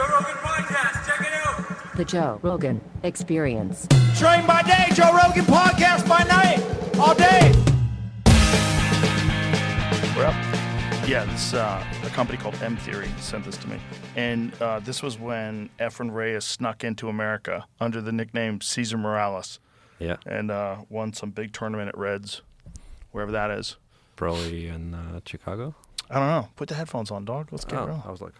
Joe Rogan Podcast. Check it out. The Joe Rogan Experience. Train by day, Joe Rogan Podcast by night, all day. We're up. Yeah, this a company called M Theory sent this to me. And this was when Efren Reyes snuck into America under the nickname Cesar Morales. Yeah. And won some big tournament at Reds, wherever that is. Probably in Chicago. I don't know. Put the headphones on, dog. Let's get rolling. I was like,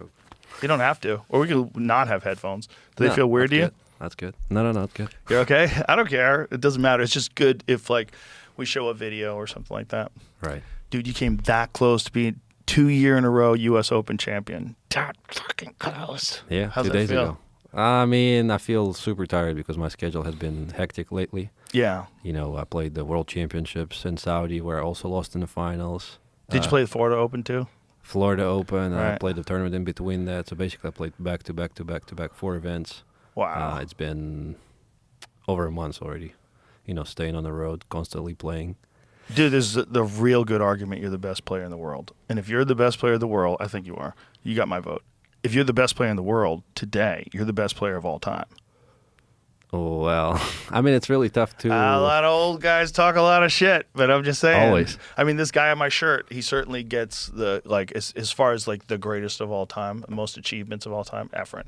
You don't have to. Or we could not have headphones. Do they no, feel weird to you? Good. That's good. No, it's good. You're okay? I don't care. It doesn't matter. It's just good if, like, we show a video or something like that. Right. Dude, you came that close to being 2 year in a row U.S. Open champion. That fucking close. Yeah, How's 2 that days feel? ago. I mean, I feel super tired because my schedule has been hectic lately. Yeah. You know, I played the World Championships in Saudi where I also lost in the finals. Did you play the Florida Open too? Florida Open. I Right. played the tournament in between that. So basically I played back-to-back 4 events. Wow. It's been over a month already. You know, staying on the road, constantly playing. Dude, this is the real good argument you're the best player in the world. And if you're the best player in the world, I think you are. You got my vote. If you're the best player in the world today, you're the best player of all time. Oh, well, I mean, it's really tough to... A lot of old guys talk a lot of shit, but I'm just saying. Always. I mean, this guy on my shirt, he certainly gets the, like, as far as, like, the greatest of all time, most achievements of all time, Efren.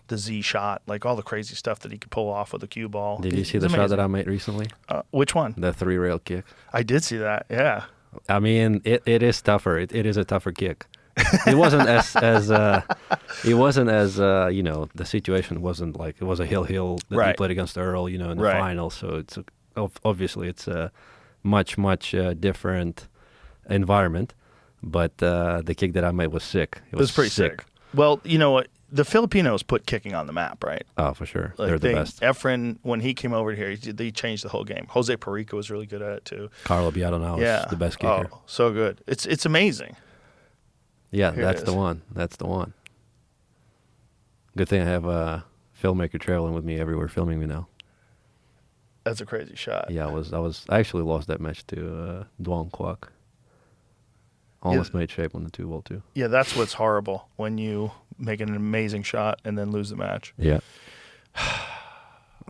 The Z shot, like, all the crazy stuff that he could pull off with a cue ball. Did you see It's the shot amazing. that I made recently? Which one? The 3-rail kick. I did see that, yeah. I mean, it is tougher. It is a tougher kick. It wasn't as you know, the situation wasn't like, it was a Hill that he Right. played against Earl, you know, in the Right. finals. So it's obviously it's a much different environment. But the kick that I made was sick. It was pretty sick. Well, you know what? The Filipinos put kicking on the map, right? Oh, for sure. Like They're the best. Efren, when he came over here, they changed the whole game. Jose Perico was really good at it too. Carlo Biado now Yeah, is the best kicker. Oh, so good. It's amazing. Yeah, Here it that's is. the one. That's the one. Good thing I have a filmmaker traveling with me everywhere, filming me now. That's a crazy shot. Yeah, I actually lost that match to Duan Kwok. Almost made shape on the 2-ball too. Yeah, that's what's horrible when you make an amazing shot and then lose the match. Yeah.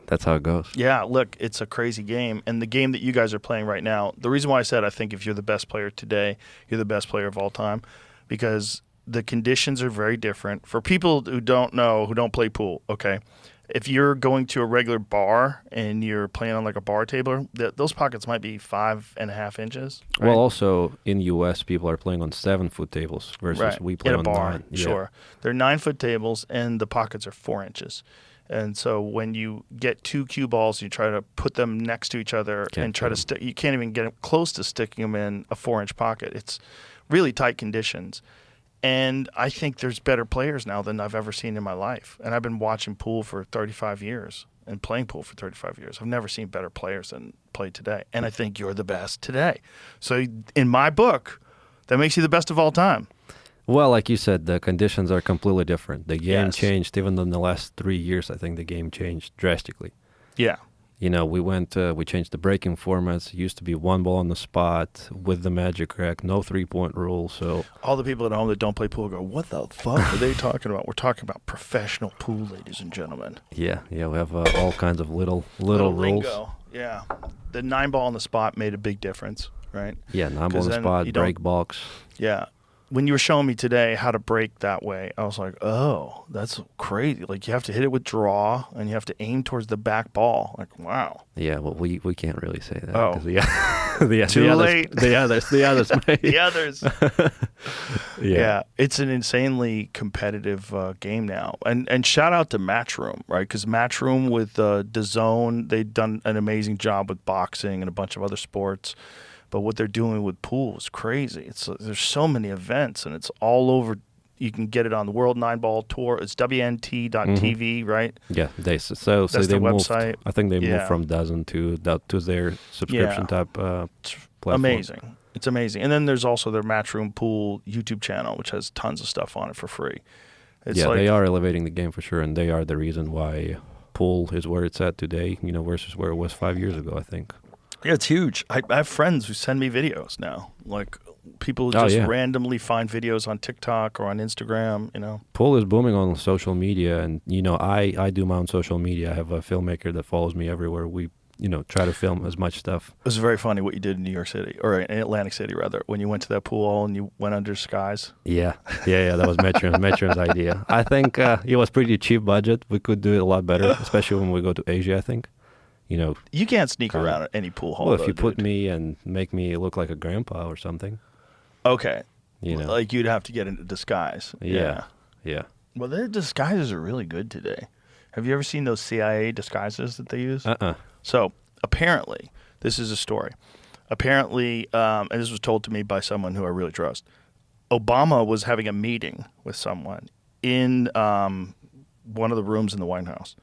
That's how it goes. Yeah, look, it's a crazy game. And the game that you guys are playing right now, the reason why I said I think if you're the best player today, you're the best player of all time, because the conditions are very different. For people who don't know, who don't play pool, okay, if you're going to a regular bar and you're playing on like a bar table, those pockets might be 5.5 inches. Right? Well, also in U.S., people are playing on 7-foot tables versus Right. we play in a on bar, 9. Yeah. Sure. They're 9-foot tables and the pockets are 4 inches. And so when you get 2 cue balls, you try to put them next to each other Can't and try to fit stick. You can't even get close to sticking them in a 4-inch pocket. It's really tight conditions. And I think there's better players now than I've ever seen in my life. And I've been watching pool for 35 years and playing pool for 35 years. I've never seen better players than play today. And I think you're the best today. So in my book, that makes you the best of all time. Well, like you said, the conditions are completely different. The game Yes. changed. Even in the last 3 years, I think the game changed drastically. Yeah. You know, we changed the breaking formats. It used to be 1 ball on the spot with the magic rack, no 3-point rule. So All the people at home that don't play pool go, what the fuck are they talking about? We're talking about professional pool, ladies and gentlemen. yeah, we have all kinds of little rules. lingo. Yeah. The 9-ball on the spot made a big difference, right? Yeah, 9 ball 'Cause on the then spot, you don't- break box. Yeah. When you were showing me today how to break that way, I was like, oh, that's crazy. Like, you have to hit it with draw, and you have to aim towards the back ball. Like, wow. Yeah, well, we can't really say that. Oh. 'Cause Too late. The others may. The others. Yeah. Yeah, it's an insanely competitive game now. And shout out to Matchroom, right? Because Matchroom with DAZN, they've done an amazing job with boxing and a bunch of other sports. But what they're doing with pool is crazy. There's so many events, and it's all over. You can get it on the World 9-Ball Tour. It's WNT.TV, right? Yeah, they That's they the moved. website. I think they Yeah. moved from DAZN to their subscription Yeah. type platform. Amazing. It's amazing. And then there's also their Matchroom Pool YouTube channel, which has tons of stuff on it for free. It's Yeah, like, they are elevating the game for sure, and they are the reason why pool is where it's at today. You know, versus where it was 5 years ago. I think. Yeah, it's huge. I have friends who send me videos now, like People Oh, just yeah. randomly find videos on TikTok or on Instagram, you know. Pool is booming on social media, and I do my own social media. I have a filmmaker that follows me everywhere. We try to film as much stuff. It was very funny what you did in New York City, or in Atlantic City rather, when you went to that pool hall and you went under skies. Yeah. That was Metron's idea. I think it was pretty cheap budget. We could do it a lot better, especially when we go to Asia. I think. You can't sneak around at any pool hall. Well, if though, you put dude. me and make me look like a grandpa or something. Okay. You know. Like you'd have to get into disguise. Yeah. Well, their disguises are really good today. Have you ever seen those CIA disguises that they use? So apparently, this is a story. Apparently, and this was told to me by someone who I really trust, Obama was having a meeting with someone in one of the rooms in the White House.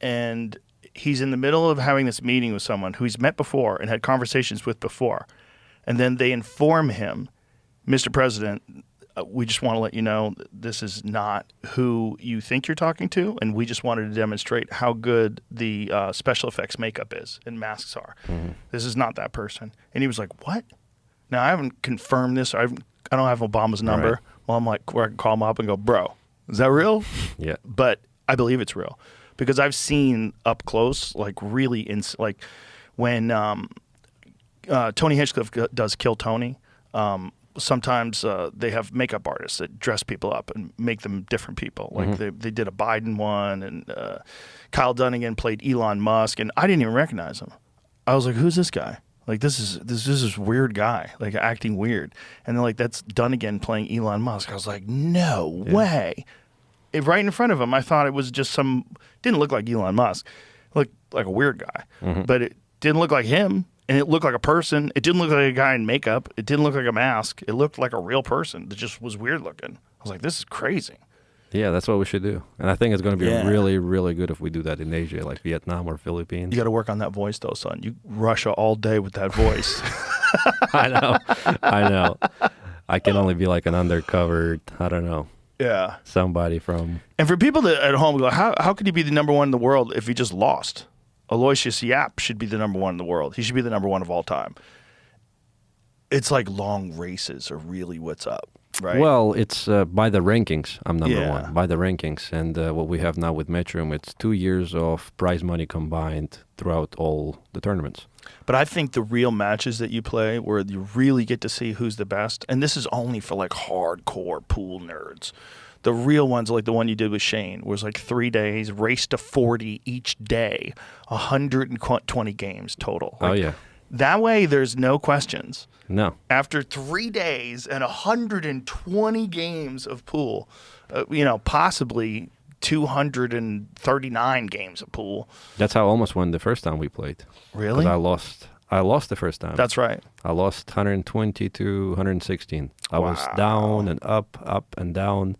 And he's in the middle of having this meeting with someone who he's met before and had conversations with before. And then they inform him, Mr. President, we just want to let you know that this is not who you think you're talking to, and we just wanted to demonstrate how good the special effects makeup is and masks are. Mm-hmm. This is not that person. And he was like, what? Now, I haven't confirmed this. I don't have Obama's number. Right. Well, I'm like, where I can call him up and go, bro, is that real? Yeah. But I believe it's real because I've seen up close, like really, like when Tony Hinchcliffe does Kill Tony, sometimes they have makeup artists that dress people up and make them different people. Like they did a Biden one, and Kyle Dunnigan played Elon Musk, and I didn't even recognize him. I was like, who's this guy? Like this is weird guy, like acting weird. And then like that's Dunnigan playing Elon Musk. I was like, no way. Right in front of him, I thought it was just didn't look like Elon Musk. It looked like a weird guy. But it didn't look like him. And it looked like a person. It didn't look like a guy in makeup. It didn't look like a mask. It looked like a real person that just was weird looking. I was like, this is crazy. Yeah, that's what we should do. And I think it's going to be really, really good if we do that in Asia, like Vietnam or Philippines. You got to work on that voice, though, son. You Russia all day with that voice. I know. I can only be like an undercover, I don't know. Yeah. Somebody from... And for people that at home go, how could he be the number one in the world if he just lost? Aloysius Yap should be the number one in the world. He should be the number one of all time. It's like long races are really what's up, right? Well, it's by the rankings, I'm number Yeah. one. By the rankings. And what we have now with Metrum, it's 2 years of prize money combined throughout all the tournaments. But I think the real matches that you play where you really get to see who's the best, and this is only for like hardcore pool nerds. The real ones, like the one you did with Shane, was like 3 days, race to 40 each day, 120 games total. Like, Oh, yeah. That way, there's no questions. No. After 3 days and 120 games of pool, possibly 239 games of pool. That's how I almost won the first time we played. Really? 'Cause I lost the first time. That's right. I lost 120 to 116. I was down and up and down.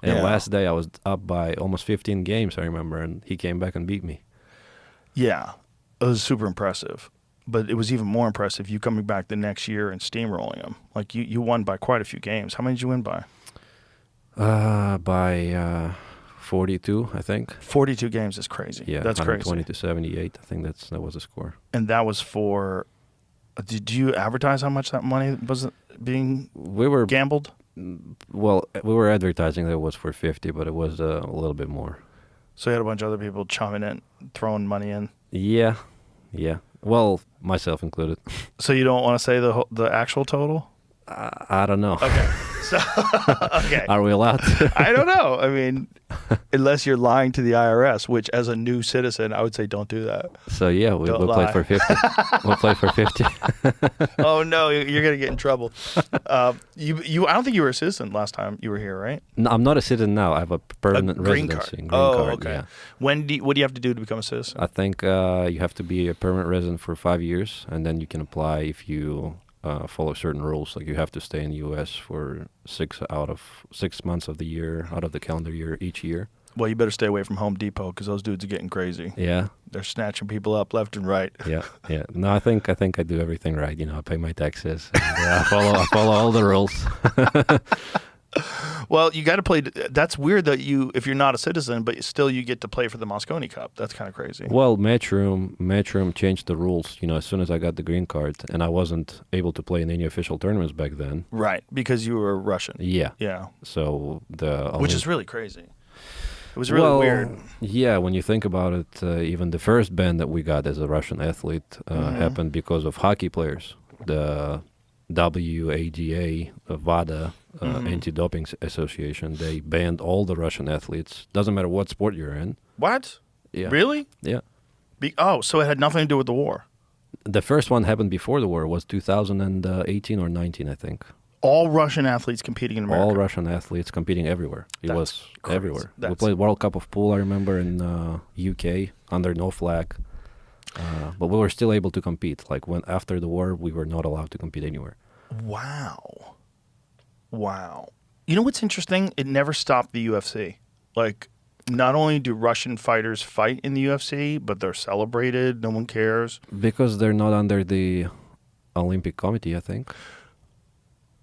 And Yeah. last day I was up by almost 15 games, I remember, and he came back and beat me. Yeah, it was super impressive. But it was even more impressive you coming back the next year and steamrolling him. Like you won by quite a few games. How many did you win by? By 42, I think. 42 games is crazy. Yeah, That's 120 crazy. to 78. I think that was the score. And that was for. Did you advertise how much that money was being We were gambled? Well, we were advertising that it was for 50, but it was a little bit more. So you had a bunch of other people chumming in, throwing money in. Yeah. Well, myself included. So you don't want to say the actual total? I don't know. Okay. So okay. Are we allowed to? I don't know. I mean, unless you're lying to the IRS, which as a new citizen, I would say don't do that. So yeah, we'll play lie. for 50. We'll play for 50. Oh no, you're gonna get in trouble. You I don't think you were a citizen last time you were here, right? No, I'm not a citizen now. I have a permanent green residency. card. Green card, Okay. yeah. What do you have to do to become a citizen? I think you have to be a permanent resident for 5 years, and then you can apply if you follow certain rules. Like you have to stay in the U.S. for 6 months of the year, out of the calendar year, each year. Well, you better stay away from Home Depot because those dudes are getting crazy. Yeah. They're snatching people up left and right. Yeah. No, I think I do everything right. I pay my taxes. And, I follow all the rules. Well, you got to play. That's weird that if you're not a citizen, but still you get to play for the Mosconi Cup. That's kind of crazy. Well, Matchroom changed the rules, as soon as I got the green card, and I wasn't able to play in any official tournaments back then. Right, because you were Russian. Yeah. Yeah. So which is really crazy. It was really weird. Yeah, when you think about it, even the first ban that we got as a Russian athlete happened because of hockey players. The WADA, WADA, Anti-Doping Association, they banned all the Russian athletes. Doesn't matter what sport you're in. What? Yeah. Really? Yeah. So it had nothing to do with the war. The first one happened before the war. It was 2018 or 19, I think. All Russian athletes competing in America. All Russian athletes competing everywhere. It was crazy. everywhere. We played World Cup of Pool, I remember, in UK under no flag. But we were still able to compete. Like after the war, we were not allowed to compete anywhere. Wow. You know what's interesting? It never stopped the UFC. Like, not only do Russian fighters fight in the UFC, but they're celebrated. No one cares. Because they're not under the Olympic Committee, I think.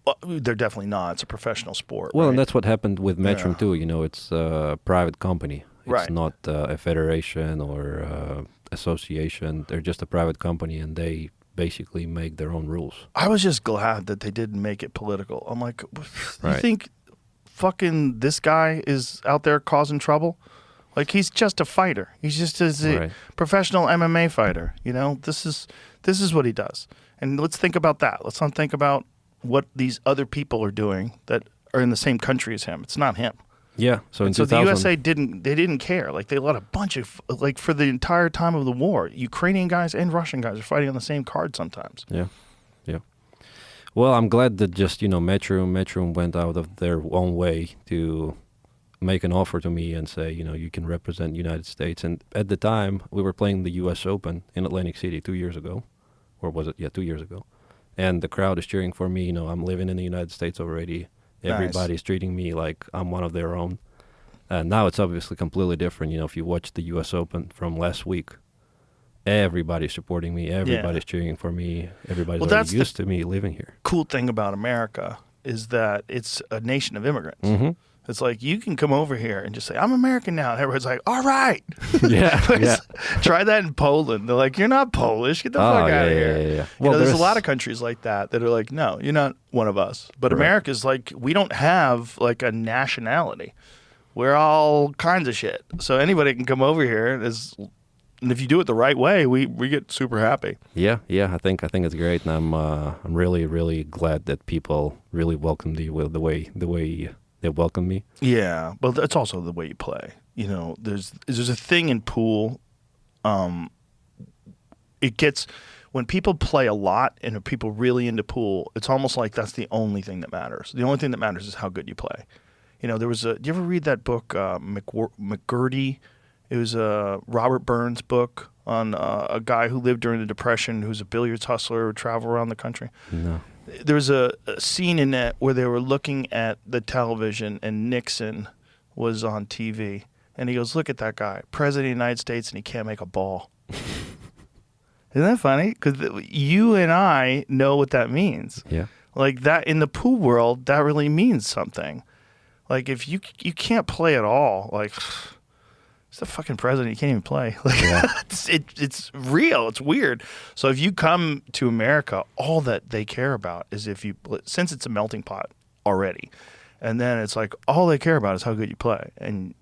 Well, they're definitely not. It's a professional sport. Well, right? and that's what happened with Matchroom too. It's a private company. It's not a federation or association. They're just a private company, and they basically make their own rules. I was just glad that they didn't make it political. I'm like, you Right. think fucking this guy is out there causing trouble? Like, he's just a fighter. He's just a professional MMA fighter. This is what he does. And let's think about that. Let's not think about what these other people are doing that are in the same country as him. It's not him. Yeah. So in 2000, the USA didn't care. Like, they let a bunch of, like, for the entire time of the war, Ukrainian guys and Russian guys are fighting on the same card sometimes. Yeah. Well, I'm glad that just, Matchroom went out of their own way to make an offer to me and say, you can represent the United States. And at the time, we were playing the U.S. Open in Atlantic City 2 years ago. Or was it? Yeah, 2 years ago. And the crowd is cheering for me. I'm living in the United States already. Everybody's treating me like I'm one of their own. And now it's obviously completely different. If you watch the U.S. Open from last week, everybody's supporting me. Everybody's cheering for me. Everybody's already used to me living here. Cool thing about America is that it's a nation of immigrants. Mm-hmm. It's like, you can come over here and just say, I'm American now. And everyone's like, all right. Yeah. Try that in Poland. They're like, you're not Polish. Get the fuck out of here. Yeah. Well, there's a lot of countries like that are like, no, you're not one of us. But America's like, we don't have like a nationality. We're all kinds of shit. So anybody can come over here, and if you do it the right way, we get super happy. Yeah. I think it's great, and I'm really, really glad that people really welcomed you with the way they welcomed me. Yeah, but that's also the way you play. There's a thing in pool. It gets, when people play a lot and are people really into pool, it's almost like that's the only thing that matters. The only thing that matters is how good you play. There was do you ever read that book, McGurdy? It was a Robert Burns book on a guy who lived during the Depression, who's a billiards hustler, would travel around the country. No. There was a scene in it where they were looking at the television and Nixon was on TV. And he goes, look at that guy, President of the United States, and he can't make a ball. Isn't that funny? Because you and I know what that means. Yeah. Like, that in the pool world, that really means something. Like, if you can't play at all, like, it's the fucking president, you can't even play. Like, it's real. It's weird. So if you come to America, all that they care about is since it's a melting pot already, and then it's like, all they care about is how good you play. And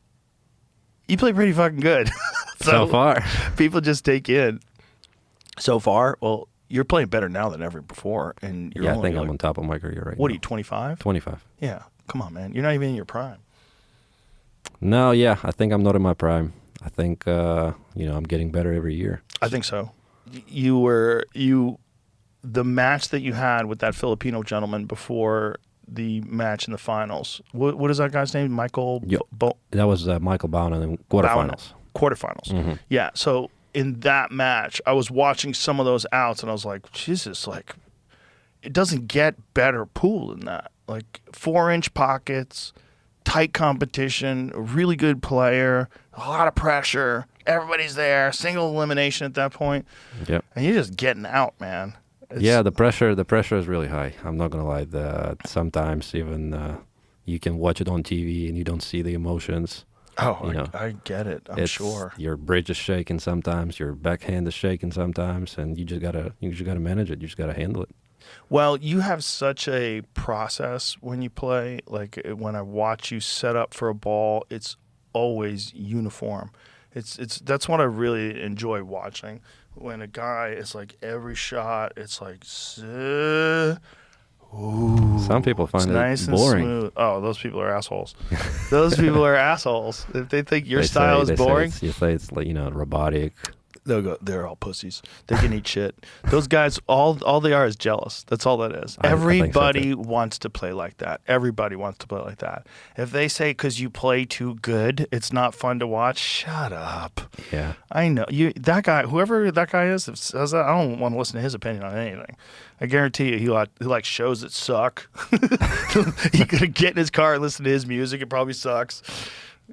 you play pretty fucking good. So far. People just take in. So far? Well, you're playing better now than ever before. And you're I think I'm on top of my career right now. What are you, 25? 25. Yeah. Come on, man. You're not even in your prime. No, I think I'm not in my prime. I think, I'm getting better every year. I think so. The match that you had with that Filipino gentleman before the match in the finals, what is that guy's name? Michael? That was Michael Baunan in quarterfinals. Quarterfinals. Mm-hmm. Yeah. So in that match, I was watching some of those outs and I was like, Jesus, like, it doesn't get better pool than that. Like, 4-inch pockets, tight competition, a really good player, a lot of pressure, everybody's there, single elimination at that point. Yep. And you're just getting out, man. The pressure is really high. I'm not gonna lie. Sometimes even you can watch it on TV and you don't see the emotions. Oh, You know, I get it. I'm sure. Your bridge is shaking sometimes, your backhand is shaking sometimes, and you just gotta manage it. You just gotta handle it. Well, you have such a process when you play. Like when I watch you set up for a ball, it's always uniform. It's that's what I really enjoy watching. When a guy is like every shot, it's like, ooh, Some people find it's it nice boring. and smooth. Oh, those people are assholes. Those people are assholes. If they think your style is boring, You say it's like, robotic. they'll go. They're all pussies. They can eat shit. Those guys, all they are is jealous. That's all that is. I think so, Everybody too. wants to play like that. Everybody wants to play like that. If they say because you play too good, it's not fun to watch. Shut up. Yeah. I know you. That guy, whoever that guy is, that says that, I don't want to listen to his opinion on anything. I guarantee you, he like shows that suck. He could get in his car and listen to his music. It probably sucks.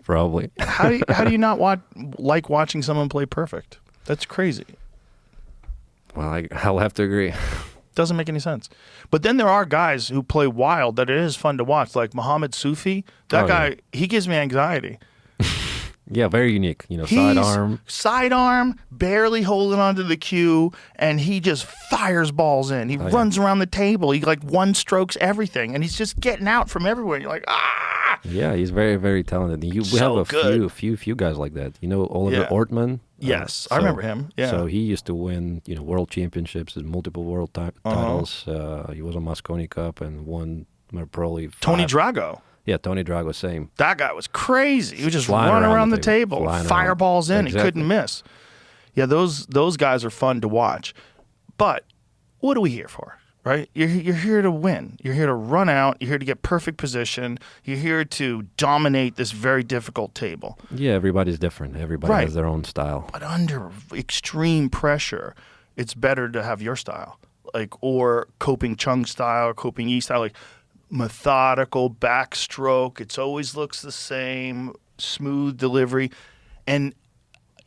Probably. How do you not like watching someone play perfect? That's crazy. Well, I'll have to agree. Doesn't make any sense. But then there are guys who play wild that it is fun to watch, like Muhammad Sufi. That Oh, guy, yeah. he gives me anxiety. Yeah, very unique. He's Sidearm. barely holding onto the cue, and he just fires balls in. He yeah. runs around the table. He like one strokes everything, and he's just getting out from everywhere. You're like, ah! Yeah, he's very, very talented. We So have a good. few guys like that. Oliver Yeah. Ortman. Yes, I remember him. Yeah. So he used to win, world championships and multiple world titles. He was on Mosconi Cup and won probably Tony 5. Drago. Yeah, Tony Drago, same. That guy was crazy. He was just Flying running around around the the table. table, Flying fire around. balls in. He Exactly. couldn't miss. Yeah, those guys are fun to watch. But what are we here for, right? You're here to win. You're here to run out. You're here to get perfect position. You're here to dominate this very difficult table. Yeah, everybody's different. Everybody Right. has their own style. But under extreme pressure, it's better to have your style, or Coping Chung style, or Coping Yi style, methodical backstroke. It always looks the same, smooth delivery. And,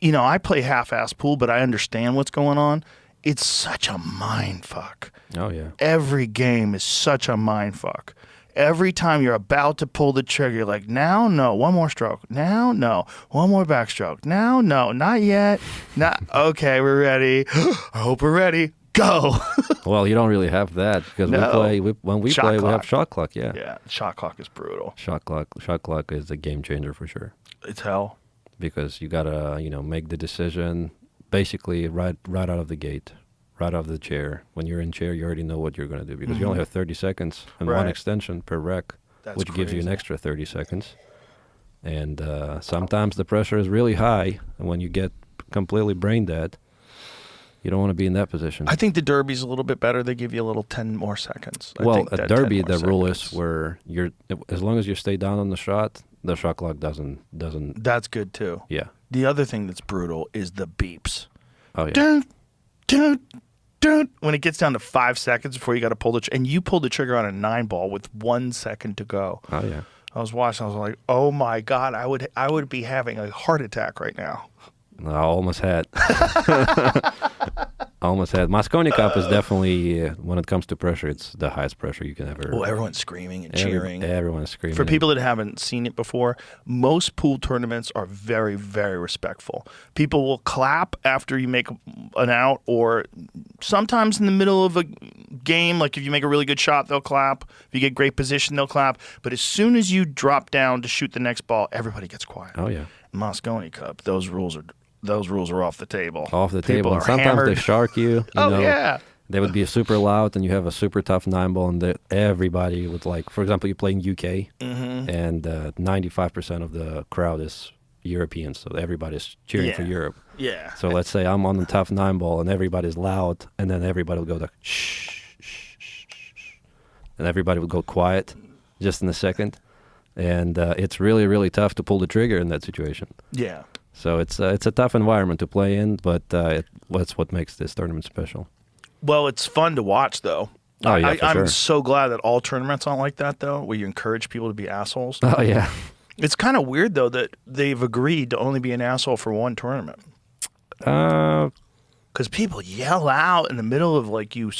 I play half-ass pool, but I understand what's going on. It's such a mind fuck. Oh, yeah. Every game is such a mind fuck. Every time you're about to pull the trigger, you're like, now, no, one more stroke. Now, no, one more backstroke. Now, no, not yet. Not okay, we're ready. I hope we're ready. Go. Well, you don't really have that because No. when we Shot play, we clock. have shot clock. Yeah. Yeah, shot clock is brutal. Shot clock is a game changer for sure. It's hell. Because you gotta make the decision basically right out of the gate, right out of the chair. When you're in chair, you already know what you're gonna do because you only have 30 seconds and one Right. extension per rec, That's which gives you an crazy. extra 30 seconds. And sometimes the pressure is really high, and when you get completely brain dead, you don't want to be in that position. I think the Derby's a little bit better. They give you a little 10 more seconds. I Well, think at that Derby, 10 more the rule is seconds. where as long as you stay down on the shot clock doesn't. That's good too. Yeah. The other thing that's brutal is the beeps. Oh yeah. Dun, dun, dun. When it gets down to 5 seconds before you got to pull and you pulled the trigger on a 9-ball with 1 second to go. Oh yeah. I was watching. I was like, "Oh my god, I would be having a heart attack right now." I almost had. Mosconi Cup is definitely, when it comes to pressure, it's the highest pressure you can ever. Well, everyone's screaming and cheering. Everyone's screaming. For people that haven't seen it before, most pool tournaments are very, very respectful. People will clap after you make an out, or sometimes in the middle of a game, like if you make a really good shot, they'll clap. If you get great position, they'll clap. But as soon as you drop down to shoot the next ball, everybody gets quiet. Oh yeah. Mosconi Cup, those rules are off the table. Off the People table. And are sometimes hammered. they shark you. Oh, yeah. They would be super loud, and you have a super tough 9-ball, and everybody would for example, you're playing UK, and 95% of the crowd is Europeans, so everybody's cheering for Yeah. Europe. Yeah. So let's say I'm on the tough 9-ball, and everybody's loud, and then everybody will go like shh, shh, shh, shh, shh, and everybody will go quiet just in a second, and it's really, really tough to pull the trigger in that situation. Yeah. So it's a tough environment to play in, but that's what makes this tournament special. Well, it's fun to watch, though. Oh, yeah, for I'm sure. so glad that all tournaments aren't like that, though, where you encourage people to be assholes. Oh yeah, It's kind of weird, though, that they've agreed to only be an asshole for one tournament. uh, Because people yell out in the middle of, you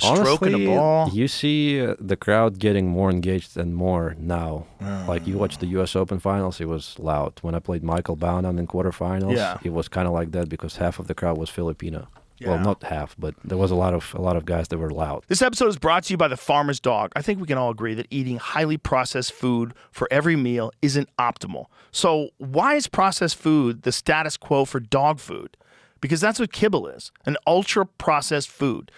stroking the ball. You see the crowd getting more engaged and more now. Like you watch the U.S. Open finals, it was loud. When I played Michael Baunan in quarterfinals, it was kind of like that because half of the crowd was Filipino. Well, not half, but there was a lot of guys that were loud. This episode is brought to you by the Farmer's Dog. I think we can all agree that eating highly processed food for every meal isn't optimal. So why is processed food the status quo for dog food? Because that's what kibble is, an ultra-processed food.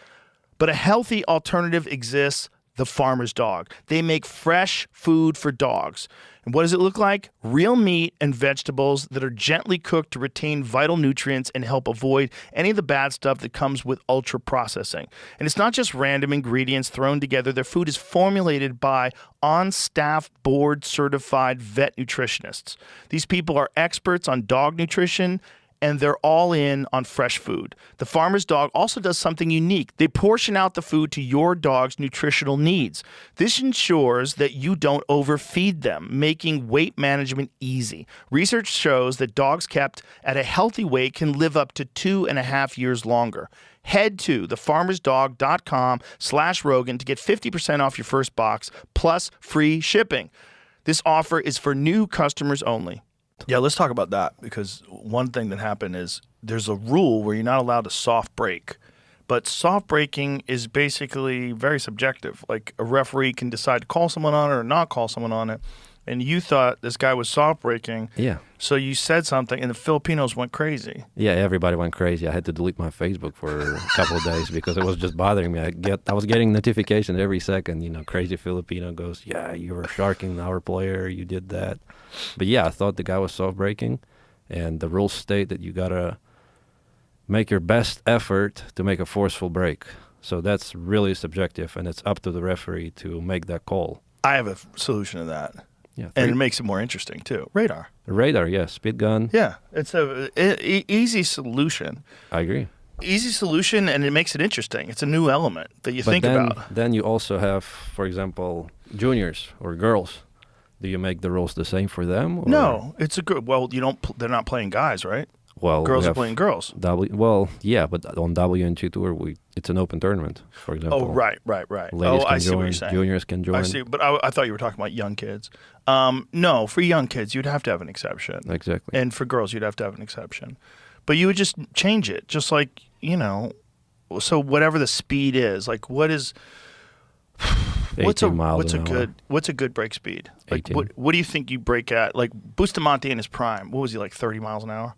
But a healthy alternative exists, the Farmer's Dog. They make fresh food for dogs. And what does it look like? Real meat and vegetables that are gently cooked to retain vital nutrients and help avoid any of the bad stuff that comes with ultra processing. And it's not just random ingredients thrown together. Their food is formulated by on-staff board-certified vet nutritionists. These people are experts on dog nutrition, and they're all in on fresh food. The Farmer's Dog also does something unique. They portion out the food to your dog's nutritional needs. This ensures that you don't overfeed them, making weight management easy. Research shows that dogs kept at a healthy weight can live up to 2.5 years longer. Head to thefarmersdog.com/Rogan to get 50% off your first box plus free shipping. This offer is for new customers only. Yeah, let's talk about that, because one thing that happened is there's a rule where you're not allowed to soft break. But soft breaking is basically very subjective. Like a referee can decide to call someone on it or not call someone on it. And you thought this guy was soft breaking. Yeah. So you said something and the Filipinos went crazy. Yeah, everybody went crazy. I had to delete my Facebook for a couple of days because it was just bothering me. I was getting notifications every second. Crazy Filipino goes, "Yeah, you were sharking our player. You did that." But yeah, I thought the guy was soft breaking, and the rules state that you gotta make your best effort to make a forceful break. So that's really subjective, and it's up to the referee to make that call. I have a solution to that. Yeah, and it makes it more interesting too. Radar. Radar, yeah, speed gun. Yeah, it's a easy solution. I agree. Easy solution, and it makes it interesting. It's a new element that you think about. Then you also have, for example, juniors or girls. Do you make the rules the same for them? Or? No, it's a good. Well, you don't. They're not playing guys, right? Well, girls are playing girls. Yeah, but on WNG Tour, it's an open tournament, for example. Oh, right. Ladies can I see join, what you're saying. Juniors can join. I see, but I thought you were talking about young kids. No, for young kids, you'd have to have an exception. Exactly. And for girls, you'd have to have an exception. But you would just change it, just like, so whatever the speed is, like what is... What's a good break speed? Like what do you think you break at? Like Bustamante in his prime, what was he, like 30 miles an hour?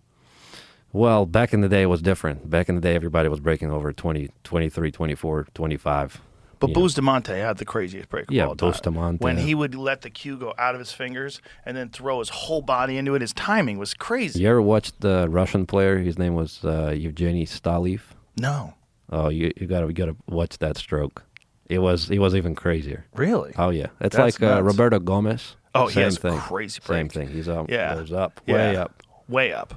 Well, back in the day it was different. Back in the day everybody was breaking over 20, 23, 24, 25. But Bustamante had the craziest break of all time. Bustamante. When he would let the cue go out of his fingers and then throw his whole body into it, his timing was crazy. You ever watched the Russian player? His name was Evgeny Stalev. No. Oh, you gotta watch that stroke. It was even crazier. Really? Oh yeah, it's That's like nuts. Roberto Gomez. Oh, same he has thing. Crazy break. Same thing. He's up. Yeah. Goes up. Yeah. Way up.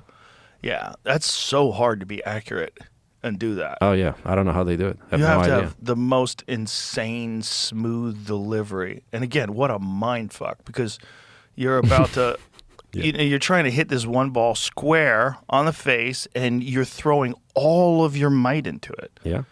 Yeah, that's so hard to be accurate and do that. Oh yeah, I don't know how they do it. I have You no have to idea. have the most insane smooth delivery. And again, what a mind fuck, because you're about to you're trying to hit this one ball square on the face and you're throwing all of your might into it. Yeah.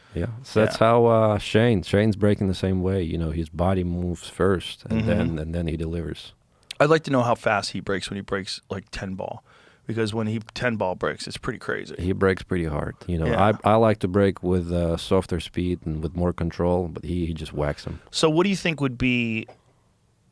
So that's how Shane's breaking the same way. His body moves first and then he delivers. I'd like to know how fast he breaks when he breaks like 10 ball. Because when he 10 ball breaks, it's pretty crazy. He breaks pretty hard. I like to break with softer speed and with more control, but he just whacks him. So what do you think would be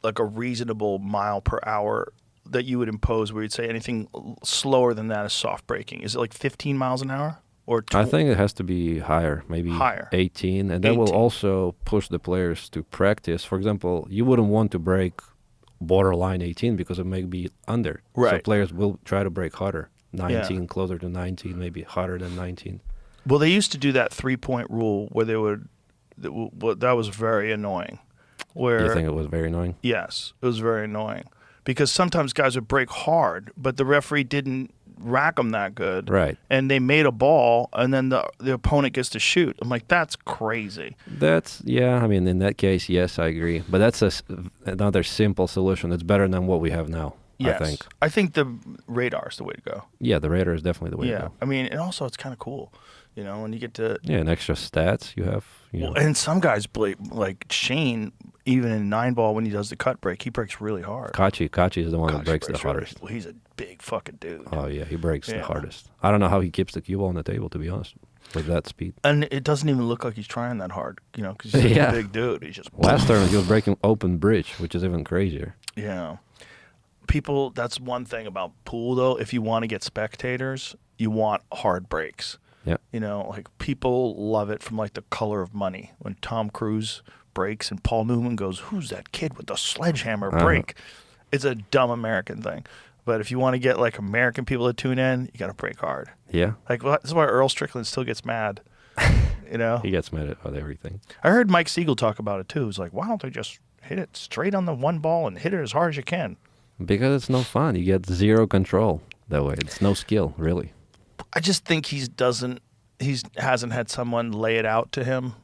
like a reasonable mile per hour that you would impose where you'd say anything slower than that is soft braking? Is it like 15 miles an hour? Or I think it has to be higher, maybe higher. 18. And that will also push the players to practice. For example, you wouldn't want to break borderline 18 because it may be under. Right. So players will try to break harder. 19, closer to 19, maybe harder than 19. Well, they used to do that 3-point rule where they would. That was very annoying. Where You think it was very annoying? Yes, it was very annoying because sometimes guys would break hard, but the referee didn't rack them that good. Right. And they made a ball, and then the opponent gets to shoot. I'm like, that's crazy. In that case, yes, I agree. But that's another simple solution. It's better than what we have now, Yes. I think. I think the radar is the way to go. Yeah, the radar is definitely the way to go. I mean, and also it's kind of cool. and you get to Yeah, and extra stats you have. Well, and some guys play like Shane, even in 9-ball when he does the cut break, he breaks really hard. Kachi is the one that Kachi breaks the really- hardest. well, he's a big fucking dude. Oh yeah, he breaks the Yeah. hardest. I don't know how he keeps the cue ball on the table, to be honest, with that speed. And it doesn't even look like he's trying that hard, because he's such Yeah. a big dude. He's just Last tournament he was breaking open bridge, which is even crazier. Yeah. People, that's one thing about pool, though. If you want to get spectators, you want hard breaks. Yeah. Like people love it from like The Color of Money when Tom Cruise breaks and Paul Newman goes, "Who's that kid with the sledgehammer break?" It's a dumb American thing. But if you want to get like American people to tune in, you got to break hard. Yeah. Like this is why Earl Strickland still gets mad. He gets mad at everything. I heard Mike Siegel talk about it too. He's like, why don't they just hit it straight on the one ball and hit it as hard as you can? Because it's no fun. You get zero control that way. It's no skill, really. I just think he hasn't had someone lay it out to him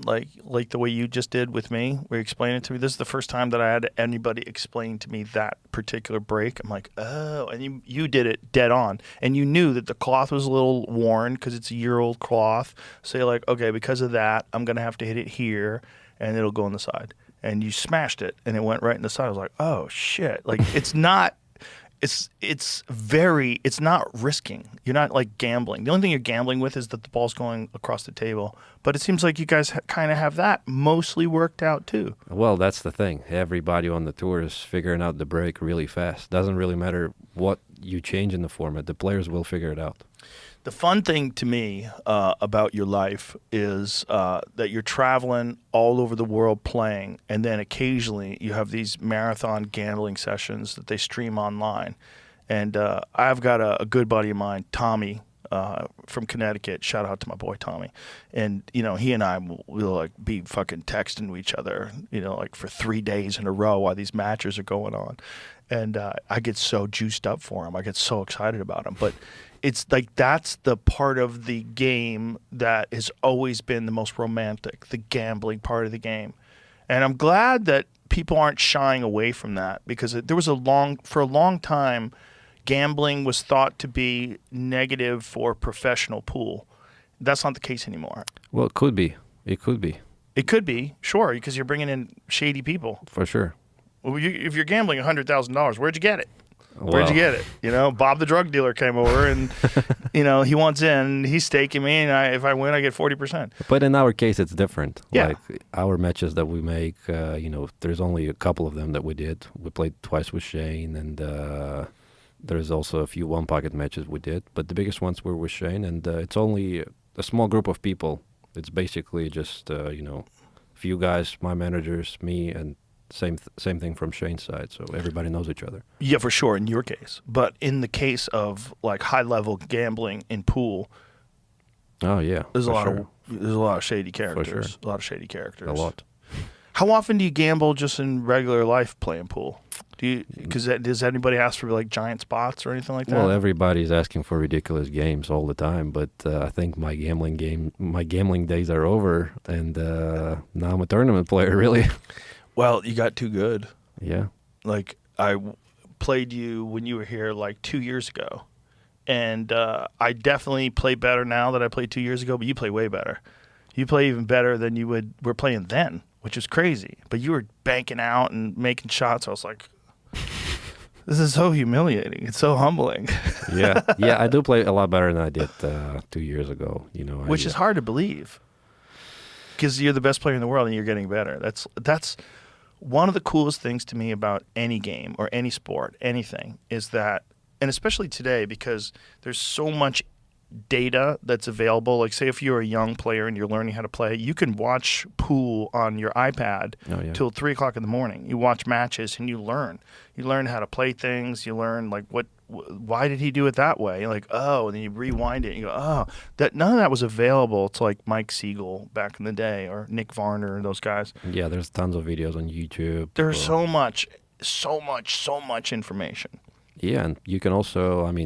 like the way you just did with me, where you explained it to me. This is the first time that I had anybody explain to me that particular break. I'm like, oh, and you did it dead on. And you knew that the cloth was a little worn because it's a year-old cloth. So you're like, okay, because of that, I'm going to have to hit it here, and it'll go on the side. And you smashed it, and it went right in the side. I was like, oh, shit. Like, it's not... It's not risking. You're not like gambling. The only thing you're gambling with is that the ball's going across the table. But it seems like you guys kind of have that mostly worked out too. Well, that's the thing. Everybody on the tour is figuring out the break really fast. Doesn't really matter what you change in the format. The players will figure it out. The fun thing to me about your life is that you're traveling all over the world playing, and then occasionally you have these marathon gambling sessions that they stream online. And I've got a good buddy of mine, Tommy, from Connecticut. Shout out to my boy Tommy. And he and I will like be fucking texting to each other, like for 3 days in a row while these matches are going on. And I get so juiced up for him. I get so excited about him. But it's like that's the part of the game that has always been the most romantic, the gambling part of the game. And I'm glad that people aren't shying away from that, because there was for a long time, gambling was thought to be negative for professional pool. That's not the case anymore. Well, it could be. It could be. It could be, sure, because you're bringing in shady people. For sure. Well, if you're gambling $100,000, where'd you get it? Well, Where'd you get it? Bob the drug dealer came over and, he wants in. He's staking me, and if I win, I get 40%. But in our case, it's different. Yeah. Like our matches that we make, there's only a couple of them that we did. We played twice with Shane, and there's also a few one-pocket matches we did. But the biggest ones were with Shane, and it's only a small group of people. It's basically just, a few guys, my managers, me, and same thing from Shane's side, so everybody knows each other. Yeah, for sure, in your case. But in the case of like high-level gambling in pool, Oh yeah, there's a for lot sure. of shady characters. sure. A lot of shady characters. A lot. How often do you gamble just in regular life playing pool? Does anybody ask for like giant spots or anything like that? Well, everybody's asking for ridiculous games all the time, but I think my gambling days are over, and now I'm a tournament player, really. Well, you got too good. Yeah. Like I played you when you were here like 2 years ago, and I definitely play better now that I played 2 years ago. But you play way better. You play even better than you were playing then, which is crazy. But you were banking out and making shots. I was like, this is so humiliating. It's so humbling. Yeah, I do play a lot better than I did 2 years ago. Which is hard to believe, because you're the best player in the world and you're getting better. That's one of the coolest things to me about any game or any sport, anything, is that, and especially today, because there's so much data that's available. Like, say if you're a young player and you're learning how to play, you can watch pool on your iPad till 3 o'clock in the morning. You watch matches and you learn. You learn how to play things. You learn like why did he do it that way? Like, oh, and then you rewind it and you go, oh, none of that was available to like Mike Siegel back in the day or Nick Varner and those guys. Yeah, there's tons of videos on YouTube. There's so much information. Yeah, and you can also watch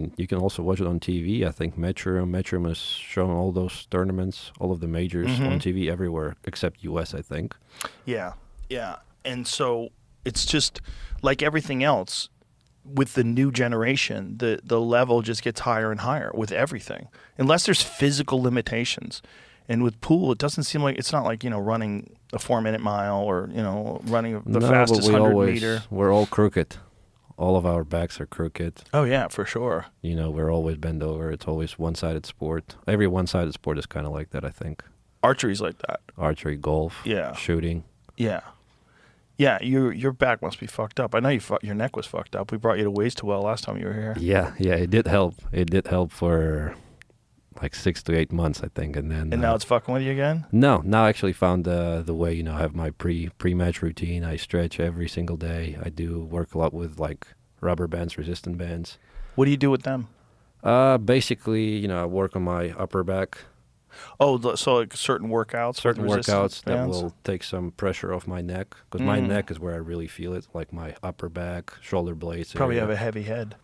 it on TV. I think Metrum has shown all those tournaments, all of the majors on TV everywhere except US, I think. Yeah. And so it's just like everything else. with the new generation, the level just gets higher and higher with everything, unless there's physical limitations. And with pool, it doesn't seem like it's not like running a 4-minute mile or running the fastest 100-meter. We're all crooked. All of our backs are crooked. Oh yeah, for sure. We're always bent over. It's always one-sided sport. Every one-sided sport is kind of like that, I think. Archery's like that. Archery, golf, shooting. Yeah. Yeah, your back must be fucked up. I know your neck was fucked up. We brought you to Ways to Well last time you were here. Yeah, it did help. It did help for like 6 to 8 months, I think, and then. And now it's fucking with you again? No, now I actually found the way. I have my pre-match routine. I stretch every single day. I do work a lot with like rubber bands, resistant bands. What do you do with them? Basically, I work on my upper back. Oh, so like certain workouts? Certain workouts that bands? will take some pressure off my neck, because my neck is where I really feel it, like my upper back, shoulder blades. Probably area. have a heavy head.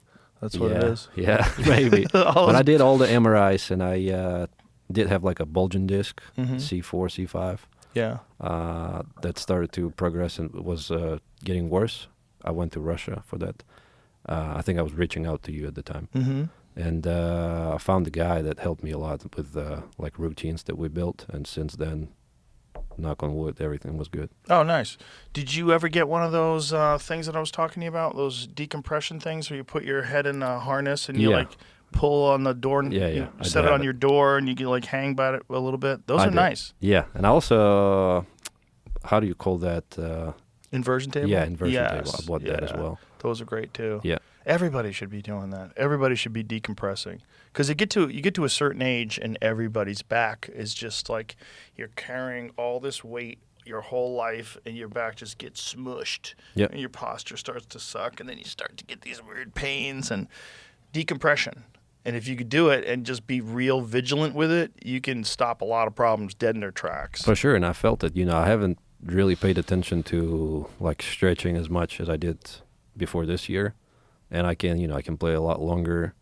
That's what it is. Yeah, maybe. But I did all the MRIs, and I did have like a bulging disc, C4, C5. Yeah. That started to progress and was getting worse. I went to Russia for that. I think I was reaching out to you at the time. Mm-hmm. And I found a guy that helped me a lot with like routines that we built. And since then, knock on wood, everything was good. Oh, nice. Did you ever get one of those things that I was talking to you about? Those decompression things where you put your head in a harness and you like pull on the door and you set it on your door and you can like hang by it a little bit. Those are nice. Yeah. And also, how do you call that? Inversion table? Yeah, inversion table. I bought that as well. Those are great too. Yeah. Everybody should be doing that. Everybody should be decompressing, because you get to a certain age and everybody's back is just like you're carrying all this weight your whole life and your back just gets smushed. Yep. And your posture starts to suck and then you start to get these weird pains and decompression. And if you could do it and just be real vigilant with it, you can stop a lot of problems dead in their tracks. For sure, and I felt it. I haven't really paid attention to like stretching as much as I did before this year. And I can play a lot longer,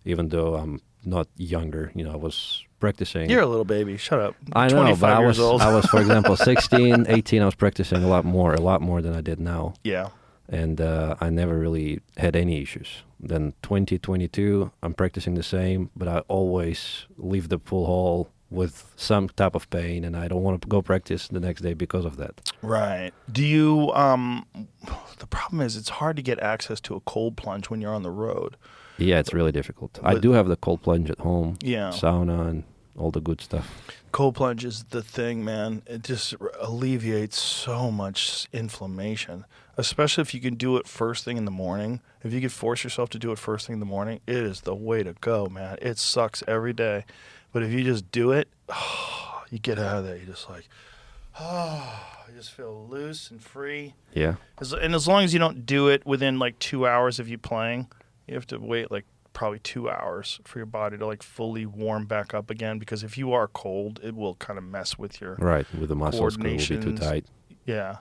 even though I'm not younger. I was practicing. You're a little baby. Shut up. I know, but years old. I was, for example, 16, 18. I was practicing a lot more than I did now. Yeah. And I never really had any issues. Then 2022, I'm practicing the same, but I always leave the pool hall with some type of pain, and I don't want to go practice the next day because of that. Right. Do you, the problem is it's hard to get access to a cold plunge when you're on the road. Yeah, it's really difficult. I do have the cold plunge at home, sauna and all the good stuff. Cold plunge is the thing, man. It just alleviates so much inflammation, especially if you can do it first thing in the morning. If you could force yourself to do it first thing in the morning, it is the way to go, man. It sucks every day. But if you just do it, you get out of there. You're just like, you just feel loose and free. Yeah. And as long as you don't do it within like 2 hours of you playing, you have to wait like probably 2 hours for your body to like fully warm back up again. Because if you are cold, it will kind of mess with your with the muscles. It will be too tight. Yeah.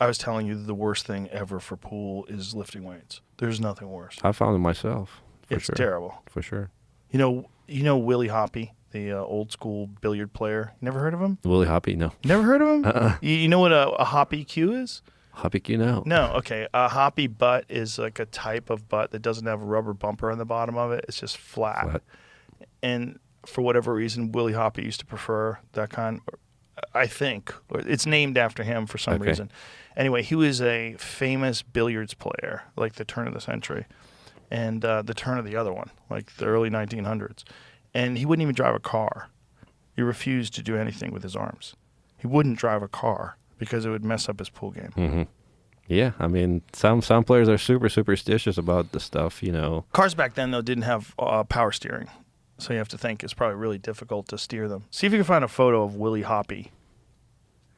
I was telling you the worst thing ever for pool is lifting weights. There's nothing worse. I found it myself. It's terrible. For sure. You know Willie Hoppy, the old school billiard player. You never heard of him? Willie Hoppy, no. Never heard of him? You know what a Hoppy cue is? Hoppy cue, no. No, okay. A Hoppy butt is like a type of butt that doesn't have a rubber bumper on the bottom of it. It's just flat. And for whatever reason, Willie Hoppy used to prefer that kind. I think. It's named after him for some reason. Anyway, he was a famous billiards player, like the turn of the century. And the turn of the other one, like the early 1900s. And he wouldn't even drive a car. He refused to do anything with his arms. He wouldn't drive a car because it would mess up his pool game. Mm-hmm. Yeah, I mean, some players are super superstitious about the stuff, Cars back then, though, didn't have power steering. So you have to think it's probably really difficult to steer them. See if you can find a photo of Willie Hoppy.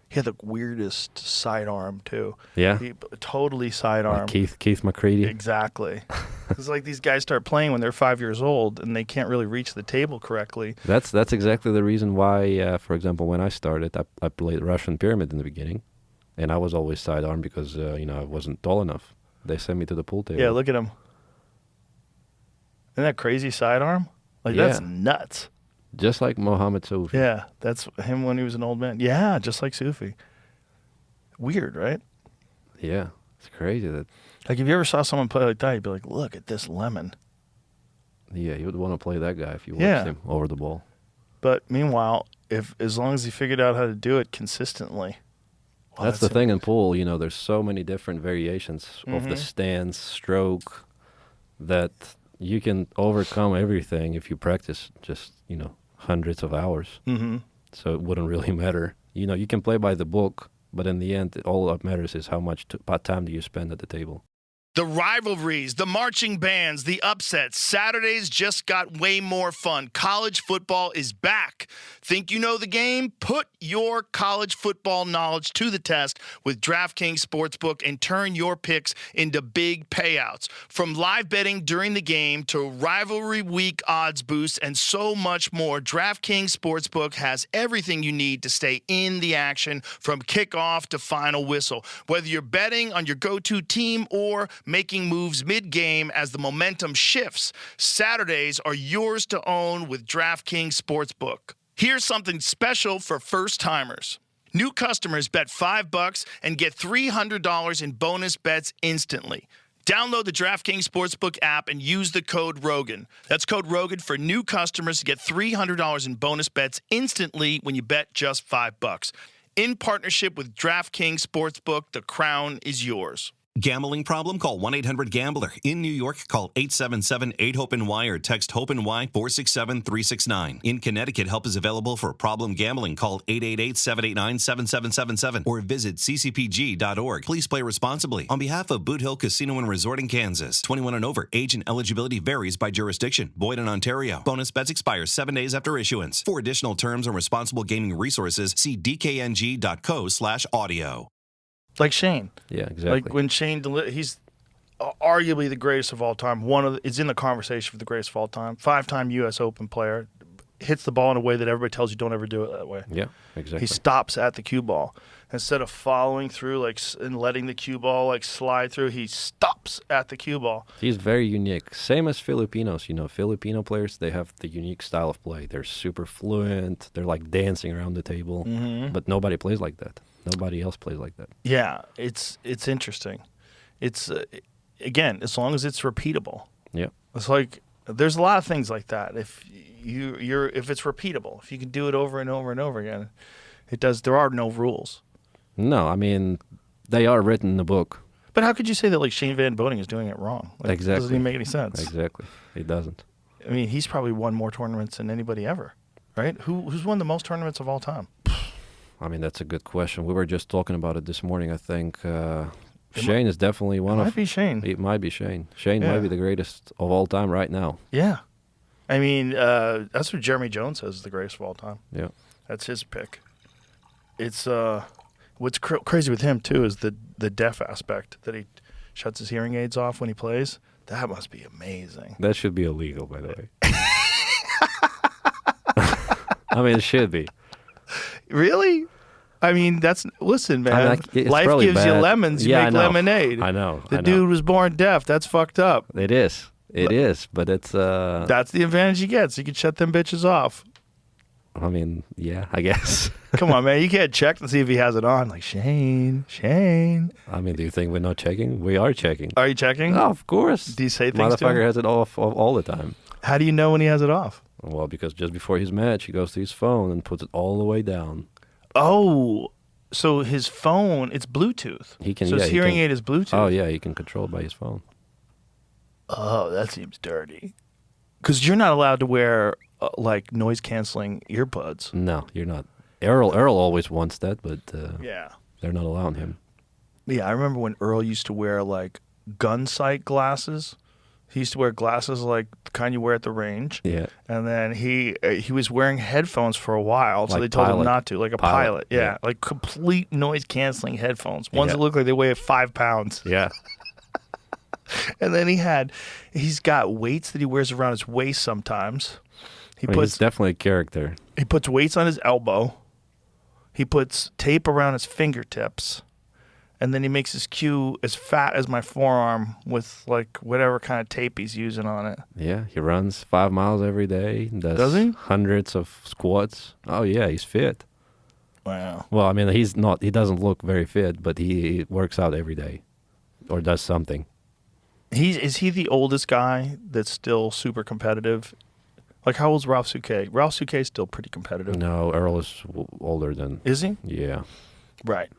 He had the weirdest sidearm, too. Yeah? Totally sidearm. Like Keith McCready. Exactly. It's like these guys start playing when they're 5 years old and they can't really reach the table correctly. That's exactly the reason why, for example, when I started, I played Russian Pyramid in the beginning. And I was always sidearm because, I wasn't tall enough. They sent me to the pool table. Yeah, look at him. Isn't that crazy sidearm? That's nuts. Just like Mohammed Sufi. Yeah, that's him when he was an old man. Yeah, just like Sufi. Weird, right? Yeah, it's crazy that. Like, if you ever saw someone play like that, you'd be like, look at this lemon. Yeah, you would want to play that guy if you watched Yeah. him over the ball. But meanwhile, as long as he figured out how to do it consistently. Wow, That's the thing in pool, there's so many different variations of the stance, stroke, that you can overcome everything if you practice just, hundreds of hours. Mm-hmm. So it wouldn't really matter. You can play by the book, but in the end, all that matters is how much time do you spend at the table. The rivalries, the marching bands, the upsets. Saturdays just got way more fun. College football is back. Think you know the game? Put your college football knowledge to the test with DraftKings Sportsbook and turn your picks into big payouts. From live betting during the game to rivalry week odds boosts and so much more, DraftKings Sportsbook has everything you need to stay in the action from kickoff to final whistle. Whether you're betting on your go-to team or making moves mid-game as the momentum shifts, Saturdays are yours to own with DraftKings Sportsbook. Here's something special for first-timers. New customers bet $5 and get $300 in bonus bets instantly. Download the DraftKings Sportsbook app and use the code Rogan. That's code Rogan for new customers to get $300 in bonus bets instantly when you bet just $5. In partnership with DraftKings Sportsbook, the crown is yours. Gambling problem? Call 1-800-GAMBLER. In New York, call 877-8-HOPE-NY or text HOPE-NY 467-369. In Connecticut, help is available for problem gambling. Call 888-789-7777 or visit ccpg.org. Please play responsibly. On behalf of Boot Hill Casino and Resort in Kansas, 21 and over. Age and eligibility varies by jurisdiction. Void in Ontario. Bonus bets expire 7 days after issuance. For additional terms and responsible gaming resources, see dkng.co/audio. Like Shane. Yeah, exactly. Like when Shane, he's arguably the greatest of all time. Is in the conversation for the greatest of all time. 5-time U.S. Open player. Hits the ball in a way that everybody tells you don't ever do it that way. Yeah, exactly. He stops at the cue ball. Instead of following through and letting the cue ball slide through, he stops at the cue ball. He's very unique. Same as Filipinos. Filipino players, they have the unique style of play. They're super fluent. They're like dancing around the table. Mm-hmm. But nobody plays like that. Nobody else plays like that. Yeah, it's interesting. It's again, as long as it's repeatable. Yeah. It's like there's a lot of things like that. If if it's repeatable, if you can do it over and over and over again, it does. There are no rules. No, I mean they are written in the book. But how could you say that Shane Van Boening is doing it wrong? Exactly. It doesn't even make any sense. Exactly. It doesn't. I mean, he's probably won more tournaments than anybody ever, right? Who's won the most tournaments of all time? I mean, that's a good question. We were just talking about it this morning. I think Shane is definitely one of. It might be Shane. It might be Shane. Shane might be the greatest of all time right now. Yeah. I mean, that's what Jeremy Jones says is the greatest of all time. Yeah. That's his pick. It's what's crazy with him too is the deaf aspect that he shuts his hearing aids off when he plays. That must be amazing. That should be illegal, by the way. I mean, it should be. Really? I mean, listen, man. It's life gives bad. you lemons, you make lemonade. I know. The dude was born deaf. That's fucked up. It is. It is, but it's... That's the advantage he gets. He can shut them bitches off. I mean, yeah, I guess. Come on, man. You can't check to see if he has it on. Like, Shane. I mean, do you think we're not checking? We are checking. Are you checking? Oh, of course. Do you say things to him? Motherfucker has it off all the time. How do you know when he has it off? Well, because just before his match, he goes to his phone and puts it all the way down. Oh, so his phone, it's Bluetooth. His hearing aid is Bluetooth. Oh, yeah, he can control it by his phone. Oh, that seems dirty. Because you're not allowed to wear, noise-canceling earbuds. No, you're not. Earl always wants that, but yeah, they're not allowing him. Yeah, I remember when Earl used to wear, gun sight glasses. He used to wear glasses like the kind you wear at the range. Yeah. And then he was wearing headphones for a while, so they told him not to, like a pilot. Yeah, like complete noise-canceling headphones. Ones that look like they weigh 5 pounds. Yeah. And then he's got weights that he wears around his waist sometimes. He's definitely a character. He puts weights on his elbow. He puts tape around his fingertips. And then he makes his cue as fat as my forearm with whatever kind of tape he's using on it. Yeah, he runs 5 miles every day. Does he? Hundreds of squats. Oh yeah, he's fit. Wow. Well, I mean, he doesn't look very fit, but he works out every day or does something. Is he the oldest guy that's still super competitive? Like, how old's Ralph Souquet? Ralph Souquet is still pretty competitive. No, Earl is older than. Is he? Yeah. Right.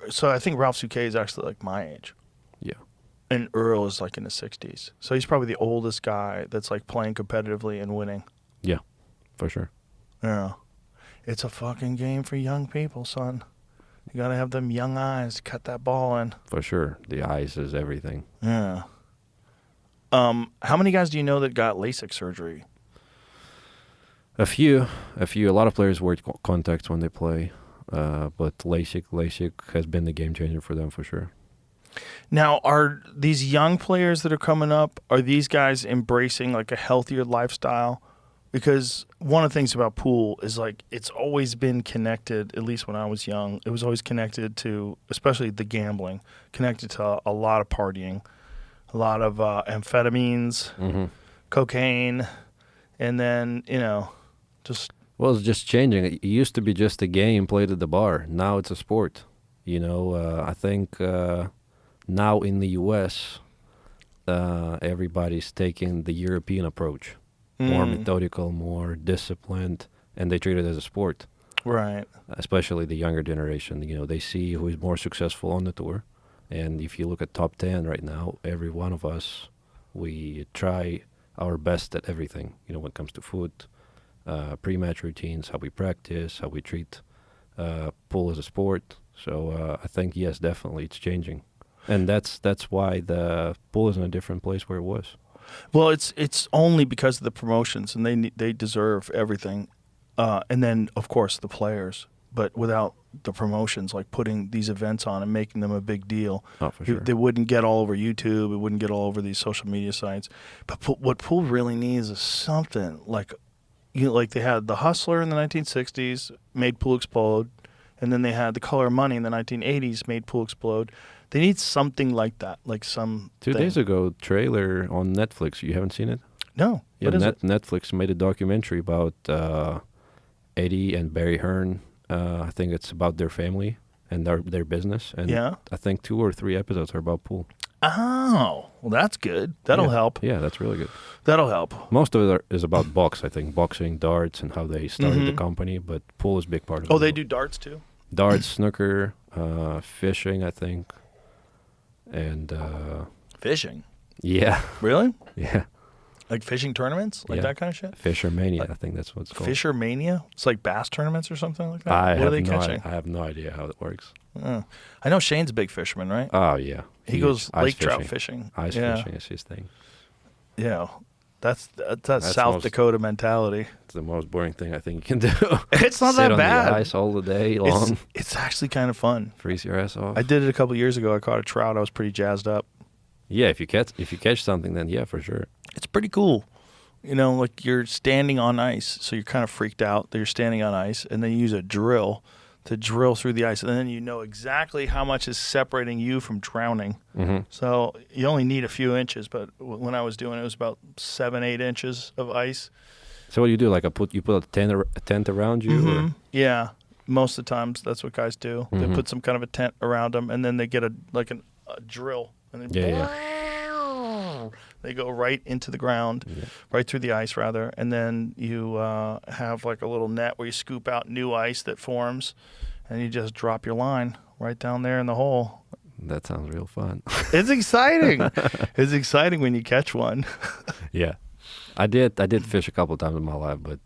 So I think Ralph Souquet is actually like my age. Yeah. And Earl is like in his 60s. So he's probably the oldest guy that's like playing competitively and winning. Yeah, for sure. Yeah. It's a fucking game for young people, son. You got to have them young eyes to cut that ball in. For sure. The eyes is everything. Yeah. How many guys do you know that got LASIK surgery? A few. A lot of players wear contacts when they play, but LASIK has been the game changer for them for sure. Now, are these young players that are coming up, are these guys embracing like a healthier lifestyle? Because one of the things about pool is like it's always been connected, at least when I was young, it was always connected to, especially the gambling, connected to a lot of partying, a lot of amphetamines, cocaine, and then, just... Well, it's just changing. It used to be just a game played at the bar. Now it's a sport. I think now in the U.S., everybody's taking the European approach. More methodical, more disciplined, and they treat it as a sport. Right. Especially the younger generation. They see who is more successful on the tour. And if you look at top 10 right now, every one of us, we try our best at everything, when it comes to food, pre-match routines, how we practice, how we treat pool as a sport. So I think, yes, definitely it's changing. And that's why the pool is in a different place where it was. Well, it's only because of the promotions, and they deserve everything. And then, of course, the players. But without the promotions, like putting these events on and making them a big deal, for sure. They wouldn't get all over YouTube. It wouldn't get all over these social media sites. But what pool really needs is something like, like they had the Hustler in the 1960s, made pool explode, and then they had the Color of Money in the 1980s, made pool explode. They need something like that, like some. 2 days ago, trailer on Netflix. You haven't seen it? No. Yeah, what is it? Netflix made a documentary about Eddie and Barry Hearn. I think it's about their family and their business. And I think 2 or 3 episodes are about pool. Oh, well, that's good. That'll help. Yeah, that's really good. That'll help. Most of it is about box, I think. Boxing, darts, and how they started the company. But pool is a big part of it. Oh, they do darts too? Darts, snooker, fishing, I think. And fishing. Yeah. Really? Yeah. Like fishing tournaments? Like that kind of shit? Fishermania, I think that's what it's called. Fishermania? It's like bass tournaments or something like that? I What are they catching? I have no idea how it works. I know Shane's a big fisherman, right? Oh, yeah. He Huge. goes Ice lake trout fishing. fishing. Ice fishing is his thing. Yeah. That's South Dakota mentality. It's the most boring thing I think you can do. It's not Sit that on bad. the ice all the day long. It's actually kind of fun. Freeze your ass off. I did it a couple years ago. I caught a trout. I was pretty jazzed up. Yeah, if you catch something, then yeah, for sure. It's pretty cool. Like you're standing on ice, so you're kind of freaked out that you're standing on ice, and then you use a drill to drill through the ice, and then you know exactly how much is separating you from drowning. So you only need a few inches, but when I was doing it, it was about 7-8 inches of ice. So what do you do? Like you put a tent around you? Or? Yeah, most of the times that's what guys do. They put some kind of a tent around them, and then they get a drill, and then they go right into the ground, right through the ice rather, and then you have like a little net where you scoop out new ice that forms, and you just drop your line right down there in the hole. That sounds real fun. It's exciting. It's exciting when you catch one. Yeah, I did fish a couple of times in my life, but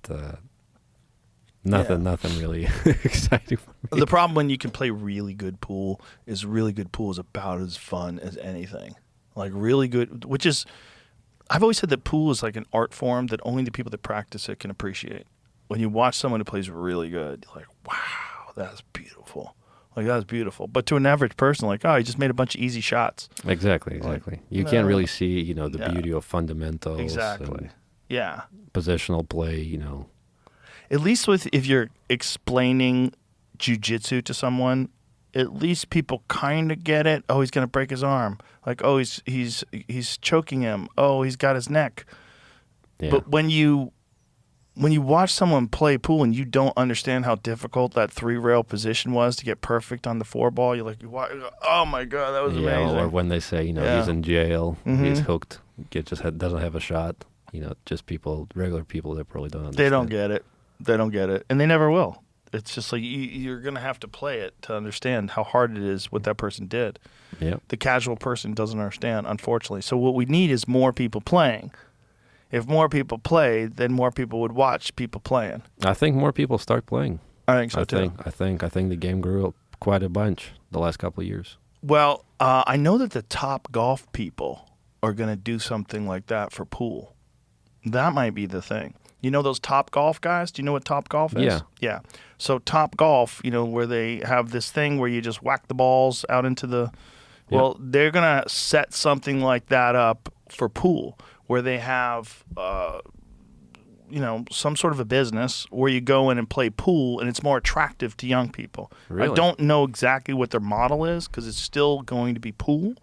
nothing really exciting for me. The problem when you can play really good pool is about as fun as anything. Like really good, which is, I've always said that pool is like an art form that only the people that practice it can appreciate. When you watch someone who plays really good, you're like, wow, that's beautiful. Like, that's beautiful. But to an average person, like, oh, he just made a bunch of easy shots. Exactly. Like, you can't really see, the beauty of fundamentals. Exactly. Yeah. Positional play, At least if you're explaining jiu-jitsu to someone, at least people kind of get it. Oh, he's going to break his arm. Like, oh, he's choking him. Oh, he's got his neck. Yeah. But when you when you watch someone play pool and you don't understand how difficult that 3-rail position was to get perfect on the 4-ball, you're like, oh my God, that was amazing. Or when they say, he's in jail, he's hooked, doesn't have a shot. Just regular people that probably don't understand. They don't get it. They don't get it. And they never will. It's just like you're going to have to play it to understand how hard it is what that person did. Yep. The casual person doesn't understand, unfortunately. So what we need is more people playing. If more people play, then more people would watch people playing. I think more people start playing. I think so too. I think the game grew up quite a bunch the last couple of years. Well, I know that the top golf people are going to do something like that for pool. That might be the thing. You know those Top Golf guys? Do you know what Top Golf is? Yeah. Yeah. So Top Golf, where they have this thing where you just whack the balls out into the... Well, they're going to set something like that up for pool, where they have, some sort of a business where you go in and play pool, and it's more attractive to young people. Really? I don't know exactly what their model is because it's still going to be pool.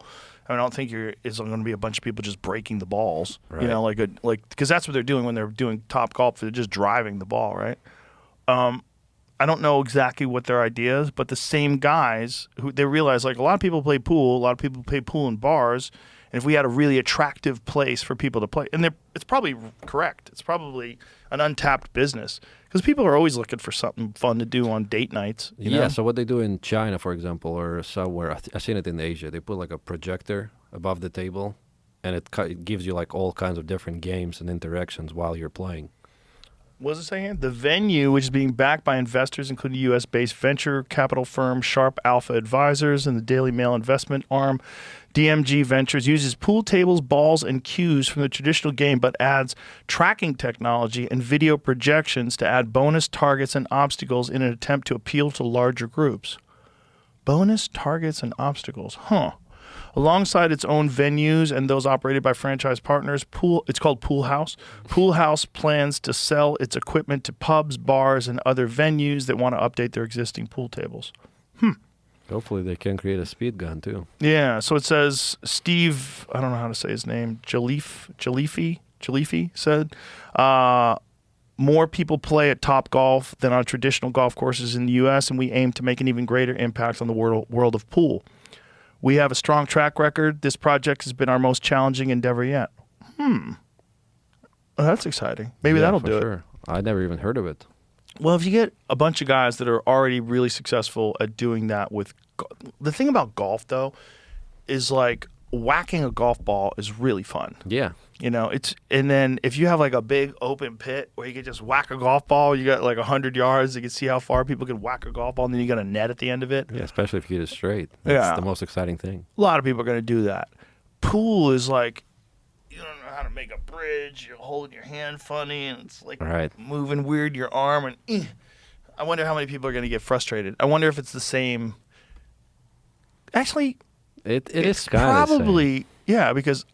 I don't think it's going to be a bunch of people just breaking the balls, right. Because that's what they're doing when they're doing Top Golf. They're just driving the ball, right? I don't know exactly what their idea is, but the same guys who they realize, like, a lot of people play pool, in bars, and if we had a really attractive place for people to play, and it's probably correct. It's probably an untapped business because people are always looking for something fun to do on date nights. You know? So what they do in China, for example, or somewhere, I've seen it in Asia, they put like a projector above the table, and it gives you like all kinds of different games and interactions while you're playing. What does it say here? The venue, which is being backed by investors, including U.S.-based venture capital firm Sharp Alpha Advisors and the Daily Mail investment arm DMG Ventures, uses pool tables, balls, and cues from the traditional game, but adds tracking technology and video projections to add bonus targets and obstacles in an attempt to appeal to larger groups. Bonus targets and obstacles. Alongside its own venues and those operated by franchise partners, it's called Pool House. Pool House plans to sell its equipment to pubs, bars, and other venues that want to update their existing pool tables. Hopefully they can create a speed gun too. Yeah, so it says Steve, I don't know how to say his name, Jalifi said, more people play at Top Golf than on traditional golf courses in the U.S., and we aim to make an even greater impact on the world of pool. We have a strong track record. This project has been our most challenging endeavor yet. Well, that's exciting. Maybe that'll do it. I never even heard of it. Well, if you get a bunch of guys that are already really successful at doing that with... The thing about golf, though, is like whacking a golf ball is really fun. Yeah. And then if you have like a big open pit where you can just whack a golf ball, you got like 100 yards, you can see how far people can whack a golf ball, and then you got a net at the end of it. Yeah, especially if you get it straight. That's the most exciting thing. A lot of people are going to do that. Pool is like, you don't know how to make a bridge, you're holding your hand funny, and it's like moving weird your arm, and I wonder how many people are going to get frustrated. I wonder if it's the same. Actually, it's probably, yeah, because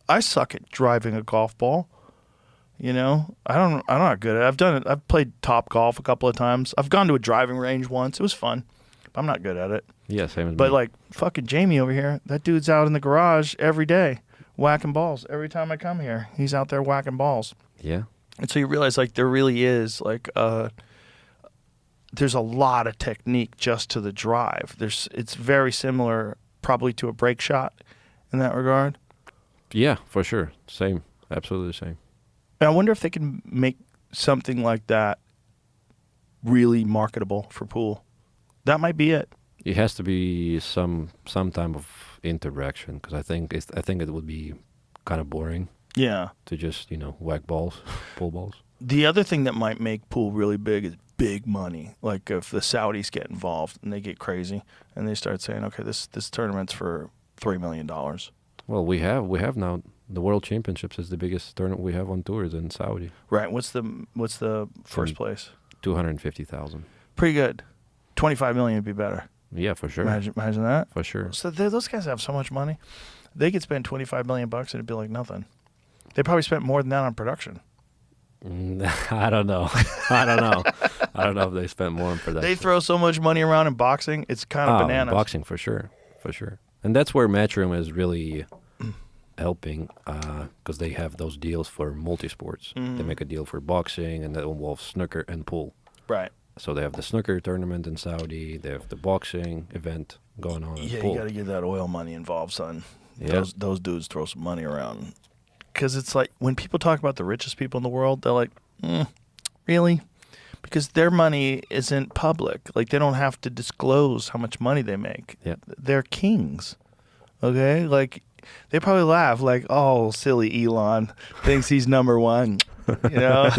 I suck at driving a golf ball. I'm not good at it. I've done it. I've played Top Golf a couple of times. I've gone to a driving range once. It was fun. But I'm not good at it. Yeah, same as me. But like fucking Jamie over here, that dude's out in the garage every day whacking balls. Every time I come here, he's out there whacking balls. Yeah. And so you realize like there really is like there's a lot of technique just to the drive. It's very similar probably to a break shot in that regard. Yeah, for sure. Same. Absolutely the same. And I wonder if they can make something like that really marketable for pool. That might be it. It has to be some type of interaction because I think it would be kind of boring. Yeah. To just whack balls, pull balls. The other thing that might make pool really big is big money. Like if the Saudis get involved and they get crazy and they start saying, okay, this tournament's for $3 million. Well, we have now the World Championships is the biggest tournament we have on tours in Saudi. Right. What's the first place? 250,000. Pretty good. 25 million would be better. Yeah, for sure. Imagine that. For sure. So those guys have so much money. They could spend $25 million and it'd be like nothing. They probably spent more than that on production. I don't know. I don't know if they spent more on production. They throw so much money around in boxing, it's kind of bananas. Boxing for sure. And that's where Matchroom is really helping because they have those deals for multi-sports. They make a deal for boxing, and that involves snooker and pool. Right. So they have the snooker tournament in Saudi. They have the boxing event going on in Yeah, pool. you got to get that oil money involved, son. Yeah. Those dudes throw some money around. Because it's like when people talk about the richest people in the world, they're like, really? Because their money isn't public. Like, they don't have to disclose how much money they make. Yeah. They're kings. Okay? Like, they probably laugh like, oh, silly Elon thinks he's number one. You know?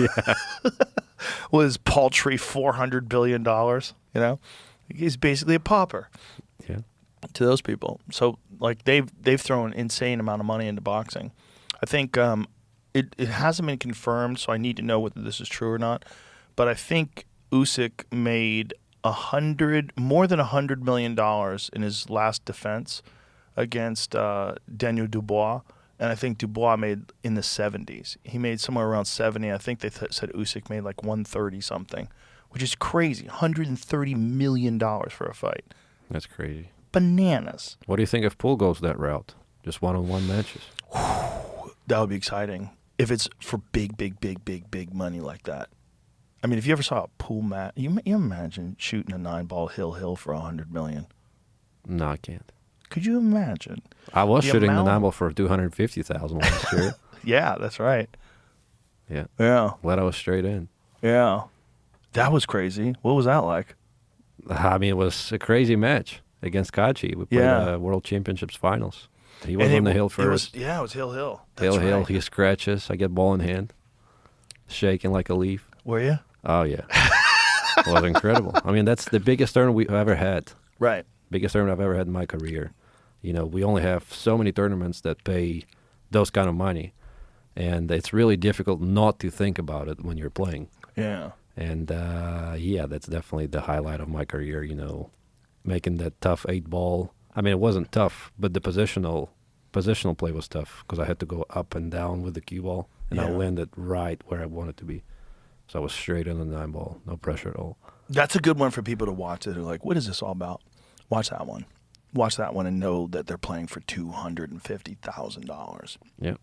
With his paltry $400 billion, you know? He's basically a pauper Yeah. to those people. So, like, they've thrown an insane amount of money into boxing. I think it hasn't been confirmed, so I need to know whether this is true or not. But I think Usyk made more than $100 million in his last defense against Daniel Dubois, and I think Dubois made in the 70s. He made somewhere around 70. I think they said Usyk made like 130 something, which is crazy. $130 million for a fight. That's crazy. Bananas. What do you think if pool goes that route? Just one-on-one matches? That would be exciting if it's for big money like that. I mean, if you ever saw a pool match, you imagine shooting a 9-ball hill for $100 million. No, I can't. Could you imagine? I was The shooting amount- the 9-ball for $250,000 last year. Yeah, that's right. Yeah. Yeah, Glad I was straight in. yeah. That was crazy. What was that like? I mean, it was a crazy match against Kachi. We played Yeah. World Championships finals. He was And on the it hill was, first. it was hill. That's Hill, right. he scratches. I get ball in hand, shaking like a leaf. Were you? Oh, yeah. It was incredible. I mean, that's the biggest tournament we've ever had. Right. Biggest tournament I've ever had in my career. You know, we only have so many tournaments that pay those kind of money. And it's really difficult not to think about it when you're playing. Yeah. And, yeah, that's definitely the highlight of my career, you know, making that tough 8-ball. I mean, it wasn't tough, but the positional play was tough because I had to go up and down with the cue ball, and I Yeah. landed right where I wanted to be. So I was straight on the 9-ball, no pressure at all. That's a good one for people to watch that are like, what is this all about? Watch that one. Watch that one and know that they're playing for $250,000. Yeah.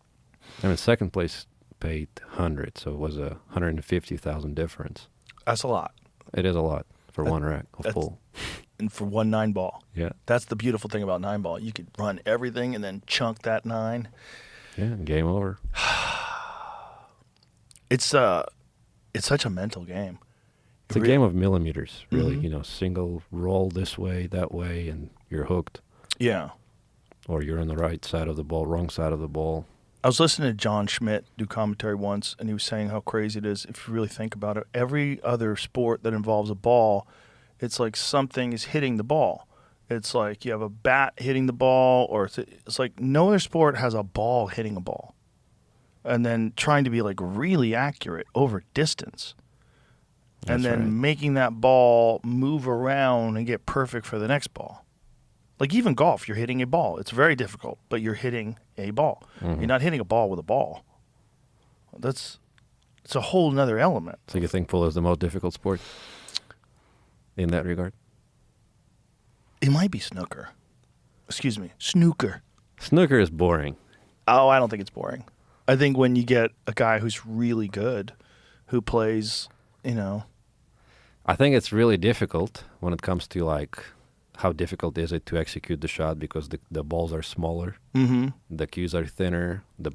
I mean, second place paid 100, so it was a 150,000 difference. That's a lot. It is a lot for one rack of that's- pool. And for one 9-ball. Yeah. That's the beautiful thing about 9-ball. You could run everything and then chunk that 9. Yeah, game over. It's such a mental game. It's a Re- game of millimeters, really. Mhm. You know, single roll this way, that way, and you're hooked. Yeah. Or you're on the right side of the ball, wrong side of the ball. I was listening to John Schmidt do commentary once, and he was saying how crazy it is if you really think about it. Every other sport that involves a ball, it's like something is hitting the ball. It's like you have a bat hitting the ball, or it's like no other sport has a ball hitting a ball. And then trying to be like really accurate over distance. And That's then right. making that ball move around and get perfect for the next ball. Like even golf, you're hitting a ball. It's very difficult, but you're hitting a ball. Mhm. You're not hitting a ball with a ball. It's a whole nother element. So you think pool is the most difficult sport in that regard? It might be snooker. Excuse me, snooker. Snooker is boring. Oh, I don't think it's boring. I think when you get a guy who's really good, who plays, you know, I think it's really difficult when it comes to like how difficult is it to execute the shot because the balls are smaller, the cues are thinner, the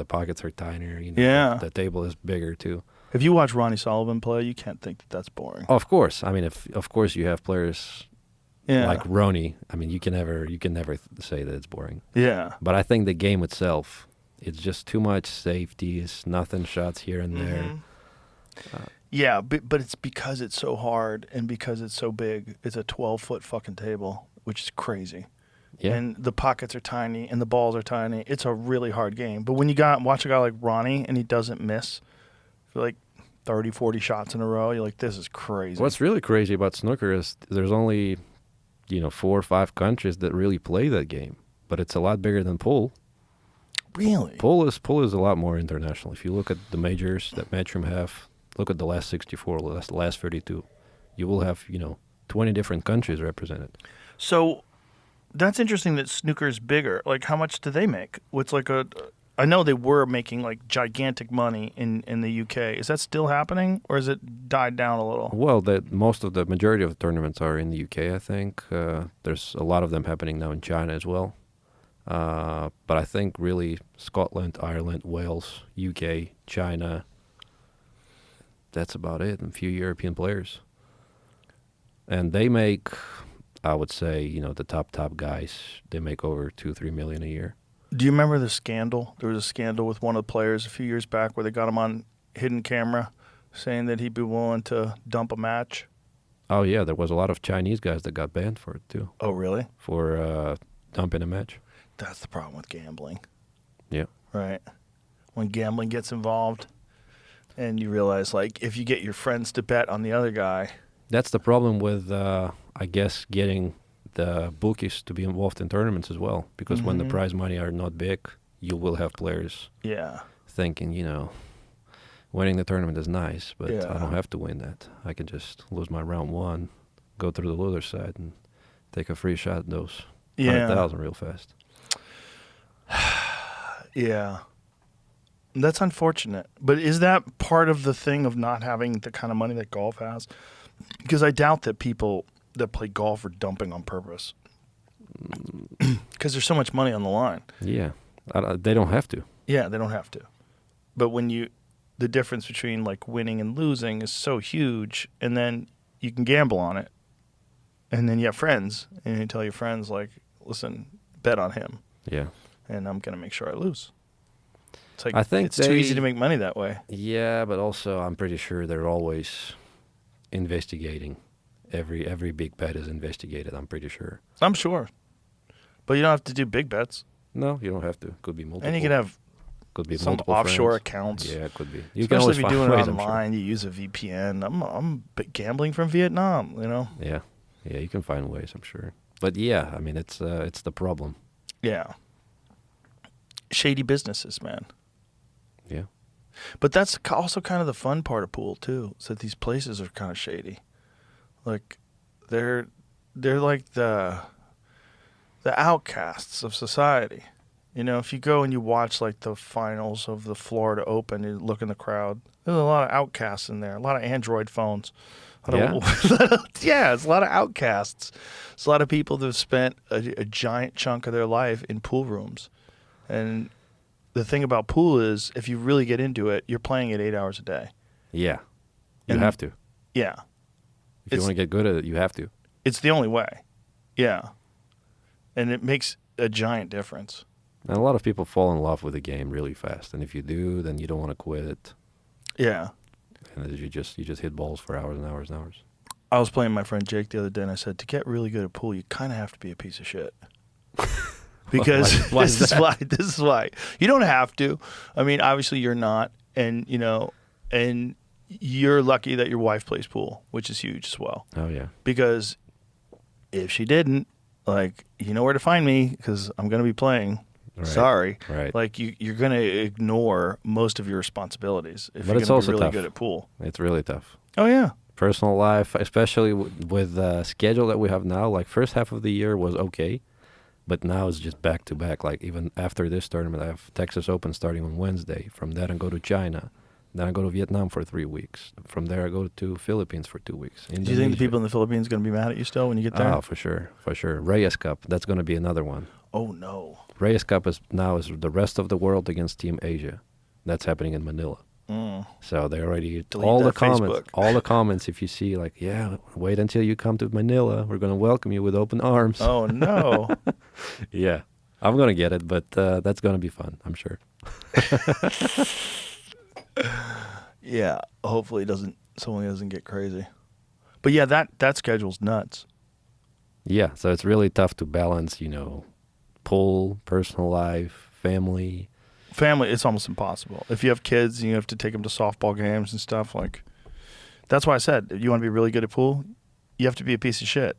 pockets are tinier. You know, Yeah. the table is bigger too. if you watch Ronnie Sullivan play, you can't think that that's boring. Of course, I mean, of course you have players Yeah. like Ronnie. I mean, you can never say that it's boring. Yeah. But I think the game itself, it's just too much safeties, nothing shots here and there. Yeah, but it's because it's so hard and because it's so big. It's a 12-foot fucking table, which is crazy. Yeah. And the pockets are tiny and the balls are tiny. It's a really hard game. But when you watch a guy like Ronnie and he doesn't miss for like 30, 40 shots in a row, you're like, this is crazy. What's really crazy about snooker is there's only, 4 or 5 countries that really play that game, but it's a lot bigger than pool. really? Pool is a lot more international. If you look at the majors that Matchroom have, look at the last 64, the last 32, you will have 20 different countries represented. So That's interesting that snooker is bigger. Like, how much do they make? What's like a? I know they were making like gigantic money in the UK. Is that still happening, or has it died down a little? Well, most of the majority of the tournaments are in the UK, I think. There's a lot of them happening now in China as well. But I think really Scotland, Ireland, Wales, UK, China, that's about it, and a few European players. And they make, I would say, the top guys, they make over 2-3 million a year. Do you remember the scandal? There was a scandal with one of the players a few years back where they got him on hidden camera saying that he'd be willing to dump a match. Oh, yeah, there was a lot of Chinese guys that got banned for it, too. Oh, really? For dumping a match. That's the problem with gambling. Yeah. Right. When gambling gets involved and you realize, like, if you get your friends to bet on the other guy. That's the problem with, I guess, getting the bookies to be involved in tournaments as well. Because when the prize money are not big, you will have players thinking, winning the tournament is nice, but I don't have to win that. I can just lose my round one, go through the loser side, and take a free shot at those 100,000 real fast. Yeah. That's unfortunate. But is that part of the thing of not having the kind of money that golf has? Because I doubt that people that play golf are dumping on purpose. Because there's so much money on the line. Yeah. They don't have to. Yeah, they don't have to. But when the difference between like winning and losing is so huge, and then you can gamble on it, and then you have friends, and you tell your friends, like, listen, bet on him. Yeah. And I'm going to make sure I lose. It's like, I think it's too easy to make money that way. Yeah, but also I'm pretty sure they're always investigating. Every big bet is investigated, I'm pretty sure. I'm sure. But you don't have to do big bets. No, you don't have to. Could be multiple. And you can have some offshore accounts. Yeah, it could be. Especially if you're doing it online, you use a VPN. I'm gambling from Vietnam, Yeah. Yeah, you can find ways, I'm sure. But yeah, I mean, it's the problem. Yeah. Shady businesses, man. Yeah. But that's also kind of the fun part of pool, too, is that these places are kind of shady. Like, they're like the outcasts of society. If you go and you watch, like, the finals of the Florida Open, you look in the crowd, there's a lot of outcasts in there, a lot of Android phones. Yeah, it's a lot of outcasts. It's a lot of people that have spent a giant chunk of their life in pool rooms. And the thing about pool is, if you really get into it, you're playing it 8 hours a day. Yeah. You have to. Yeah. If you want to get good at it, you have to. It's the only way. Yeah. And it makes a giant difference. And a lot of people fall in love with the game really fast. And if you do, then you don't want to quit it. Yeah. And you just hit balls for hours and hours and hours. I was playing my friend Jake the other day, and I said, to get really good at pool, you kind of have to be a piece of shit. Because why this is why. You don't have to. I mean, obviously you're not. And, and you're lucky that your wife plays pool, which is huge as well. Oh, yeah. Because if she didn't, like, you know where to find me because I'm going to be playing. Right. Sorry. Right. Like, you're going to ignore most of your responsibilities if but you're it's going to also be really tough. good at pool. It's really tough. Oh, yeah. Personal life, especially with the schedule that we have now, like first half of the year was okay. But now it's just back to back. Like even after this tournament, I have Texas Open starting on Wednesday. From there, I go to China. Then I go to Vietnam for 3 weeks. From there, I go to Philippines for 2 weeks. Do you think the people in the Philippines are going to be mad at you still when you get there? Oh, for sure. For sure. Reyes Cup, that's going to be another one. Oh, no. Reyes Cup is the rest of the world against Team Asia. That's happening in Manila. So they already Delete all the that comments. Facebook. All the comments. If you see, like, yeah, wait until you come to Manila. We're going to welcome you with open arms. Oh, no. Yeah. I'm going to get it, but that's going to be fun, I'm sure. Yeah, hopefully someone doesn't get crazy. But yeah, that schedule's nuts. Yeah, so it's really tough to balance, pool, personal life, family. Family, it's almost impossible. If you have kids and you have to take them to softball games and stuff, like, that's why I said, if you want to be really good at pool, you have to be a piece of shit.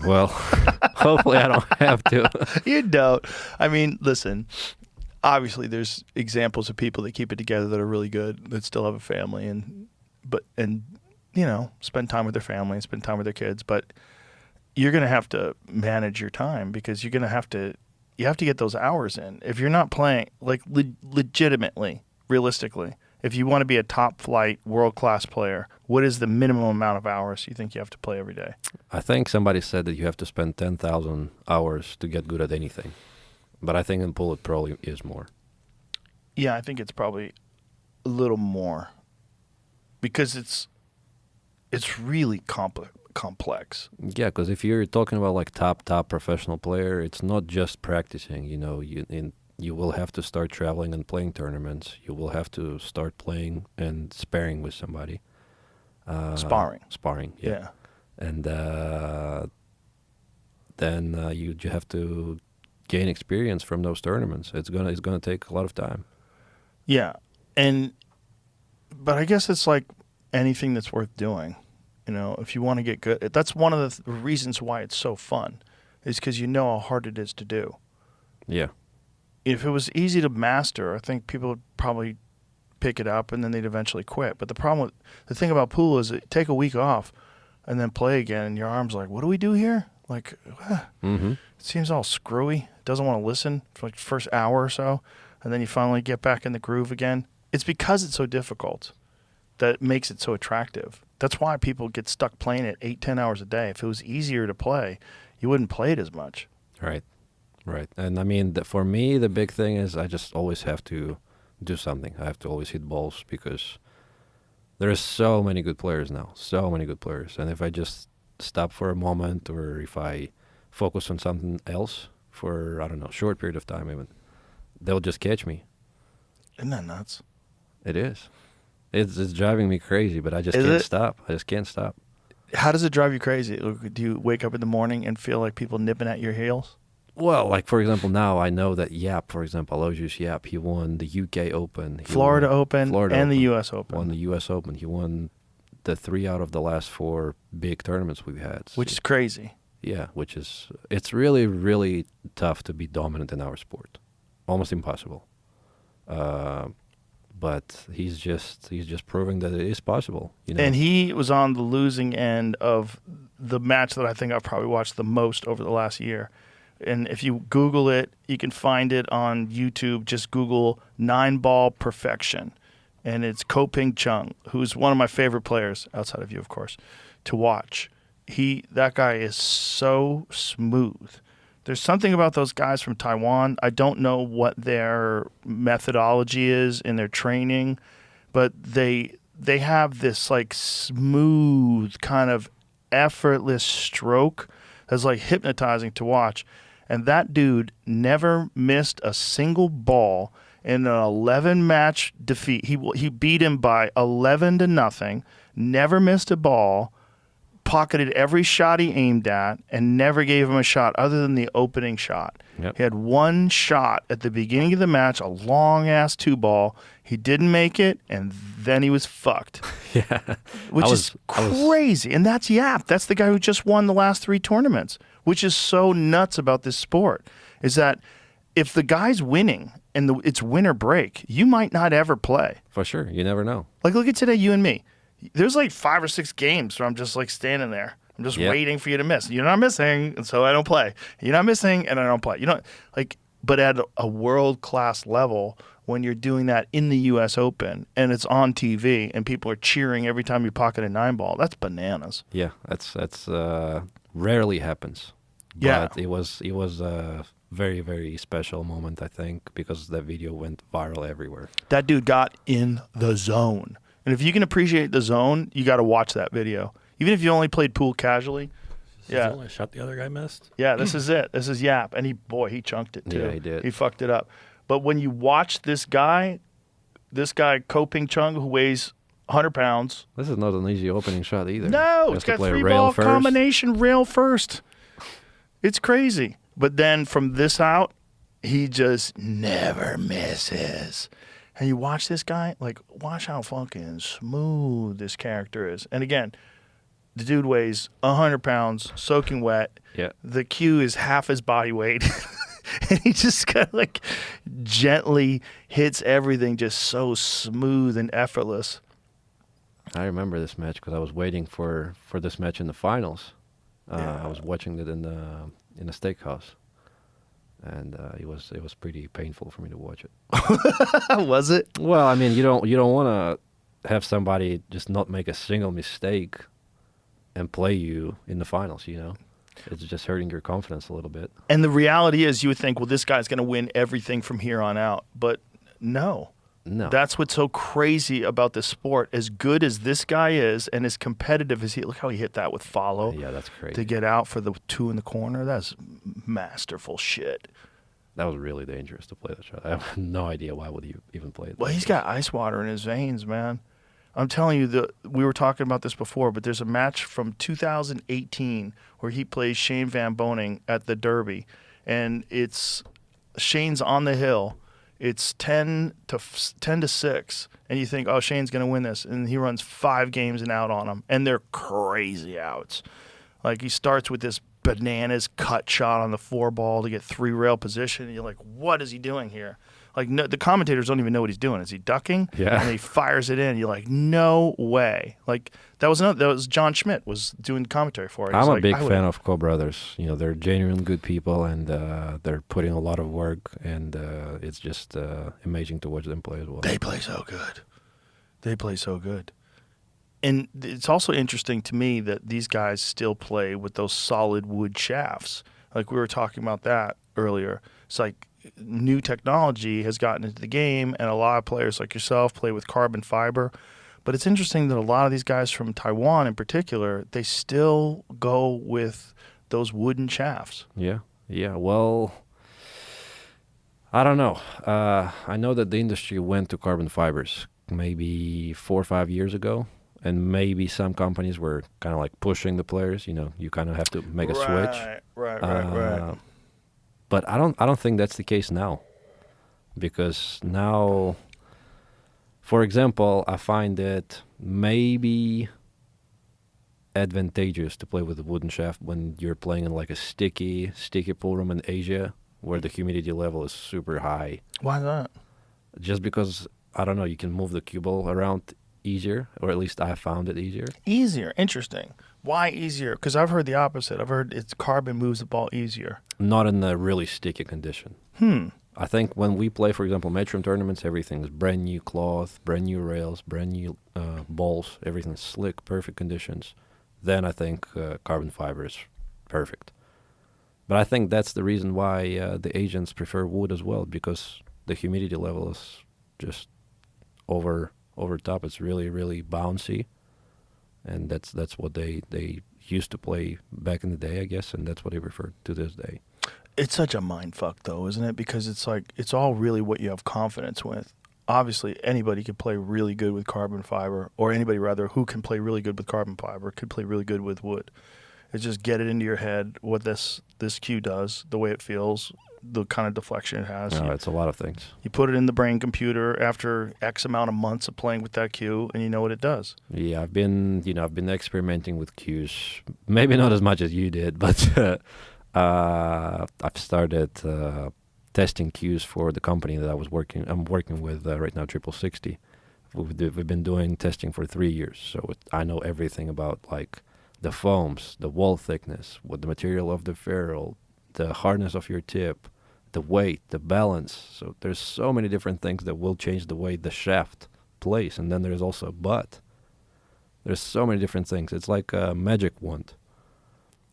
Well, hopefully I don't have to. You don't. I mean, listen, obviously there's examples of people that keep it together that are really good, that still have a family and spend time with their family and spend time with their kids. But you're going to have to manage your time because you have to get those hours in. If you're not playing, like legitimately, realistically, if you want to be a top flight, world-class player, what is the minimum amount of hours you think you have to play every day? I think somebody said that you have to spend 10,000 hours to get good at anything. But I think in pool it probably is more. Yeah, I think it's probably a little more because it's really complex. Yeah, because if you're talking about like top professional player, it's not just practicing. You will have to start traveling and playing tournaments. You will have to start playing and sparring with somebody. Sparring. Yeah. And then you have to gain experience from those tournaments. It's gonna take a lot of time. Yeah, but I guess it's like anything that's worth doing. If you want to get good, that's one of the reasons why it's so fun, is because you know how hard it is to do. Yeah. If it was easy to master, I think people would probably pick it up and then they'd eventually quit. But the thing about pool is that take a week off and then play again, and your arm's like, what do we do here? Like, Mm-hmm. it seems all screwy. It doesn't want to listen for like the first hour or so, and then you finally get back in the groove again. It's because it's so difficult that makes it so attractive. That's why people get stuck playing it 8-10 hours a day. If it was easier to play, you wouldn't play it as much. Right. And I mean, for me, the big thing is I just always have to do something. I have to always hit balls because there are so many good players now. And if I just stop for a moment, or if I focus on something else for, I don't know, short period of time even, they'll just catch me. Isn't that nuts? It is. It's driving me crazy, but I just can't stop. How does it drive you crazy? Do you wake up in the morning and feel like people nipping at your heels? Well, like, for example, now I know that Yap, for example, Aloysius Yap, he won the UK Open. Florida Open and the U.S. Open. Won the U.S. Open. He won the 3 out of the last 4 big tournaments we've had. Which is crazy. Yeah, it's really, really tough to be dominant in our sport. Almost impossible. But he's just proving that it is possible. And he was on the losing end of the match that I think I've probably watched the most over the last year. And if you Google it, you can find it on YouTube. Just Google 9-ball perfection. And it's Ko Ping Chung, who's one of my favorite players, outside of you, of course, to watch. That guy is so smooth. There's something about those guys from Taiwan. I don't know what their methodology is in their training, but they have this like smooth kind of effortless stroke that's like hypnotizing to watch. And that dude never missed a single ball in an 11-match defeat. He beat him by 11-0, never missed a ball, pocketed every shot he aimed at, and never gave him a shot other than the opening shot. Yep. He had one shot at the beginning of the match, a long-ass 2-ball. He didn't make it, and then he was fucked. Yeah. Which is crazy. And that's Yap. That's the guy who just won the last 3 tournaments, which is so nuts about this sport, is that if the guy's winning and it's win or break, you might not ever play. For sure. You never know. Like, look at today, you and me. There's like 5 or 6 games where I'm just like standing there. I'm just waiting for you to miss. You're not missing, and so I don't play. You're not missing, and I don't play. But at a world-class level, when you're doing that in the U.S. Open and it's on TV and people are cheering every time you pocket a 9-ball, that's bananas. Yeah, that's rarely happens. Yeah. But it was a very, very special moment, I think, because that video went viral everywhere. That dude got in the zone. And if you can appreciate the zone, you got to watch that video. Even if you only played pool casually. The only shot the other guy missed? Yeah, this is it. This is Yap. And he chunked it too. Yeah, he did. He fucked it up. But when you watch this guy, Ko Ping Chung, who weighs 100 pounds. This is not an easy opening shot either. No, it's got 3-ball combination rail first. It's crazy. But then from this out, he just never misses. And you watch this guy, like, watch how fucking smooth this character is. And again, the dude weighs 100 pounds, soaking wet. Yeah. The cue is half his body weight. And he just kind of like gently hits everything just so smooth and effortless. I remember this match because I was waiting for this match in the finals. I was watching it in a steakhouse, and it was pretty painful for me to watch it. Was it? Well, I mean, you don't want to have somebody just not make a single mistake and play you in the finals. It's just hurting your confidence a little bit. And the reality is, you would think, well, this guy's going to win everything from here on out, but no. No. That's what's so crazy about this sport. As good as this guy is and as competitive as look how he hit that with follow. Yeah, that's crazy. To get out for the 2 in the corner, that's masterful shit. That was really dangerous to play that shot. I have no idea why would he even play it. Well, he's got ice water in his veins, man. I'm telling you, we were talking about this before, but there's a match from 2018 where he plays Shane Van Boening at the Derby, and it's Shane's on the hill. It's 10 to 6, and you think, oh, Shane's going to win this, and he runs 5 games and out on him, and they're crazy outs. Like, he starts with this bananas cut shot on the 4-ball to get 3-rail position, and you're like, what is he doing here? Like, no, the commentators don't even know what he's doing. Is he ducking? Yeah. And he fires it in. You're like, no way. Like, that was John Schmidt was doing commentary for it. I'm a big fan of Co Brothers. They're genuine good people, and they're putting a lot of work, and it's just amazing to watch them play as well. They play so good. They play so good. And it's also interesting to me that these guys still play with those solid wood shafts. Like, we were talking about that earlier. It's like new technology has gotten into the game, and a lot of players like yourself play with carbon fiber. But it's interesting that a lot of these guys from Taiwan in particular, they still go with those wooden shafts. Yeah. Well, I don't know. I know that the industry went to carbon fibers maybe 4 or 5 years ago, and maybe some companies were kind of like pushing the players. You kind of have to make a switch. Right. But I don't think that's the case now, because now, for example, I find it maybe advantageous to play with a wooden shaft when you're playing in like a sticky pool room in Asia where the humidity level is super high. Why not? Just because, I don't know, you can move the cue ball around easier, or at least I found it easier. Easier. Interesting. Why easier? Because I've heard the opposite. I've heard it's carbon moves the ball easier. Not in a really sticky condition. I think when we play, for example, Matchroom tournaments, everything's brand new cloth, brand new rails, brand new balls, everything's slick, perfect conditions. Then I think carbon fiber is perfect. But I think that's the reason why the Asians prefer wood as well, because the humidity level is just over top. It's really, really bouncy. And that's what they used to play back in the day, I guess, and that's what they prefer to this day. It's such a mind fuck, though, isn't it? Because it's like, it's all really what you have confidence with. Obviously, anybody can play really good with carbon fiber, or anybody, rather, who can play really good with carbon fiber could play really good with wood. It's just get it into your head what this cue does, the way it feels, the kind of deflection it has. It's a lot of things. You put it in the brain computer after X amount of months of playing with that cue, and you know what it does. Yeah, I've been experimenting with cues. Maybe not as much as you did, but I've started testing cues for the company that I'm working with right now, 60. We've been doing testing for 3 years, so I know everything about like the foams, the wall thickness, what the material of the ferrule, the hardness of your tip, the weight, the balance. So there's so many different things that will change the way the shaft plays. And then there's also a butt. There's so many different things. It's like a magic wand.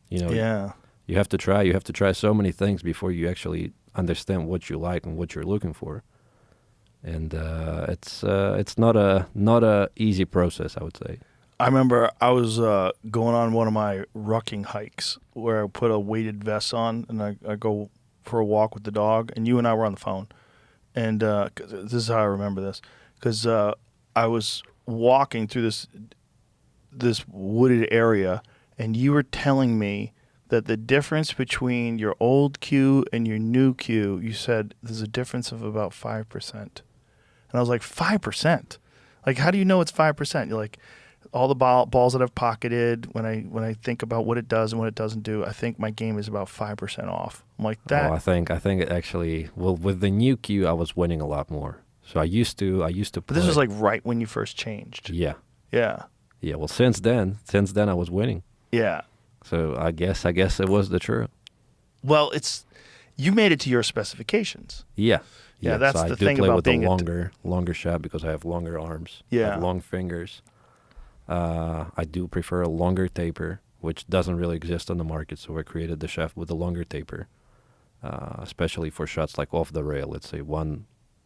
Yeah. You have to try so many things before you actually understand what you like and what you're looking for. And it's not a easy process, I would say. I remember I was going on one of my rucking hikes where I put a weighted vest on, and I go for a walk with the dog, and you and I were on the phone. And 'cause this is how I remember this, because I was walking through this wooded area, and you were telling me that the difference between your old cue and your new cue, you said there's a difference of about 5%. And I was like, 5%? Like, how do you know it's 5%? You're like, all the balls that I've pocketed, when I think about what it does and what it doesn't do, I think my game is about 5% off. I'm like, that. Oh, I think it actually, well, with the new cue, I was winning a lot more. So I used to play. But this was like right when you first changed. Yeah. Yeah. Yeah, well, since then I was winning. Yeah. So I guess it was the true. Well, you made it to your specifications. Yeah. Yeah, that's so the I do thing play about with being a longer shot because I have longer arms. I Yeah. have long fingers. I do prefer a longer taper, which doesn't really exist on the market. So I created the shaft with a longer taper, especially for shots like off the rail. Let's say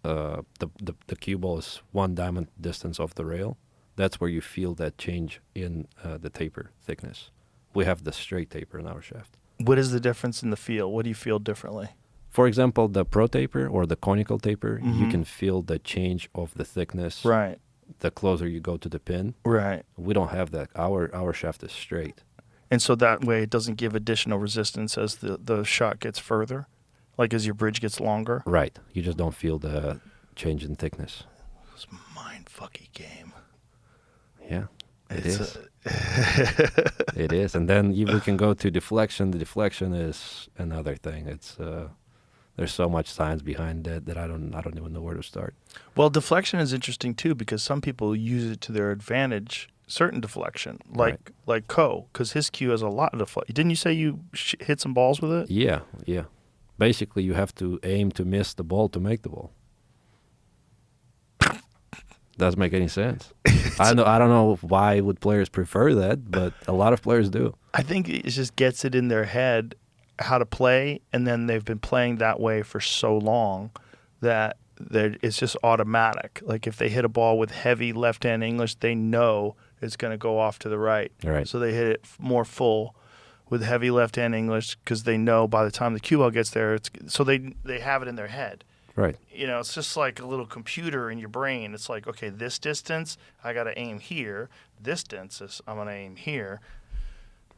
the cue ball is 1 diamond distance off the rail. That's where you feel that change in the taper thickness. We have the straight taper in our shaft. What is the difference in the feel? What do you feel differently? For example, the pro taper or the conical taper, you Mhm. can feel the change of the thickness Right. the closer you go to the pin. Right. We don't have that. Our shaft is straight. And so that way it doesn't give additional resistance as the shot gets further, like as your bridge gets longer. Right. You just don't feel the change in thickness. It's a mind-fucky game. Yeah, it It's is. It is. And then we can go to deflection. The deflection is another thing. It's there's so much science behind that I don't even know where to start. Well, deflection is interesting too because some people use it to their advantage. Certain deflection, like Ko, because his cue has a lot of deflection. Didn't you say you hit some balls with it? Yeah. Basically, you have to aim to miss the ball to make the ball. Doesn't make any sense. I don't know why would players prefer that, but a lot of players do. I think it just gets it in their head how to play, and then they've been playing that way for so long that it's just automatic. Like if they hit a ball with heavy left-hand English, they know it's going to go off to the right. Right. So they hit it more full with heavy left-hand English because they know by the time the cue ball gets there, so they have it in their head. Right. You know, it's just like a little computer in your brain. It's like, okay, this distance, I got to aim here. This distance, I'm going to aim here.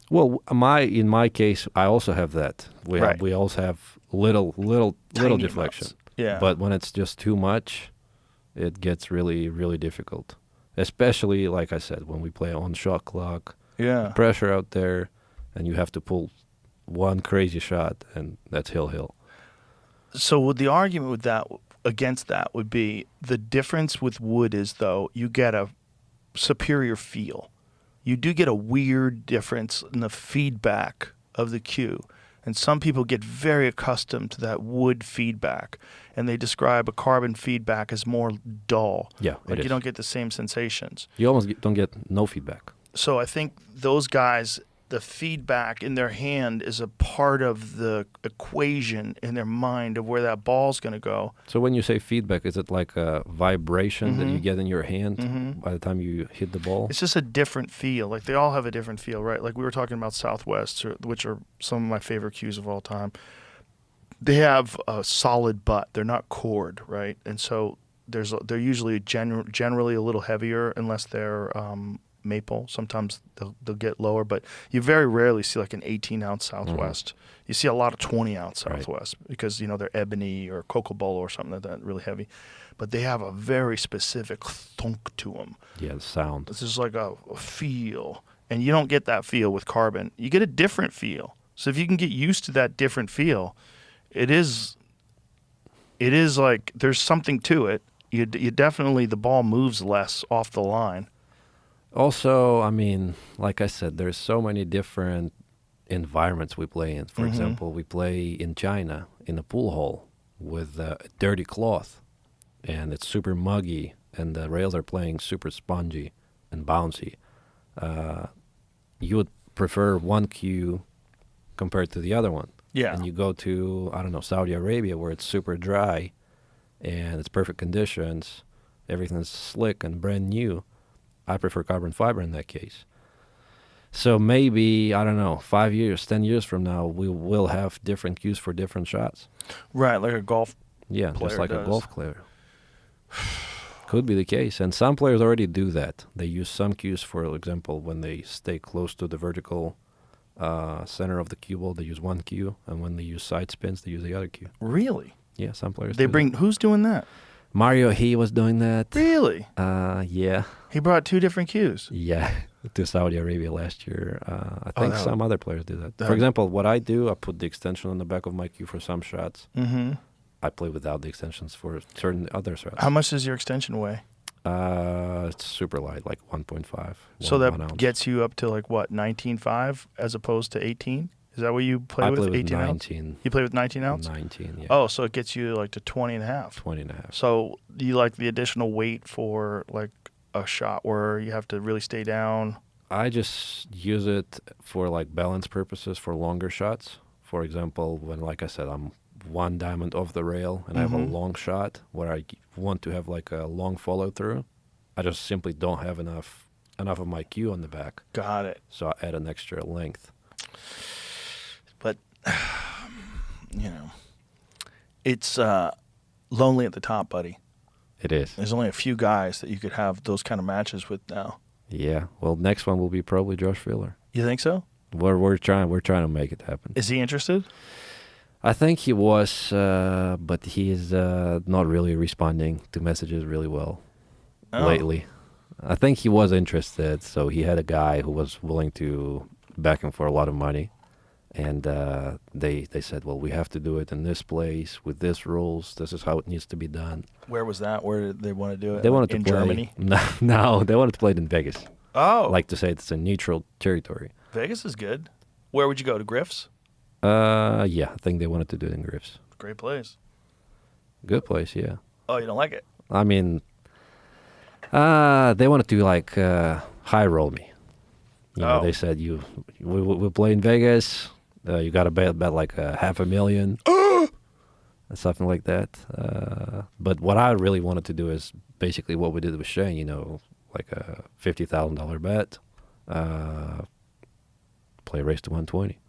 Well, in my case, I also have that. We also have little Tiny deflection. amounts. Yeah. But when it's just too much, it gets really, really difficult. Especially, like I said, when we play on shot clock, Yeah. pressure out there, and you have to pull one crazy shot, and that's hill. So the argument with that, against that, would be the difference with wood is, though, you get a superior feel. You do get a weird difference in the feedback of the cue. And some people get very accustomed to that wood feedback, and they describe a carbon feedback as more dull. Yeah, like it is. you don't get the same sensations. You almost don't get no feedback. So I think those guys, the feedback in their hand is a part of the equation in their mind of where that ball's going to go. So when you say feedback, is it like a vibration that you get in your hand Mhm. by the time you hit the ball? It's just a different feel. Like they all have a different feel, right? Like we were talking about Southwest, which are some of my favorite cues of all time. They have a solid butt. They're not cord, right? And so they're usually generally a little heavier unless they're maple. Sometimes they'll get lower, but you very rarely see like an 18-ounce Southwest. You see a lot of 20-ounce Right. Southwest because, you know, they're ebony or cocobolo or something like that, really heavy. But they have a very specific thunk to them. Yeah, the sound. This is like a feel, and you don't get that feel with carbon. You get a different feel. So if you can get used to that different feel, it is like there's something to it. You definitely, the ball moves less off the line. Also, I mean, like I said, there's so many different environments we play in. For example, we play in China in a pool hall with a dirty cloth, and it's super muggy, and the rails are playing super spongy and bouncy. You would prefer one cue compared to the other one. Yeah. And you go to, I don't know, Saudi Arabia where it's super dry and it's perfect conditions, everything's slick and brand new. I prefer carbon fiber in that case. So maybe, I don't know, 5 years, 10 years from now, we will have different cues for different shots. Right, like a golf. Yeah, Player just like a does. golf player. Could be the case. And some players already do that. They use some cues, for example, when they stay close to the vertical center of the cue ball, they use one cue. And when they use side spins, they use the other cue. Really? Yeah, some players They do bring, who's doing that? that. Mario, he was doing that. Really? Yeah. He brought two different cues. Yeah, to Saudi Arabia last year. I think that some other players do that. that- For example, what I do, I put the extension on the back of my cue for some shots. Mm-hmm. I play without the extensions for certain other shots. How much does your extension weigh? It's super light, like 1.5. So one that ounce. gets you up to like what, 19.5 as opposed to 18? Is that what you play I with? play with 18 ounce? 19. You play with 19 ounce? 19, yeah. Oh, so it gets you like to 20 and a half. 20 and a half. So do you like the additional weight for like a shot where you have to really stay down? I just use it for like balance purposes for longer shots. For example, when, like I said, I'm one diamond off the rail and I have a long shot where I want to have like a long follow through, I just simply don't have enough of my cue on the back. Got it. So I add an extra length. But, it's lonely at the top, buddy. It is. There's only a few guys that you could have those kind of matches with now. Yeah. Well, next one will be probably Josh Filler. You think so? We're trying to make it happen. Is he interested? I think he was, but he is not really responding to messages really well lately. I think he was interested, so he had a guy who was willing to back him for a lot of money. And they said, well, we have to do it in this place with this rules. This is how it needs to be done. Where was that? Where did they want to do it? They wanted to in play Germany? No, they wanted to play it in Vegas. Oh. Like to say it's a neutral territory. Vegas is good. Where would you go? To Griff's? Yeah, I think they wanted to do it in Griff's. Great place. Good place, yeah. Oh, you don't like it? I mean, they wanted to like high roll me. You know, they said we play in Vegas. You got to bet like $500,000, something like that. But what I really wanted to do is basically what we did with Shane. You know, like a $50,000 bet. Play race to 120.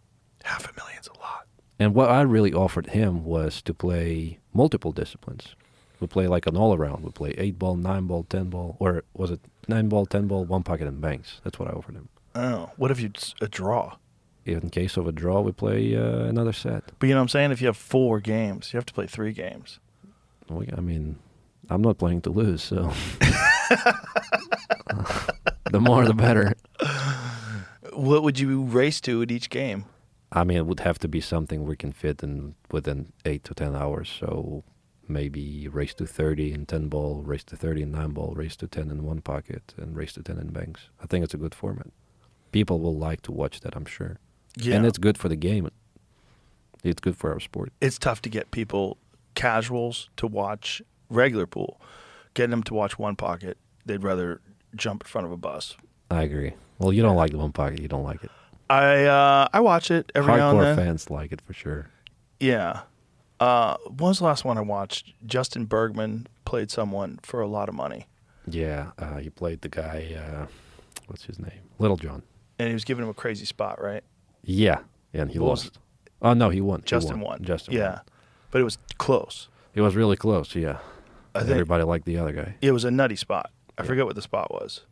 $500,000's a lot. And what I really offered him was to play multiple disciplines. We play like an all-around. We play 8-ball, 9-ball, 10-ball, or was it 9-ball, 10-ball, one pocket and banks. That's what I offered him. Oh, what if you a draw? In case of a draw, we play another set. But you know what I'm saying? If you have 4 games, you have to play 3 games. I mean, I'm not playing to lose, so the more the better. What would you race to at each game? I mean, it would have to be something we can fit in within 8 to 10 hours. So maybe race to 30 in 10-ball, race to 30 in 9-ball, race to 10 in one pocket, and race to 10 in banks. I think it's a good format. People will like to watch that, I'm sure. Yeah. And it's good for the game. It's good for our sport. It's tough to get people, casuals, to watch regular pool. Getting them to watch one pocket, they'd rather jump in front of a bus. I agree. Well, you don't like the one pocket. You don't like it. I watch it every now and Hardcore then. fans like it for sure. Yeah. When was the last one I watched? Justin Bergman played someone for a lot of money. Yeah, he played the guy, what's his name? Little John. And he was giving him a crazy spot, right? Yeah, and he What was lost. Oh, no, he won. Justin won. Justin yeah. won. But it was close. It was really close, yeah. I think Everybody liked the other guy. it was a nutty spot. I Yeah. forget what the spot was.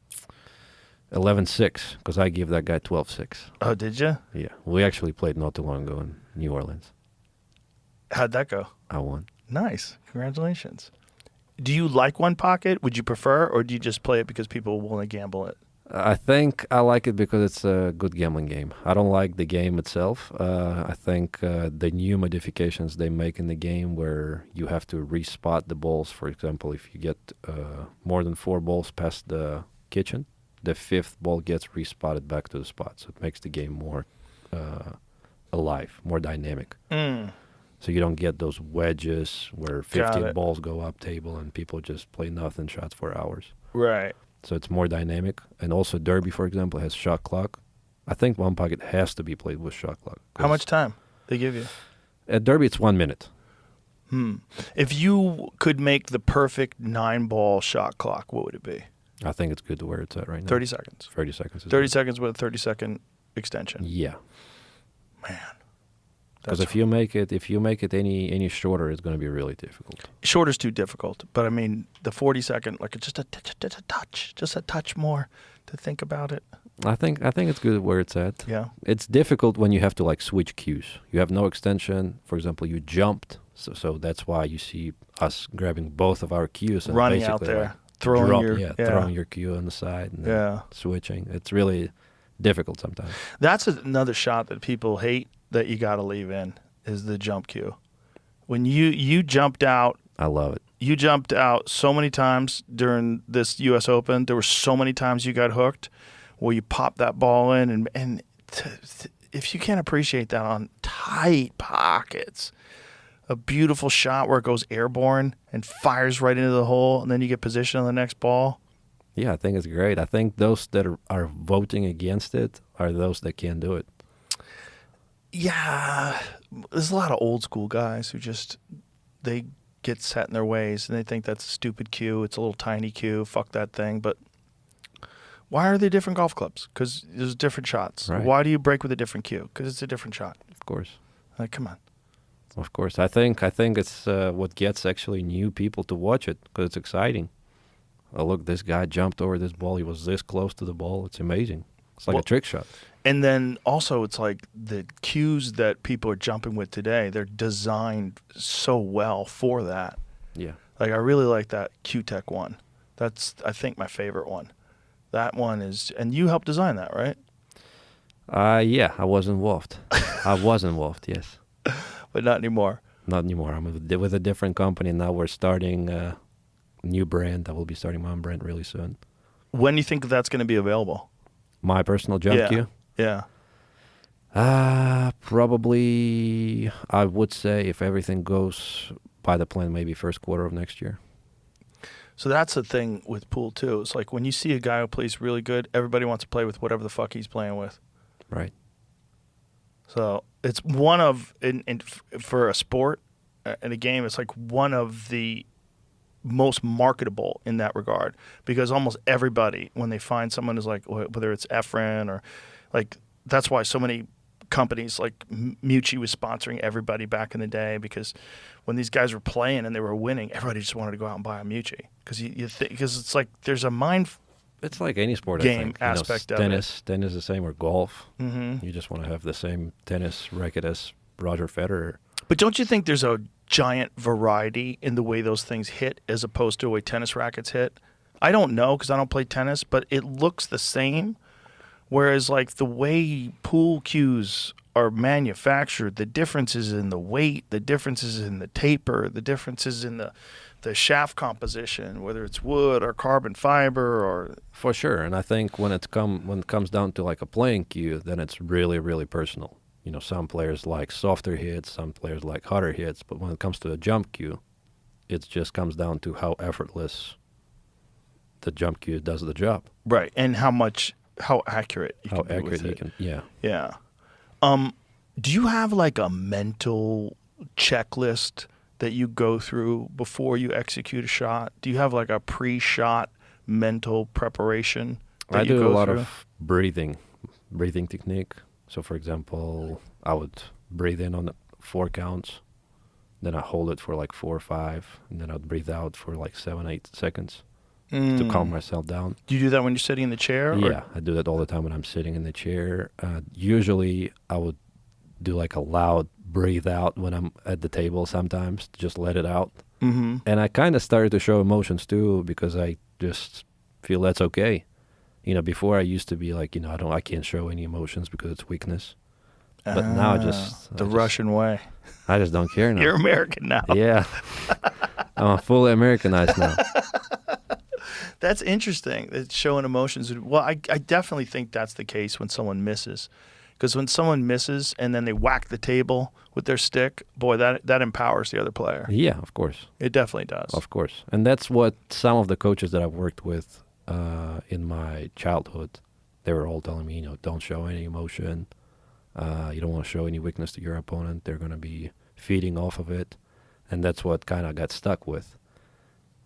11-6, because I gave that guy 12-6. Oh, did you? Yeah, we actually played not too long ago in New Orleans. How'd that go? I won. Nice. Congratulations. Do you like one pocket? Would you prefer, or do you just play it because people want to gamble it? I think I like it because it's a good gambling game. I don't like the game itself. I think the new modifications they make in the game where you have to respot the balls, for example, if you get more than 4 balls past the kitchen, the 5th ball gets respotted back to the spot. So it makes the game more alive, more dynamic. So you don't get those wedges where 15 it. balls go up table and people just play nothing shots for hours. Right. So it's more dynamic. And also Derby, for example, has shot clock. I think one pocket has to be played with shot clock. How much time they give you? At Derby, it's 1 minute. If you could make the perfect 9-ball shot clock, what would it be? I think it's good to where it's at right now. 30 seconds. 30 seconds. Is 30 good. seconds with a 30-second extension. Yeah. Man. Because if you make it any shorter, it's going to be really difficult. Shorter's too difficult, but I mean the 40-second, like just a touch more to think about it. I think it's good where it's at. Yeah. It's difficult when you have to like switch cues. You have no extension. For example, you jumped, so that's why you see us grabbing both of our cues and Running out basically there, like throwing throwing your cue on the side and then switching. It's really difficult sometimes. That's another shot that people hate that you got to leave in is the jump cue. When you jumped out I love it. You jumped out so many times during this U.S. Open. There were so many times you got hooked where you popped that ball in, and if you can't appreciate that on tight pockets, a beautiful shot where it goes airborne and fires right into the hole, and then you get position on the next ball. Yeah, I think it's great. I think those that are voting against it are those that can't do it. Yeah, there's a lot of old school guys who they get set in their ways and they think that's a stupid cue. It's a little tiny cue. Fuck that thing. But why are they different golf clubs? Because there's different shots. Right. Why do you break with a different cue? Because it's a different shot. Of course. Like, come on. Of course. I think it's what gets actually new people to watch it because it's exciting. Oh, look, this guy jumped over this ball. He was this close to the ball. It's amazing. It's like a trick shot. And then also it's like the cues that people are jumping with today, they're designed so well for that. Yeah. Like I really like that Q-Tech one. That's, I think, my favorite one. That one is, and you helped design that, right? Yeah, I was involved. I was involved, yes. But not anymore. Not anymore. I'm with a different company now. We're starting a new brand. I will be starting my own brand really soon. When do you think that's going to be available? My personal jump cue? Yeah. Probably, I would say if everything goes by the plan, maybe first quarter of next year. So that's the thing with pool too. It's like when you see a guy who plays really good, everybody wants to play with whatever the fuck he's playing with. Right. So it's one of, for a sport and a game, it's like one of the most marketable in that regard because almost everybody, when they find someone who's like, whether it's Efren or like, that's why so many companies like Mucci was sponsoring everybody back in the day because when these guys were playing and they were winning, everybody just wanted to go out and buy a Mucci because it's like there's a mind. It's like any sport, game I think. aspect of tennis is the same, or golf. Mm-hmm. You just want to have the same tennis racket as Roger Federer. But don't you think there's a giant variety in the way those things hit as opposed to the way tennis rackets hit? I don't know because I don't play tennis, but it looks the same. Whereas like the way pool cues are manufactured, the differences in the weight, the differences in the taper, the differences in the shaft composition, whether it's wood or carbon fiber or... For sure, and I think when it comes down to like a playing cue, then it's really, really personal. You know, some players like softer hits, some players like harder hits, but when it comes to the jump cue, it just comes down to how effortless the jump cue does the job. Right, and how accurate you how can be accurate with you it. can, yeah. Yeah. Do you have like a mental checklist that you go through before you execute a shot? Do you have like a pre-shot mental preparation that I you do go a lot through? of breathing technique. So, for example, I would breathe in on 4 counts, then I hold it for like 4 or 5, and then I'd breathe out for like 7, 8 seconds to calm myself down. Do you do that when you're sitting in the chair? Yeah, I do that all the time when I'm sitting in the chair. Usually, I would do like a loud breathe out when I'm at the table sometimes, just let it out. Mm-hmm. And I kind of started to show emotions too because I just feel that's okay. You know, before I used to be like, you know, I can't show any emotions because it's weakness. But now I just Russian way. I just don't care now. You're American now. Yeah. I'm fully Americanized now. That's interesting. It's showing emotions. Well, I definitely think that's the case when someone misses. Because when someone misses and then they whack the table with their stick, boy, that empowers the other player. Yeah, of course. It definitely does. Of course. And that's what some of the coaches that I've worked with in my childhood, they were all telling me, you know, don't show any emotion. You don't want to show any weakness to your opponent. They're going to be feeding off of it. And that's what kind of got stuck with.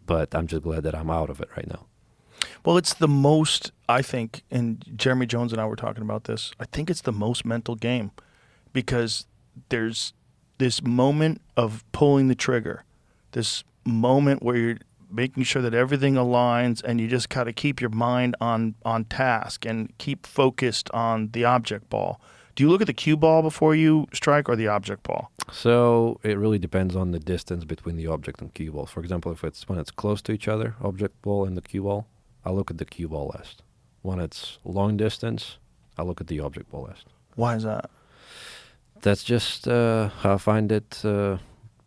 But I'm just glad that I'm out of it right now. Well, it's the most, I think, and Jeremy Jones and I were talking about this, I think it's the most mental game because there's this moment of pulling the trigger, this moment where you're making sure that everything aligns and you just kind of keep your mind on task and keep focused on the object ball. Do you look at the cue ball before you strike or the object ball? So it really depends on the distance between the object and cue ball. For example, when it's close to each other, object ball and the cue ball, I look at the cue ball last. When it's long distance, I look at the object ball last. Why is that? That's just how I find it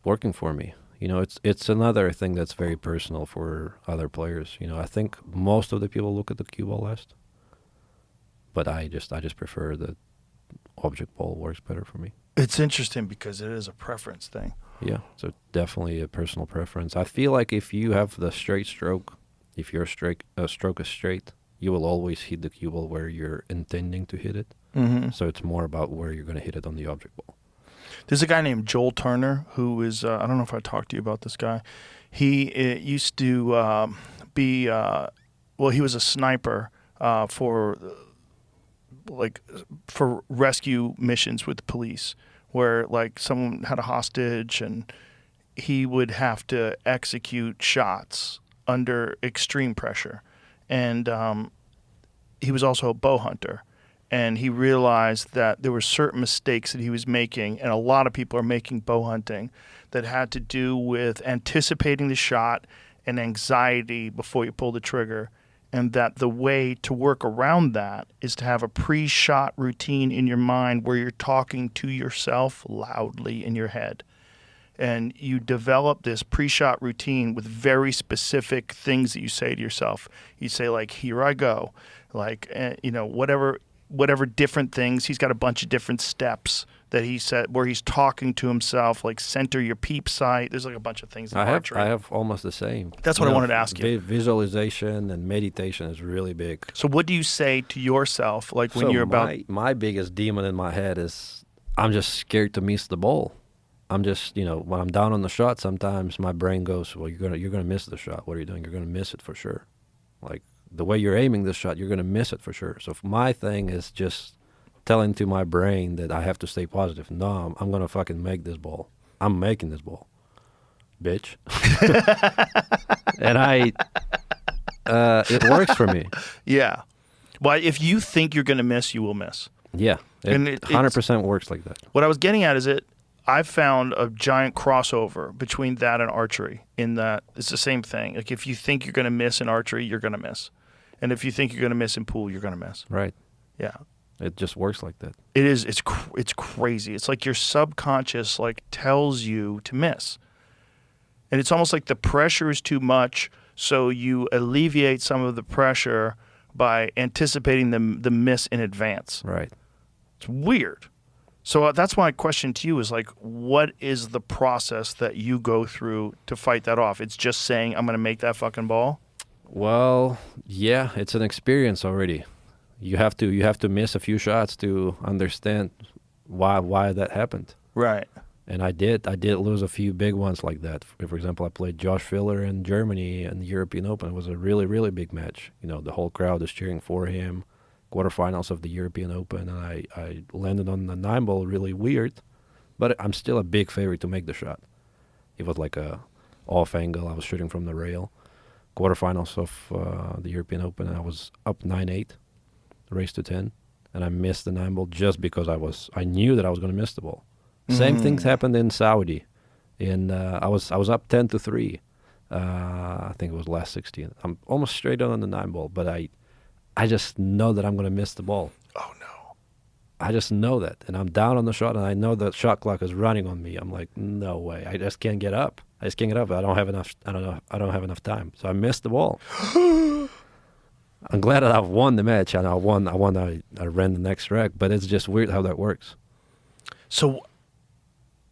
working for me. You know, it's another thing that's very personal for other players. You know, I think most of the people look at the cue ball last, but I just prefer the object ball. Works better for me. It's interesting because it is a preference thing. Yeah, so definitely a personal preference. I feel like if you have the straight stroke, if your stroke is straight, you will always hit the cue ball where you're intending to hit it. Mm-hmm. So it's more about where you're going to hit it on the object ball. There's a guy named Joel Turner who is, I don't know if I talked to you about this guy. He used to he was a sniper for rescue missions with the police, where like someone had a hostage and he would have to execute shots under extreme pressure. And he was also a bow hunter. And he realized that there were certain mistakes that he was making, and a lot of people are making bow hunting, that had to do with anticipating the shot and anxiety before you pull the trigger. And that the way to work around that is to have a pre-shot routine in your mind where you're talking to yourself loudly in your head. And you develop this pre-shot routine with very specific things that you say to yourself. You say, like, here I go. Like, whatever different things. He's got a bunch of different steps that he said where he's talking to himself, like center your peep sight. There's like a bunch of things in archery. I have almost the same. That's what I wanted to ask you. Visualization and meditation is really big. So what do you say to yourself, like when you're about... My biggest demon in my head is I'm just scared to miss the ball. I'm just, when I'm down on the shot, sometimes my brain goes, well, you're gonna miss the shot. What are you doing? You're gonna miss it for sure. Like the way you're aiming this shot, you're gonna miss it for sure. So my thing is just telling to my brain that I have to stay positive. No, I'm gonna fucking make this ball. I'm making this ball, bitch. And it works for me. Yeah. Well, if you think you're gonna miss, you will miss. Yeah, And it 100% works like that. What I was getting at is I've found a giant crossover between that and archery in that it's the same thing. Like if you think you're going to miss in archery, you're going to miss. And if you think you're going to miss in pool, you're going to miss. Right. Yeah. It just works like that. It is. It's crazy. It's like your subconscious like tells you to miss. And it's almost like the pressure is too much, so you alleviate some of the pressure by anticipating the miss in advance. Right. It's weird. So that's my question to you is like, what is the process that you go through to fight that off? It's just saying, I'm going to make that fucking ball? Well, yeah, it's an experience already. You have to miss a few shots to understand why that happened. Right. And I did lose a few big ones like that. For example, I played Josh Filler in Germany in the European Open. It was a really, really big match. The whole crowd is cheering for him. Quarterfinals of the European Open, and I landed on the 9-ball really weird, but I'm still a big favorite to make the shot. It was like a off angle. I was shooting from the rail. Quarterfinals of the European Open, and I was up 9-8, race to 10, and I missed the 9-ball just because I knew that I was going to miss the ball. Same things happened in Saudi. I was up 10-3. I think it was last 16. I'm almost straight on the 9-ball, but I just know that I'm going to miss the ball. Oh, no. I just know that. And I'm down on the shot, and I know the shot clock is running on me. I'm like, no way. I just can't get up. I don't have enough time. So I missed the ball. I'm glad that I won the match, and I ran the next track, but it's just weird how that works. So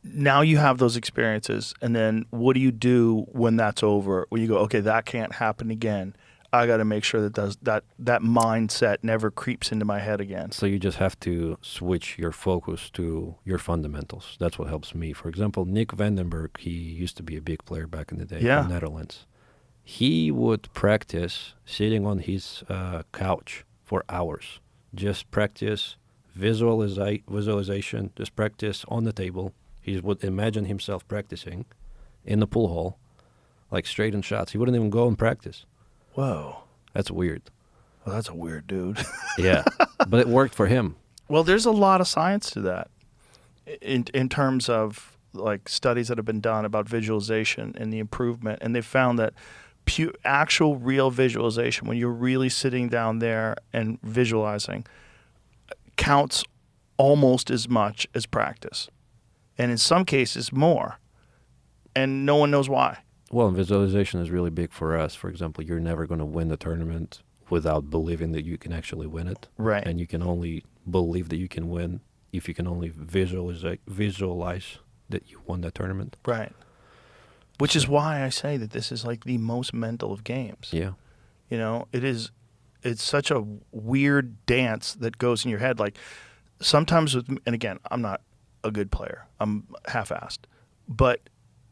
now you have those experiences, and then what do you do when that's over? When you go, okay, that can't happen again. I got to make sure that mindset never creeps into my head again. So you just have to switch your focus to your fundamentals. That's what helps me. For example, Nick Vandenberg, he used to be a big player back in the day from Netherlands. He would practice sitting on his couch for hours. Just practice visualization, just practice on the table. He would imagine himself practicing in the pool hall, like straight in shots. He wouldn't even go and practice. Whoa. That's weird. Well, that's a weird dude. Yeah, but it worked for him. Well, there's a lot of science to that in terms of like studies that have been done about visualization and the improvement. And they found that actual real visualization, when you're really sitting down there and visualizing, counts almost as much as practice. And in some cases more. and no one knows why. Well, visualization is really big for us. For example, you're never going to win the tournament without believing that you can actually win it. Right. And you can only believe that you can win if you can only visualize that you won that tournament. Right. Which is why I say that this is like the most mental of games. Yeah. You know, it's such a weird dance that goes in your head. Like sometimes and again, I'm not a good player. I'm half-assed. But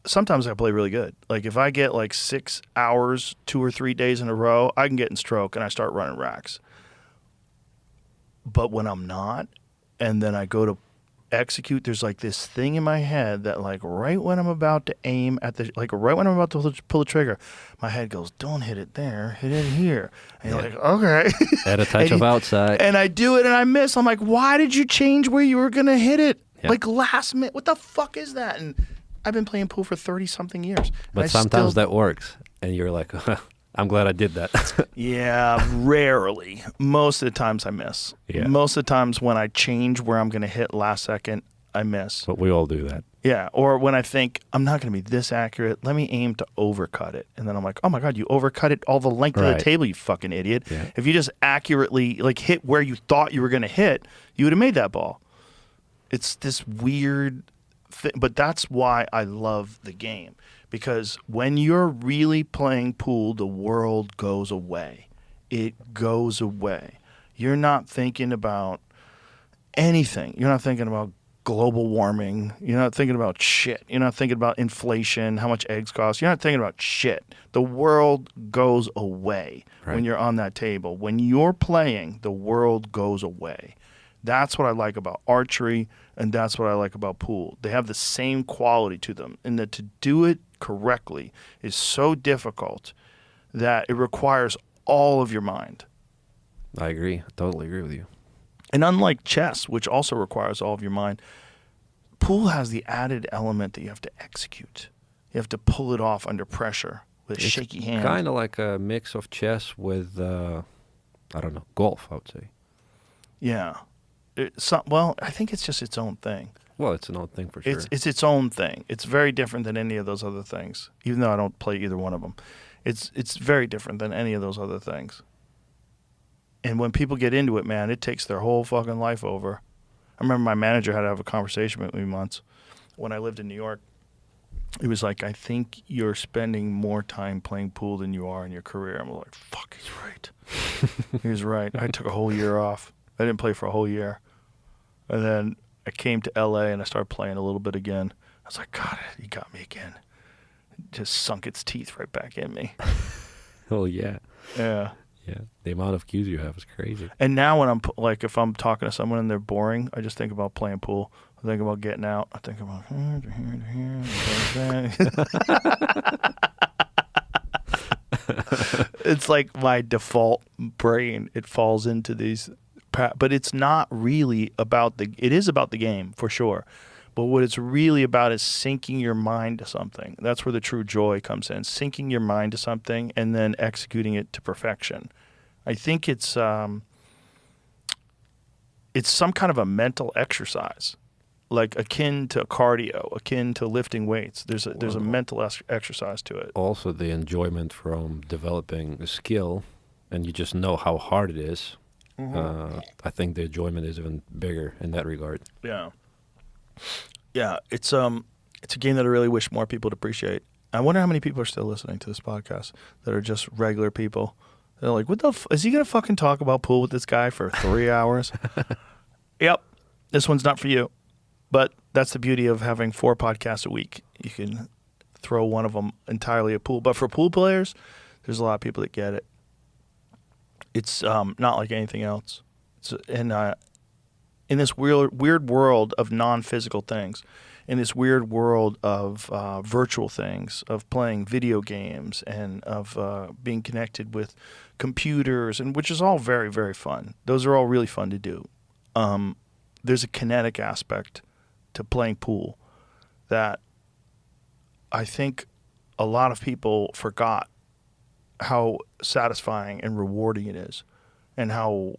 sometimes I play really good. Like if I get like 6 hours, 2 or 3 days in a row, I can get in stroke and I start running racks. But when I'm not, and then I go to execute, there's like this thing in my head that like right when I'm about to aim at right when I'm about to pull the trigger, my head goes, don't hit it there, hit it here. And you're like, okay. Add a touch of outside. And I do it and I miss. I'm like, why did you change where you were going to hit it? Yeah. Like last minute. What the fuck is that? And I've been playing pool for 30-something years. But sometimes that works. And you're like, I'm glad I did that. Yeah, rarely. Most of the times I miss. Yeah. Most of the times when I change where I'm going to hit last second, I miss. But we all do that. Yeah, or when I think, I'm not going to be this accurate, let me aim to overcut it. And then I'm like, oh my God, you overcut it all the length of the table, you fucking idiot. Yeah. If you just accurately like hit where you thought you were going to hit, you would have made that ball. It's this weird thing, but that's why I love the game. Because when you're really playing pool, the world goes away. It goes away. You're not thinking about anything. You're not thinking about global warming. You're not thinking about shit. You're not thinking about inflation, how much eggs cost. You're not thinking about shit. The world goes away when you're on that table. When you're playing, the world goes away. That's what I like about archery, and that's what I like about pool. They have the same quality to them, and that to do it correctly is so difficult that it requires all of your mind. I agree. I totally agree with you. And unlike chess, which also requires all of your mind, pool has the added element that you have to execute. You have to pull it off under pressure with a shaky hand. Kind of like a mix of chess with, I don't know, golf, I would say. Yeah. Well, I think it's just its own thing. Well, it's an odd thing for sure. It's its own thing. It's very different than any of those other things, even though I don't play either one of them. It's very different than any of those other things. And when people get into it, man, it takes their whole fucking life over. I remember my manager had to have a conversation with me once when I lived in New York. He was like, I think you're spending more time playing pool than you are in your career. I'm like, fuck, he's right. He was right. I took a whole year off. I didn't play for a whole year. And then I came to L.A. and I started playing a little bit again. I was like, God, he got me again. It just sunk its teeth right back in me. Oh, yeah. Yeah. Yeah. The amount of cues you have is crazy. And now when I'm like, if I'm talking to someone and they're boring, I just think about playing pool. I think about getting out. I think about here to here to here. It's like my default brain. It falls into these, but it's not really about it is about the game for sure. But what it's really about is sinking your mind to something. That's where the true joy comes in. Sinking your mind to something and then executing it to perfection. I think it's some kind of a mental exercise, like akin to cardio, akin to lifting weights. There's a mental exercise to it. Also, the enjoyment from developing a skill, and you just know how hard it is. Mm-hmm. I think the enjoyment is even bigger in that regard. Yeah. Yeah, it's a game that I really wish more people would appreciate. I wonder how many people are still listening to this podcast that are just regular people. They're like, what the is he going to fucking talk about pool with this guy for 3 hours? Yep, this one's not for you. But that's the beauty of having 4 podcasts a week. You can throw one of them entirely at pool. But for pool players, there's a lot of people that get it. It's not like anything else. In this weird world of non-physical things, in this weird world of virtual things, of playing video games and of being connected with computers, and which is all very, very fun. Those are all really fun to do. There's a kinetic aspect to playing pool that I think a lot of people forgot how satisfying and rewarding it is, and how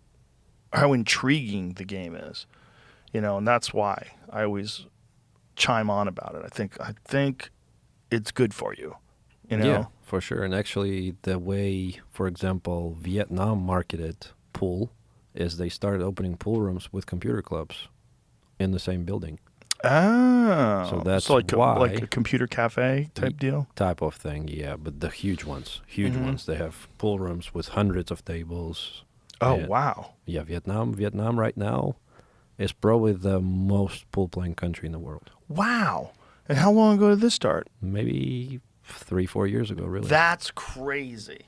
intriguing the game is, and that's why I always chime on about it. I think it's good for you. You know? Yeah, for sure. And actually, the way, for example, Vietnam marketed pool is they started opening pool rooms with computer clubs in the same building. Oh, So that's like why like a computer cafe type deal. type of thing, yeah. But the huge ones, they have pool rooms with hundreds of tables. Oh And, wow. yeah, Vietnam right now is probably the most pool playing country in the world. Wow. And how long ago did this start? Maybe 3-4 years ago, really. That's crazy.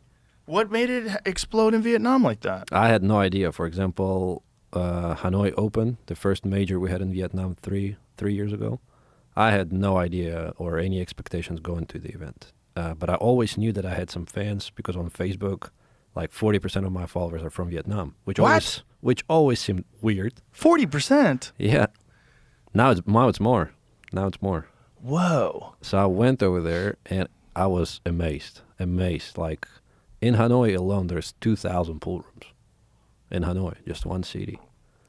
What made it explode in Vietnam like that? I had no idea. For example, Hanoi Open, the first major we had in Vietnam 3 years ago, I had no idea or any expectations going to the event. But I always knew that I had some fans because on Facebook, like 40% of my followers are from Vietnam, which always seemed weird. 40%. Yeah. Now it's more. Now it's more. Whoa. So I went over there and I was amazed. Like in Hanoi alone, there's 2,000 pool rooms. In Hanoi, just one city.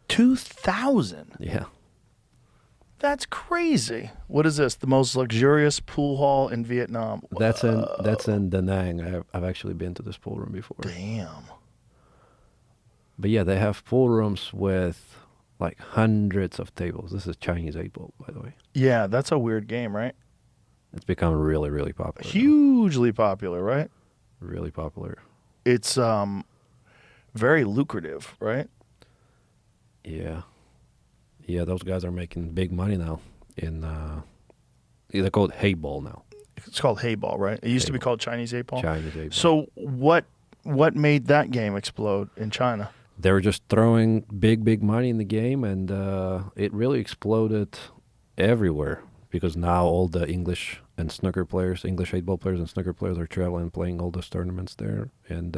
2,000. Yeah. That's crazy. What is this? The most luxurious pool hall in Vietnam. That's in Da Nang. I've actually been to this pool room before. Damn. But yeah, they have pool rooms with like hundreds of tables. This is Chinese 8-ball, by the way. Yeah, that's a weird game, right? It's become really, really popular. now. Hugely popular, right? Really popular. It's very lucrative, right? Yeah. Yeah, those guys are making big money now. They're called hay ball now. It's called hay ball, right? It used to be Hay ball. called Chinese 8-ball. Chinese 8-ball. So what made that game explode in China? They were just throwing big money in the game, and it really exploded everywhere because now all the English and snooker players, English 8-ball players and snooker players are traveling, playing all those tournaments there, and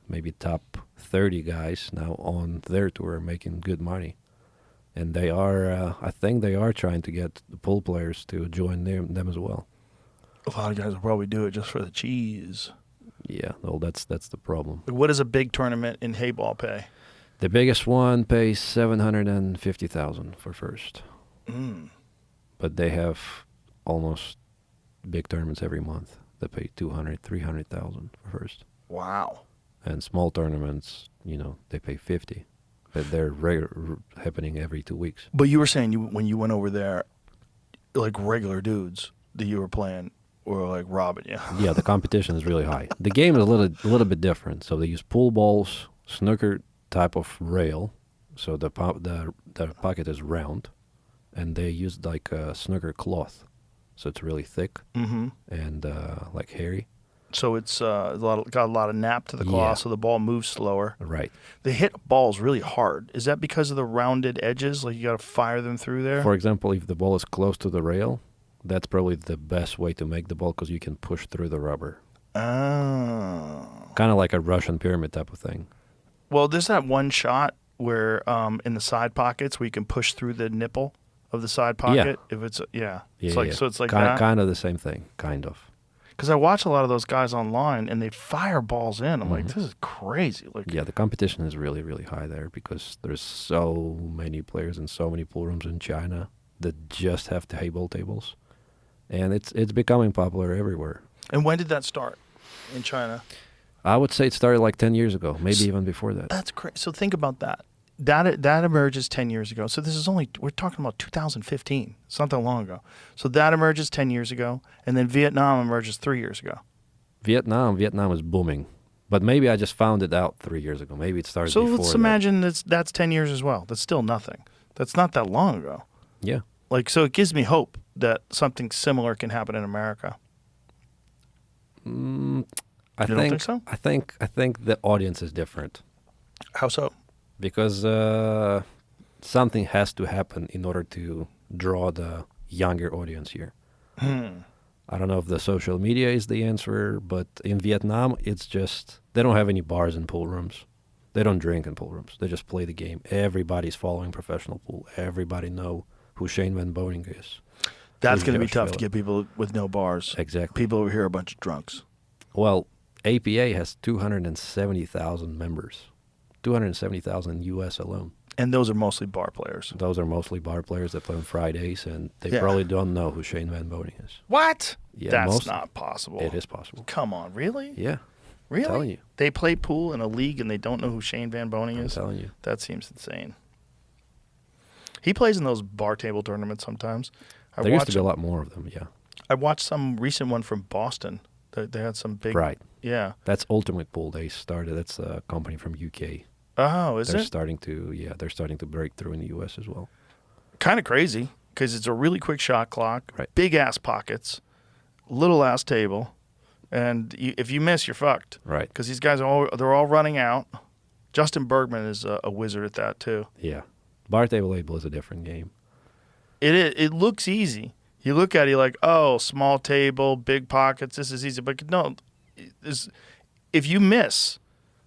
maybe top 30 guys now on their tour are making good money. And they are, I think they are trying to get the pool players to join them as well. A lot of guys will probably do it just for the cheese. Yeah, well, that's the problem. What does a big tournament in hay ball pay? The biggest one pays $750,000 for first. But they have almost big tournaments every month that pay $200,000-300,000 for first. Wow. And small tournaments, they pay 50. But they're happening every 2 weeks. But you were saying when you went over there, like regular dudes that you were playing were like robbing you. Yeah, the competition is really high. The game is a little bit different. So they use pool balls, snooker type of rail. So the pocket is round, and they use like a snooker cloth. So it's really thick and like hairy. So it's got a lot of nap to the claw, Yeah. so the ball moves slower. Right. They hit balls really hard. Is that because of the rounded edges? Like you got to fire them through there? For example, if the ball is close to the rail, that's probably the best way to make the ball because you can push through the rubber. Oh. Kind of like a Russian pyramid type of thing. Well, there's that one shot where in the side pockets where you can push through the nipple of the side pocket. If it's it's like so it's like that. Kind of the same thing, kind of. Because I watch a lot of those guys online and they fire balls in. I'm like, this is crazy. Like, Yeah, the competition is really, really high there because there's so many players and so many pool rooms in China that just have the hay ball tables, and it's becoming popular everywhere. And when did that start in China? I would say it started like 10 years ago, maybe even before that. That's crazy. So think about that. That emerges 10 years ago. So this is we're talking about 2015. It's not that long ago. So that emerges 10 years ago, and then Vietnam emerges 3 years ago. Vietnam is booming, but maybe I just found it out 3 years ago. Maybe it started So before let's that. imagine that's 10 years as well. That's still nothing. That's not that long ago. Yeah. Like, so it gives me hope that something similar can happen in America. I don't think so? I think the audience is different. How so? Because something has to happen in order to draw the younger audience here. I don't know if the social media is the answer, but in Vietnam, it's just, they don't have any bars and pool rooms. They don't drink in pool rooms. They just play the game. Everybody's following professional pool. Everybody know who Shane Van Boening is. That's Who's going to be Josh tough to Phillip. get people with no bars. Exactly. People over here are a bunch of drunks. Well, APA has 270,000 members. 270,000 in U.S. alone. And those are mostly bar players. Those are mostly bar players that play on Fridays, and they Yeah. probably don't know who Shane Van Boning is. What? Yeah, That's not possible. It is possible. Come on, really? Yeah, Really? telling you. They play pool in a league and they don't know who Shane Van Boning I'm is? telling you. That seems insane. He plays in those bar table tournaments sometimes. There used to be a lot more of them, yeah. I watched some recent one from Boston. They had some big... Right. Yeah. That's Ultimate Pool. They started. That's a company from UK. Oh, is they're it? starting to break through in the US as well. Kind of crazy because it's a really quick shot clock, Right. big ass pockets, little ass table, and if you miss, you're fucked. Right. Because these guys they're all running out. Justin Bergman is a wizard at that too. Yeah. Bar table label is a different game. It looks easy. You look at it, you're like, oh, small table, big pockets. This is easy, but no, if you miss.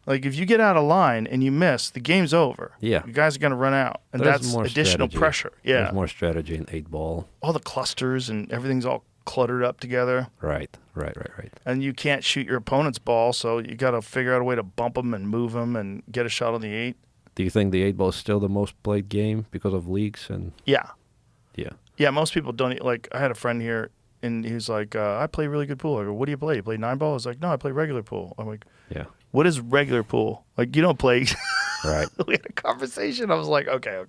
Like, if you get out of line and you miss, the game's over. Yeah. You guys are going to run out. And There's that's more additional strategy. pressure. Yeah. There's more strategy in 8-ball. All the clusters and everything's all cluttered up together. Right. And you can't shoot your opponent's ball, so you got to figure out a way to bump them and move them and get a shot on the 8. Do you think the 8-ball is still the most played game because of leagues? And Yeah. yeah. Yeah, most people don't. Like, I had a friend here, and he was like, I play really good pool. I go, what do you play? You play 9-ball? He's like, no, I play regular pool. I'm like, Yeah. what is regular pool? Like, you don't play. Right. We had a conversation. I was like, okay.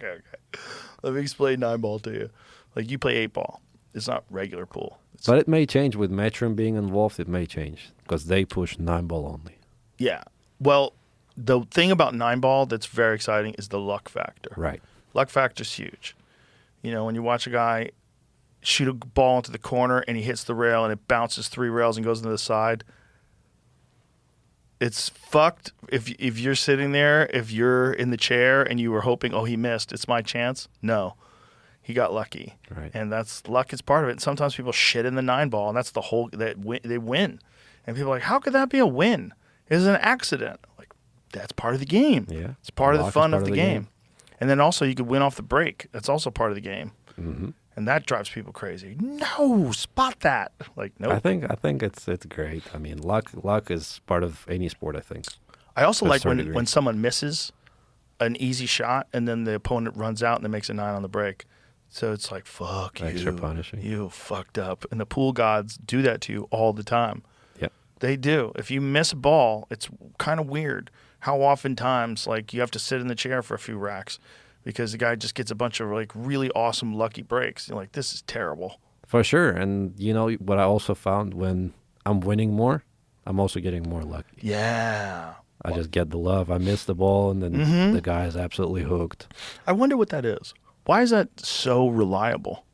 Let me explain 9-ball to you. Like, you play 8-ball. It's not regular pool. But it may change with Matchroom being involved. It may change because they push 9-ball only. Yeah. Well, the thing about 9-ball that's very exciting is the luck factor. Right. Luck factor's huge. You know, when you watch a guy shoot a ball into the corner and he hits the rail and it bounces 3 rails and goes into the side, it's fucked if you're sitting there, if you're in the chair and you were hoping, oh, he missed, it's my chance. No. He got lucky. Right. And that's luck is part of it. And sometimes people shit in the 9-ball, and that's the whole they win. And people are like, how could that be a win? It's an accident. Like, that's part of the game. Yeah. It's part of the Luck is fun part of the game. And then also you could win off the break. That's also part of the game. Mm-hmm. And that drives people crazy. No, spot that. Like, no. I think it's great. I mean, luck is part of any sport, I think. I also to a like certain when degree. someone misses an easy shot and then the opponent runs out and then makes a 9 on the break. So it's like, fuck you. Extra punishing. You fucked up. And the pool gods do that to you all the time. Yep. They do. If you miss a ball, it's kind of weird how oftentimes, like, you have to sit in the chair for a few racks because the guy just gets a bunch of, like, really awesome lucky breaks. You're like, this is terrible. For sure. And you know what I also found, when I'm winning more, I'm also getting more lucky. Yeah. I just get the love. I miss the ball, and then Mm-hmm. the guy is absolutely hooked. I wonder what that is. Why is that so reliable?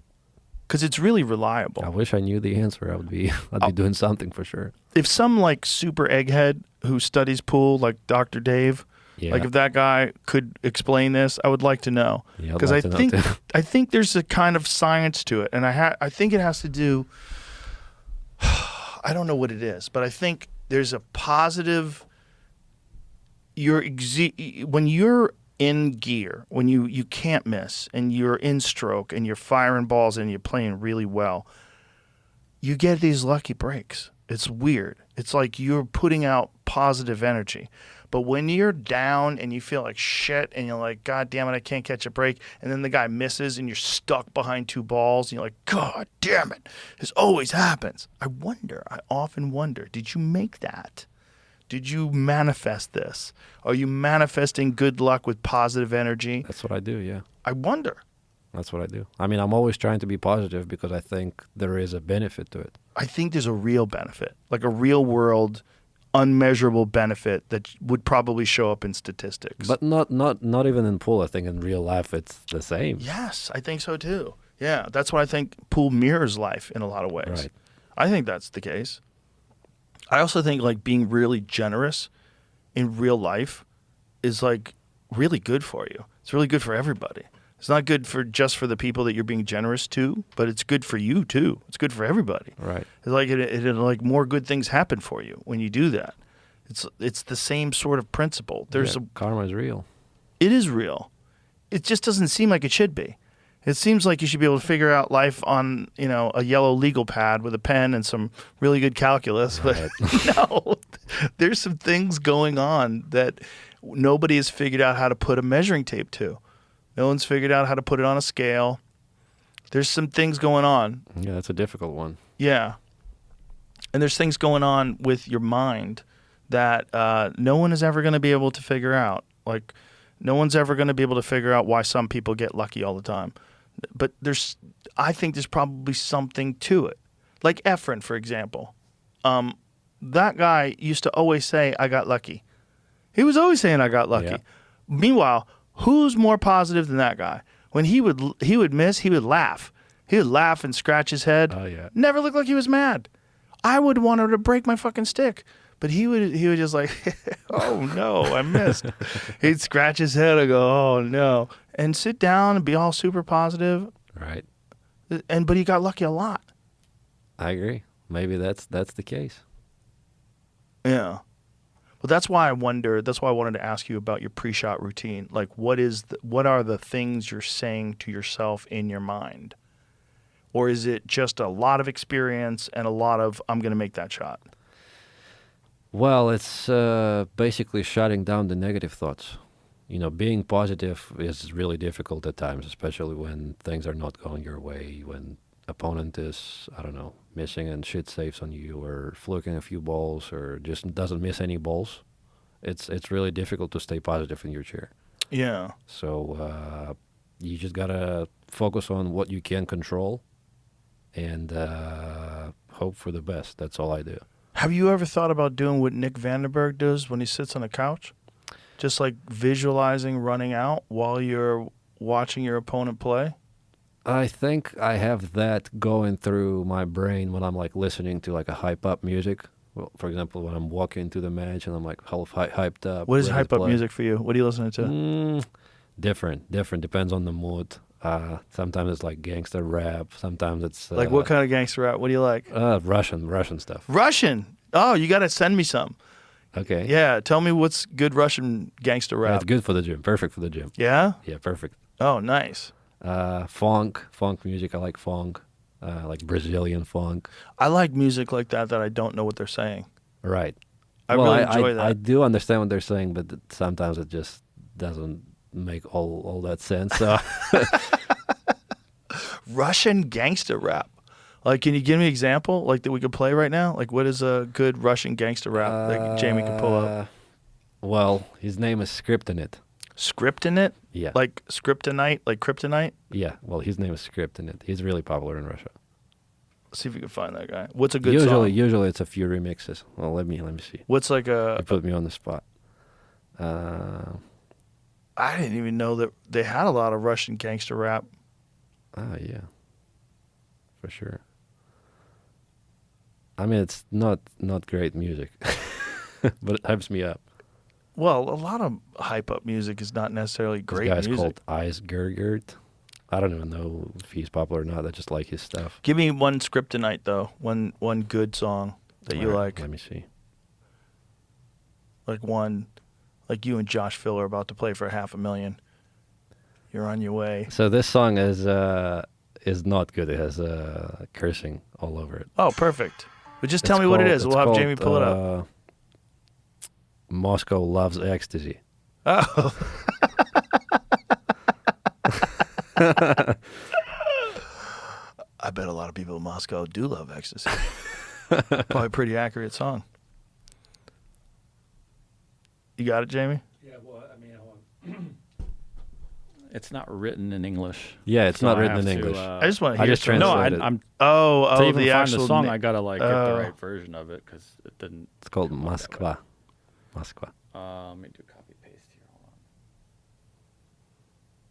Because it's really reliable. I wish I knew the answer. I'd be doing something for sure. If some, like, super egghead who studies pool, like Dr. Dave, Yeah. like, if that guy could explain this, I would like to know. Yeah, I'd Because like to know too. I think there's a kind of science to it, and I think it has to do. I don't know what it is, but I think there's a positive. When you're in gear, when you can't miss, and you're in stroke, and you're firing balls, and you're playing really well, you get these lucky breaks. It's weird. It's like you're putting out positive energy. But when you're down and you feel like shit and you're like, God damn it, I can't catch a break, and then the guy misses and you're stuck behind 2 balls and you're like, God damn it, this always happens. I often wonder, did you make that? Did you manifest this? Are you manifesting good luck with positive energy? That's what I do, yeah. I wonder. That's what I do. I mean, I'm always trying to be positive because I think there is a benefit to it. I think there's a real benefit, like a real world, unmeasurable benefit that would probably show up in statistics. But not even in pool. I think in real life it's the same. Yes, I think so too. Yeah, that's why I think pool mirrors life in a lot of ways. Right. I think that's the case. I also think, like, being really generous in real life is, like, really good for you. It's really good for everybody. It's not good for just for the people that you're being generous to, but it's good for you too. It's good for everybody. Right. It's like it like more good things happen for you when you do that. It's the same sort of principle. There's karma is real. it is real. It just doesn't seem like it should be. It seems like you should be able to figure out life on, a yellow legal pad with a pen and some really good calculus. But no, there's some things going on that nobody has figured out how to put a measuring tape to. No one's figured out how to put it on a scale. There's some things going on. Yeah, that's a difficult one. Yeah. And there's things going on with your mind that no one is ever going to be able to figure out. Like, no one's ever going to be able to figure out why some people get lucky all the time. But I think there's probably something to it. Like Efren, for example. That guy used to always say, I got lucky. He was always saying, I got lucky. Yeah. Meanwhile, who's more positive than that guy? When he would miss, he would laugh. He would laugh and scratch his head. Oh, yeah. Never looked like he was mad. I would want him to break my fucking stick. But he would just like, oh no, I missed. He'd scratch his head and go, oh no. And sit down and be all super positive. Right. But he got lucky a lot. I agree. Maybe that's the case. Yeah. Well, that's why I wanted to ask you about your pre-shot routine. Like, what are the things you're saying to yourself in your mind? Or is it just a lot of experience and a lot of, I'm going to make that shot? Well, it's basically shutting down the negative thoughts. You know, being positive is really difficult at times, especially when things are not going your way, when opponent is, I don't know, missing and shit saves on you, or fluking a few balls, or just doesn't miss any balls. It's really difficult to stay positive in your chair. Yeah. So you just gotta focus on what you can control and hope for the best. That's all I do. Have you ever thought about doing what Nick Vandenberg does when he sits on a couch? Just like visualizing running out while you're watching your opponent play? I think I have that going through my brain when I'm like listening to like a hype up music. Well, for example, when I'm walking to the match and I'm like hyped up. What is ready hype to up play. music for you? What are you listening to? Different. Depends on the mood. Sometimes it's like gangster rap. Sometimes it's Like what kind of gangster rap? What do you like? Russian stuff. Russian. Oh, you got to send me some. Okay. Yeah, tell me what's good Russian gangster Yeah, rap. it's good for the gym. Perfect for the gym. Yeah? Yeah, perfect. Oh, nice. Funk music. I like funk. Like Brazilian funk. I like music like that I don't know what they're saying. Right. I really enjoy that. I do understand what they're saying, but sometimes it just doesn't make all that sense. So Russian gangster rap. Like, can you give me an example like that we could play right now? Like, what is a good Russian gangster rap that Jamie could pull up? Well, his name is Skriptonite. Kryptonite? Yeah. Like Kryptonite? Like Kryptonite? Yeah. Well, his name is Skriptonite. He's really popular in Russia. Let's see if we can find that guy. What's a good song? Usually it's a few remixes. Well, let me see. What's like You put me on the spot. I didn't even know that they had a lot of Russian gangster rap. Yeah. For sure. I mean, it's not great music, but it hypes me up. Well, a lot of hype up music is not necessarily great This guy's music. called Ice Gergert. I don't even know if he's popular or not. I just like his stuff. Give me one Kryptonite though. One good song that you All right, like. Let me see. Like one, like you and Josh Phil are about to play for $500,000. You're on your way. So this song is not good. It has cursing all over it. Oh, perfect. But just tell me what it is. We'll have Jamie pull it up. Moscow Loves Ecstasy. Oh. I bet a lot of people in Moscow do love ecstasy. Probably a pretty accurate song. You got it, Jamie? Yeah, well, I mean, hold on. It's not written in English. Yeah, it's so not I written have in to, English. I just want to I hear just some. No, translated. I'm Oh, to even the find actual the song. na- I gotta like get the right version of it because it didn't. It's called come out that Moskva. Moskva. way. Let me do copy paste here. Hold on.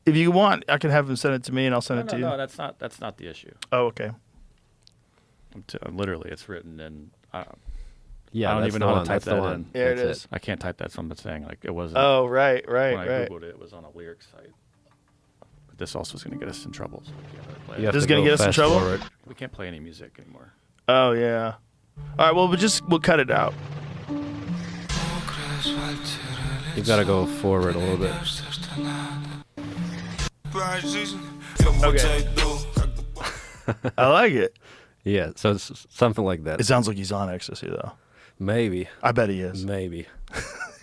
If you want, I can have him send it to me, and I'll send it to you. No, that's not the issue. Oh, okay. Literally, it's written in. Yeah, I don't that's even the know how one, to type that's the that one. in. There it That's is. I can't type that, so I'm just saying like it wasn't. Oh, right. when I googled it, it was on a lyrics site. But this also is going to get us in trouble. So we can't really play You it. have This is to gonna go get us in fast trouble? forward. We can't play any music anymore. Oh, yeah. All right, well, we'll cut it out. You gotta go forward a little bit. Okay. I like it. Yeah, so it's something like that. It sounds like he's on ecstasy, though. Maybe. I bet he is. Maybe.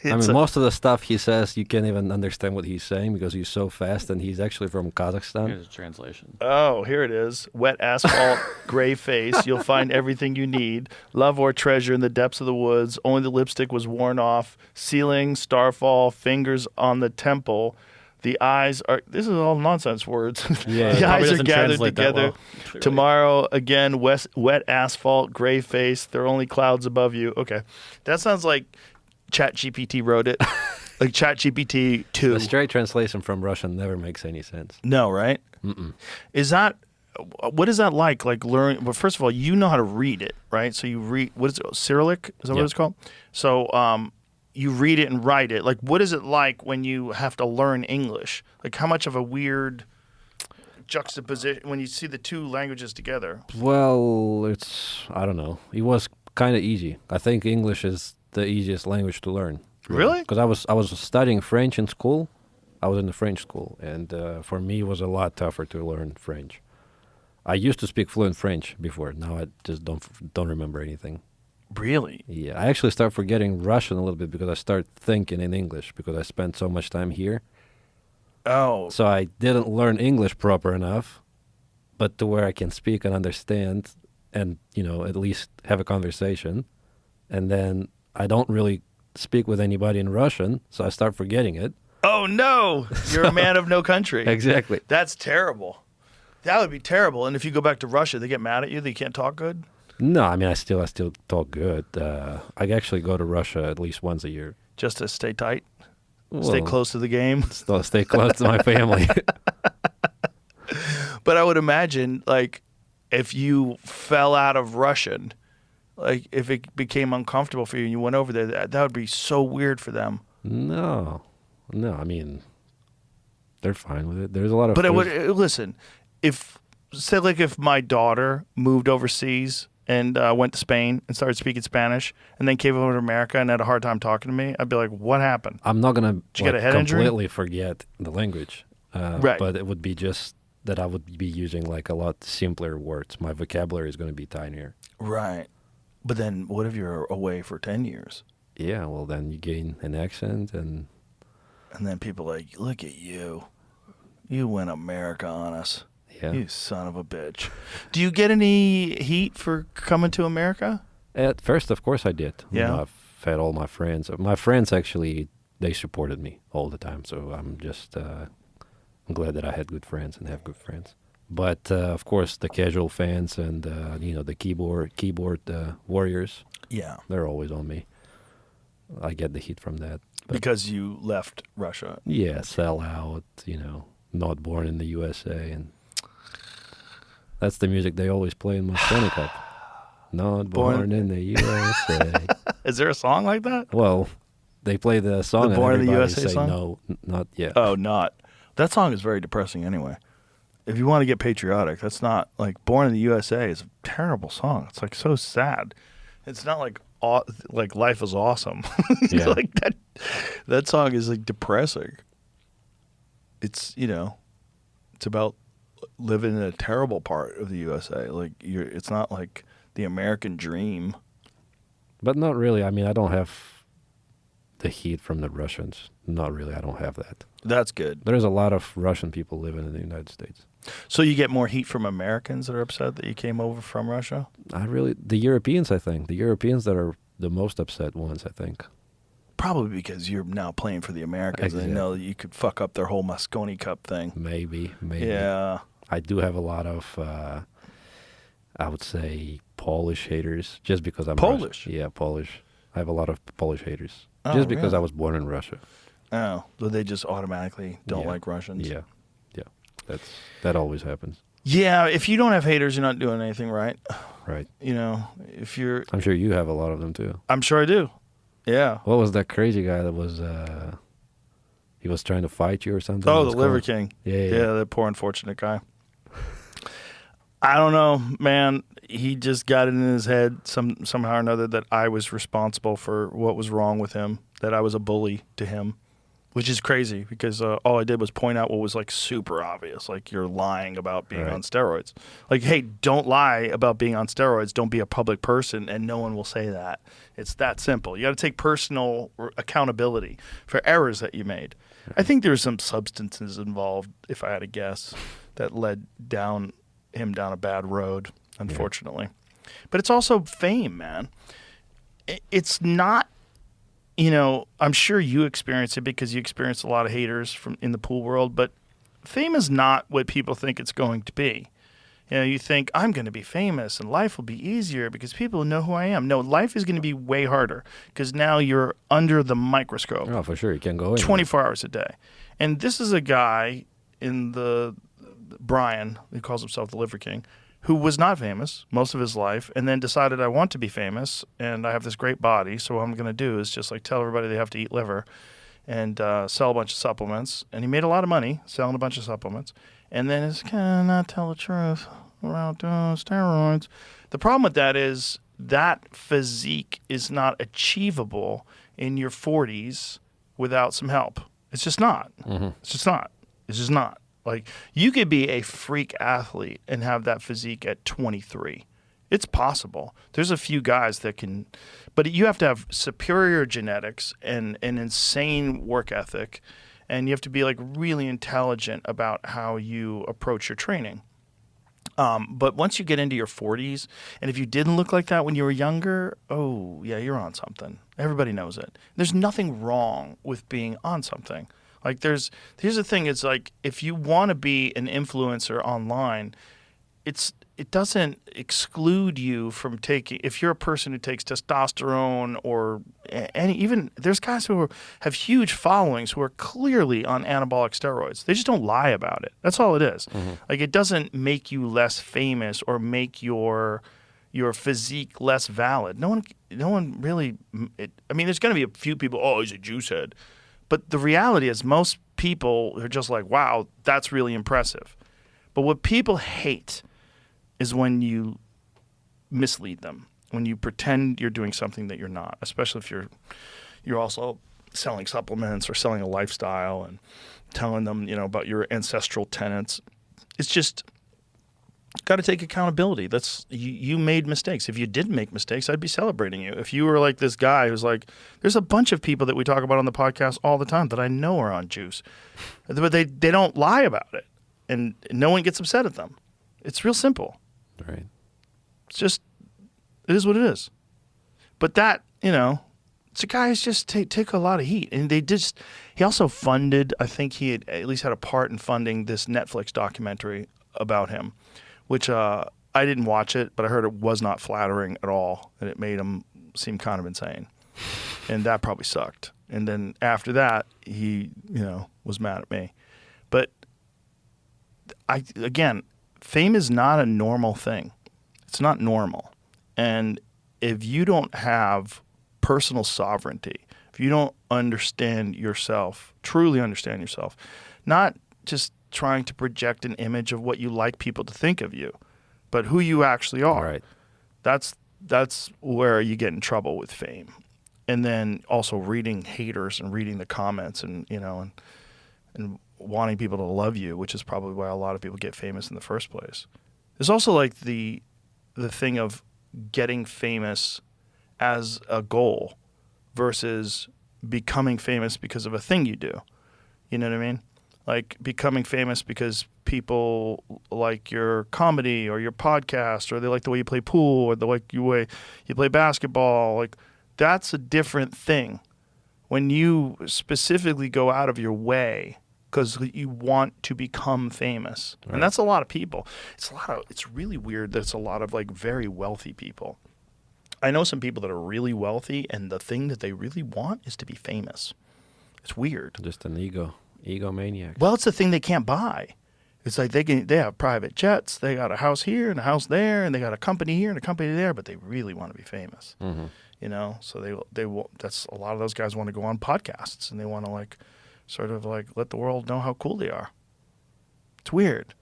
I mean, most of the stuff he says, you can't even understand what he's saying because he's so fast, and he's actually from Kazakhstan. Here's a translation. Oh, here it is. Wet asphalt, gray face. You'll find everything you need. Love or treasure in the depths of the woods. Only the lipstick was worn off. Ceiling, starfall, fingers on the temple. The eyes are. This is all nonsense words. Yeah, The it eyes are doesn't gathered translate that together. well. Tomorrow again. Wet asphalt, gray face. There are only clouds above you. Okay, that sounds like ChatGPT wrote it. Like ChatGPT 2. The straight translation from Russian never makes any sense. No, right? Mm-mm. Is that what is that like? Like learning. Well, first of all, you know how to read it, right? So you read. What is it? Cyrillic? Is that what Yeah. it's called? So you read it and write it. Like, what is it like when you have to learn English? Like, how much of a weird juxtaposition when you see the two languages together? Well, I don't know. It was kind of easy. I think English is the easiest language to learn. Really? Because I was studying French in school. I was in the French school, and for me, it was a lot tougher to learn French. I used to speak fluent French before. Now I just don't remember anything. Really? Yeah, I actually start forgetting Russian a little bit because I start thinking in English because I spent so much time here. Oh, So I didn't learn English proper enough, but to where I can speak and understand and, at least have a conversation. And then I don't really speak with anybody in Russian, so I start forgetting it. oh no! You're a man of no country. Exactly. That's terrible. That would be terrible. And if you go back to Russia, they get mad at you. They can't talk good. No, I mean, I still talk good. I actually go to Russia at least once a year. Just to stay tight, stay Well, close to the game. Still stay close to my family. But I would imagine, like, if you fell out of Russian, like, if it became uncomfortable for you and you went over there, that would be so weird for them. No, I mean, they're fine with it. There's a lot of. But it would there's- listen. If say like if my daughter moved overseas and went to Spain and started speaking Spanish and then came over to America and had a hard time talking to me, I'd be like, "What happened?" I'm not gonna you get a head injury? completely forget the language, Right. But it would be just that I would be using like a lot simpler words. My vocabulary is going to be tinier. Right. But then, what if you're away for 10 years? Yeah, well then you gain an accent and And then people are like, look at you. You went America on us. yeah. You son of a bitch. Do you get any heat for coming to America? At first, of course, I did. Yeah. I've had all my friends. My friends actually they supported me all the time. So I'm just I'm glad that I had good friends and have good friends. But of course, the casual fans and the keyboard warriors, Yeah. they're always on me. I get the heat from that. But Because you left Russia. yeah, sell out. Not born in the USA, and that's the music they always play in Mosconi Cup. Not born in the USA. Is there a song like that? Well, they play the song The and Born in the everybody USA say song? no, not yet. Oh, not. That song is very depressing anyway. If you want to get patriotic, that's not like Born in the USA is a terrible song. It's like so sad. It's not like Life is Awesome. Yeah. Like that song is like depressing. It's, it's about living in a terrible part of the USA. Like it's not like the American dream. But not really. I mean, I don't have the heat from the Russians. Not really. I don't have that. That's good. There's a lot of Russian people living in the United States. So you get more heat from Americans that are upset that you came over from Russia? The Europeans, I think. The Europeans that are the most upset ones, I think. Probably because you're now playing for the Americans and they Exactly. know that you could fuck up their whole Mosconi Cup thing. Maybe. Yeah. I do have a lot of, I would say, Polish haters, just because I'm Polish? Russian. Yeah, Polish. I have a lot of Polish haters, Oh, just because really? I was born in Russia. Oh, so they just automatically don't Yeah. like Russians? Yeah. That always happens, Yeah, if you don't have haters, you're not doing anything right. right? If you're, I'm sure you have a lot of them too. I'm sure I do. Yeah. What was that crazy guy that was? He was trying to fight you or something. Oh, What the was Liver called? King. Yeah. That poor unfortunate guy. I don't know, man. He just got it in his head somehow or another that I was responsible for what was wrong with him, that I was a bully to him. which is crazy because all I did was point out what was like super obvious, like you're lying about being Right. on steroids. Like, hey, don't lie about being on steroids. Don't be a public person, and no one will say that. It's that simple. You got to take personal accountability for errors that you made. I think there's some substances involved, if I had to guess, that led him down a bad road, unfortunately. But it's also fame, man. It's not, I'm sure you experience it because you experience a lot of haters in the pool world, but fame is not what people think it's going to be. You think, I'm going to be famous and life will be easier because people know who I am. No, life is going to be way harder because now you're under the microscope. Oh, for sure. You can go anywhere. 24 hours a day. And this is a guy in Brian, who calls himself the Liver King, who was not famous most of his life and then decided, I want to be famous and I have this great body, so what I'm going to do is just like tell everybody they have to eat liver and sell a bunch of supplements. And he made a lot of money selling a bunch of supplements. And then it's kind of not tell the truth about steroids. The problem with that is that physique is not achievable in your 40s without some help. It's just not. It's just not. It's just not. Like, you could be a freak athlete and have that physique at 23. It's possible. There's a few guys that can, but you have to have superior genetics and an insane work ethic, and you have to be like really intelligent about how you approach your training. But once you get into your 40s, and if you didn't look like that when you were younger, oh, yeah, you're on something. Everybody knows it. There's nothing wrong with being on something. Like, here's the thing. It's like, if you want to be an influencer online, it doesn't exclude you from taking, if you're a person who takes testosterone or even there's guys who have huge followings who are clearly on anabolic steroids. They just don't lie about it. That's all it is. Like, it doesn't make you less famous or make your physique less valid. No one really, there's going to be a few people, oh, he's a juice head. But the reality is most people are just like, wow, that's really impressive. But what people hate is when you mislead them, when you pretend you're doing something that you're not, especially if you're also selling supplements or selling a lifestyle and telling them, about your ancestral tenets. It's just got to take accountability. That's you made mistakes. If you didn't make mistakes, I'd be celebrating you. If you were like this guy who's like, there's a bunch of people that we talk about on the podcast all the time that I know are on juice, but they don't lie about it, and no one gets upset at them. It's real simple. Right. It's just, it is what it is. But that, it's a guy who's just take a lot of heat. And he also funded, I think he had at least had a part in funding this Netflix documentary about him, which I didn't watch it, but I heard it was not flattering at all. And it made him seem kind of insane. And that probably sucked. And then after that, he, was mad at me. But again, fame is not a normal thing. It's not normal. And if you don't have personal sovereignty, if you don't understand yourself, truly understand yourself, not just trying to project an image of what you like people to think of you, but who you actually are, Right. That's where you get in trouble with fame. And then also reading haters and reading the comments and, and wanting people to love you, which is probably why a lot of people get famous in the first place. There's also like the thing of getting famous as a goal versus becoming famous because of a thing you do. You know what I mean? Like becoming famous because people like your comedy or your podcast, or they like the way you play pool, or they like the way you play basketball. Like, that's a different thing. When you specifically go out of your way because you want to become famous. Right. And that's a lot of people. It's really weird that it's a lot of like very wealthy people. I know some people that are really wealthy and the thing that they really want is to be famous. It's weird. Just an egomaniac. Well, it's the thing they can't buy. It's like they have private jets, they got a house here and a house there, and they got a company here and a company there, but they really want to be famous. Mm-hmm. So they that's a lot of those guys want to go on podcasts and they want to like sort of like let the world know how cool they are. It's weird.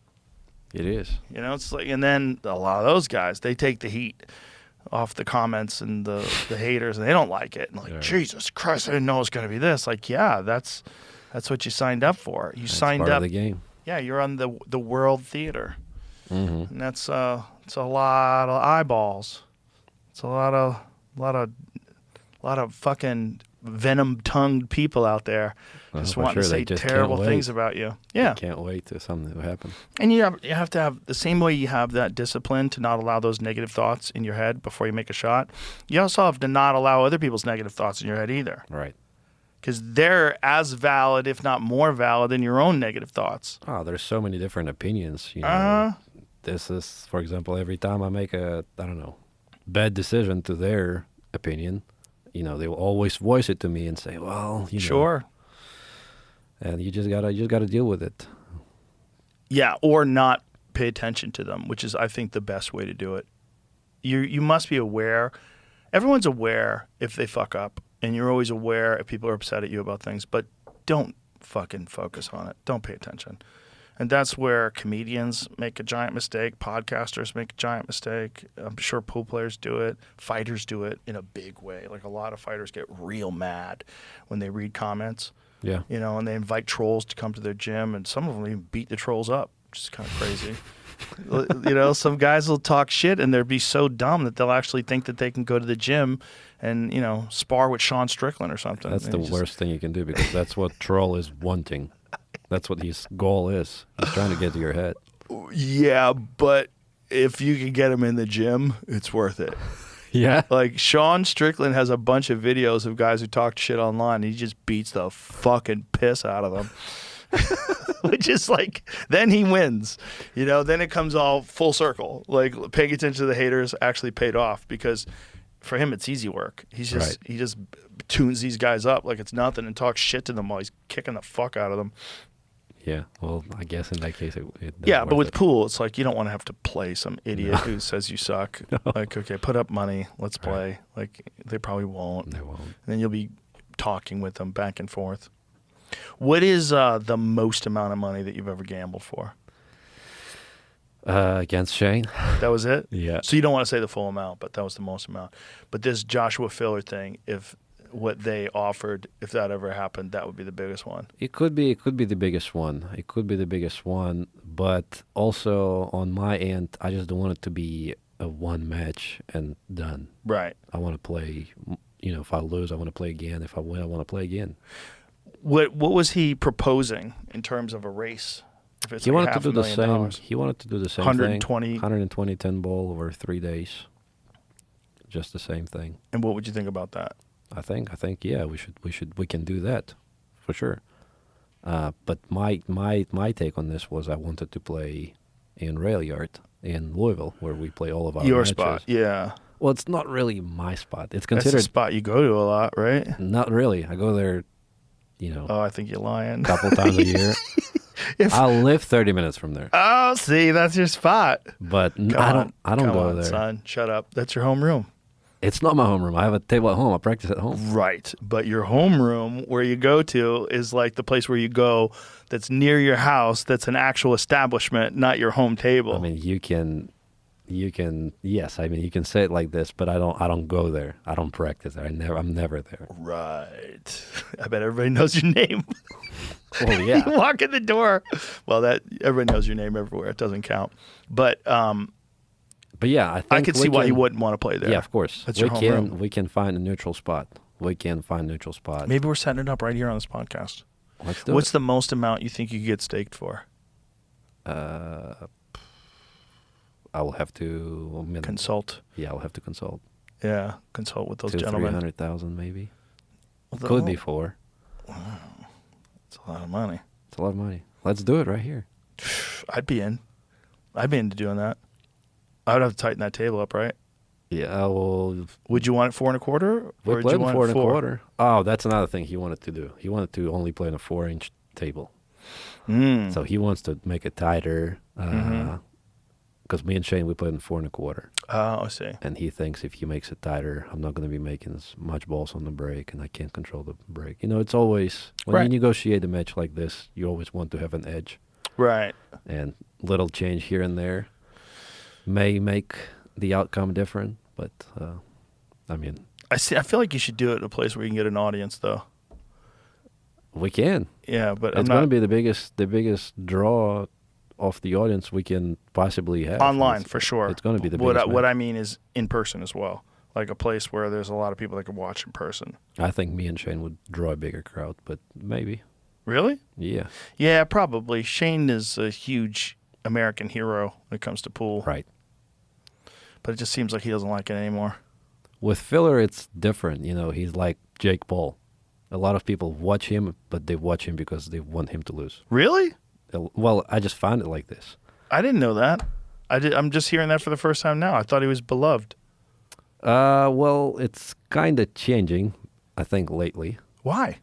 It is. It's like, and then a lot of those guys, they take the heat off the comments and the haters, and they don't like it. And like, right. Jesus Christ, I didn't know it was going to be this. Like, yeah, that's That's what you signed up for. You That's signed part up. of the game. Yeah, you're on the World Theater, Mm-hmm. and it's a lot of eyeballs. It's a lot of fucking venom-tongued people out there just for wanting sure, to they say just terrible can't things wait. about you. Yeah, Can't wait to something to happen. and you have to have the same way you have that discipline to not allow those negative thoughts in your head before you make a shot. You also have to not allow other people's negative thoughts in your head either, Right. because they're as valid, if not more valid, than your own negative thoughts. Oh, there's so many different opinions. You know, Uh-huh. this is, for example, every time I make a, I don't know, bad decision to their opinion, you know, they will always voice it to me and say, well, you know. Sure. And you just gotta deal with it. Yeah, or not pay attention to them, which is, I think, the best way to do it. You must be aware. Everyone's aware if they fuck up, and you're always aware if people are upset at you about things, but don't fucking focus on it. Don't pay attention. And that's where comedians make a giant mistake, podcasters make a giant mistake. I'm sure pool players do it. Fighters do it in a big way. Like, a lot of fighters get real mad when they read comments. Yeah. You know, and they invite trolls to come to their gym, and some of them even beat the trolls up, which is kind of crazy. You know, some guys will talk shit, and they'll be so dumb that they'll actually think that they can go to the gym and, you know, spar with Sean Strickland or something. That's And the you just- worst thing you can do, because that's what troll is wanting. That's what his goal is. He's trying to get to your head. Yeah, but if you can get him in the gym, it's worth it. Yeah. Like, Sean Strickland has a bunch of videos of guys who talk shit online, and he just beats the fucking piss out of them. Which is like, then he wins. You know, then it comes all full circle. Like, paying attention to the haters actually paid off, because for him it's easy work. He just tunes these guys up like it's nothing and talks shit to them while he's kicking the fuck out of them. Yeah. Well, I guess in that case, it Yeah, but worth with it. pool, it's like you don't want to have to play some idiot who says you suck. Like, okay, put up money, let's play. Like, they probably won't. They won't. And then you'll be talking with them back and forth. What is the most amount of money that you've ever gambled for? Against Shane. That was it? Yeah. So you don't want to say the full amount, but that was the most amount. But this Joshua Filler thing, if what they offered, if that ever happened, that would be the biggest one. It could be the biggest one. It could be the biggest one, but also on my end, I just don't want it to be a one match and done. Right. I want to play. You know, if I lose, I want to play again. If I win, I want to play again. What was he proposing in terms of a race? If it's He like wanted to do the same. $500,000? He wanted to do the same 120. thing. 120 10 ball over 3 days. Just the same thing. And what would you think about that? I think yeah, we can do that for sure. But my take on this was I wanted to play in Rail Yard in Louisville, where we play all of our Your matches. spot, yeah. Well, it's not really my spot. It's That's considered the spot you go to a lot, right? not really. I go there, you know, Oh, I think you're lying. a couple times a year. I live 30 minutes from there, Oh, see, that's your spot. but Come I on. don't Come go on, there. son. Shut up. That's your homeroom. It's not my homeroom. I have a table at home. I practice at home. Right. But your homeroom where you go to is like the place where you go that's near your house, that's an actual establishment, not your home table. I mean, you can, yes. I mean, you can say it like this, but I don't go there. I don't practice there. I'm never there. Right. I bet everybody knows your name. Well, yeah. You walk in the door. Well, that everybody knows your name everywhere. It doesn't count. But yeah, I think I could see why you can- wouldn't want to play there. Yeah, of course. That's your homeroom. We can find a neutral spot. Maybe we're setting it up right here on this podcast. Let's do What's it. the most amount you think you could get staked for? I will have to Consult. Yeah, I'll have to consult. Yeah, consult with those 200,000, gentlemen. 300,000 maybe. Well, Could be 4. It's a lot of money. It's a lot of money. Let's do it right here. I'd be in. I'd be into doing that. I would have to tighten that table up, right? Yeah, well, Would you want it 4 1/4? we Or would played you in want 4 it 1/4. Oh, that's another thing he wanted to do. He wanted to only play on a 4-inch table. Mm. So he wants to make it tighter. Because me and Shane, we played in 4 1/4. Oh, I see. And he thinks if he makes it tighter, I'm not going to be making as much balls on the break, and I can't control the break. You know, it's always, when Right. you negotiate a match like this, you always want to have an edge. Right. And little change here and there may make the outcome different, but, I mean, I see. I feel like you should do it in a place where you can get an audience, though. We can. Yeah, but It's going to be the biggest draw of the audience we can possibly have. online for sure. It's going to be the what biggest what match. I mean is in person as well, like a place where there's a lot of people that can watch in person. I think me and Shane would draw a bigger crowd, but maybe. Really? Yeah. Yeah, probably. Shane is a huge American hero when it comes to pool, Right. but it just seems like he doesn't like it anymore. With Filler, it's different. He's like Jake Paul. A lot of people watch him, but they watch him because they want him to lose. Really? Well, I just found it like this. I didn't know that. I'm just hearing that for the first time now. I thought he was beloved. Well, it's kind of changing, I think, lately. Why?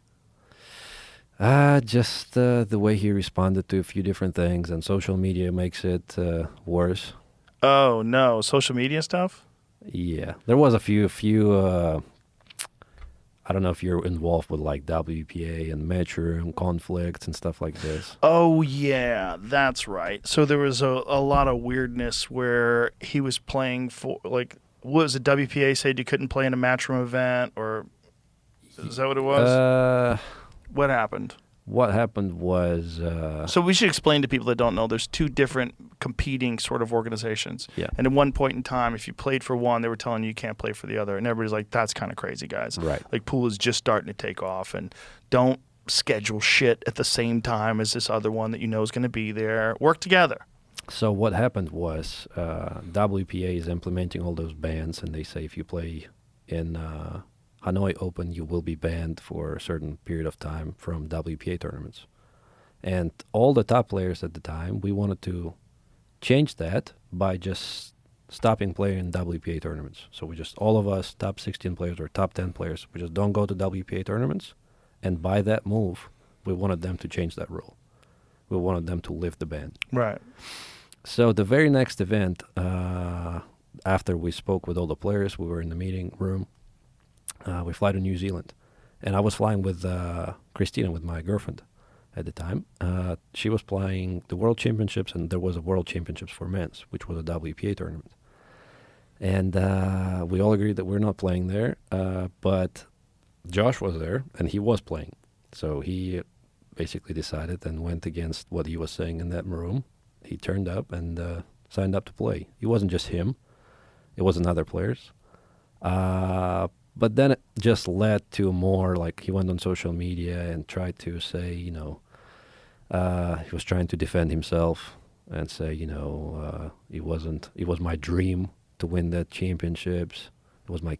Just the way he responded to a few different things, and social media makes it worse. Oh, no. Social media stuff? Yeah. There was a few I don't know if you're involved with like WPA and Matchroom conflicts and stuff like this. Oh, yeah. That's right. So there was a lot of weirdness where he was playing for, like, what was it? WPA said you couldn't play in a Matchroom event, or is that what it was? What happened? What happened was... So we should explain to people that don't know, there's two different competing sort of organizations. Yeah. And at one point in time, if you played for one, they were telling you can't play for the other. And everybody's like, that's kind of crazy, guys. Right. Like, pool is just starting to take off. And don't schedule shit at the same time as this other one that you know is going to be there. Work together. So what happened was WPA is implementing all those bans, and they say if you play in Hanoi Open, you will be banned for a certain period of time from WPA tournaments. And all the top players at the time, we wanted to change that by just stopping playing in WPA tournaments. So we just, all of us, top 16 players or top 10 players, we just don't go to WPA tournaments. And by that move, we wanted them to change that rule. We wanted them to lift the ban. Right. So the very next event, after we spoke with all the players, we were in the meeting room. We fly to New Zealand, and I was flying with Christina, with my girlfriend at the time. She was playing the World Championships, and there was a World Championships for men's, which was a WPA tournament. And we all agreed that we're not playing there, but Josh was there, and he was playing. So he basically decided and went against what he was saying in that room. He turned up and signed up to play. It wasn't just him. It was other players. But then it just led to more, like he went on social media and tried to say, he was trying to defend himself and say, it was my dream to win that championships. It was my...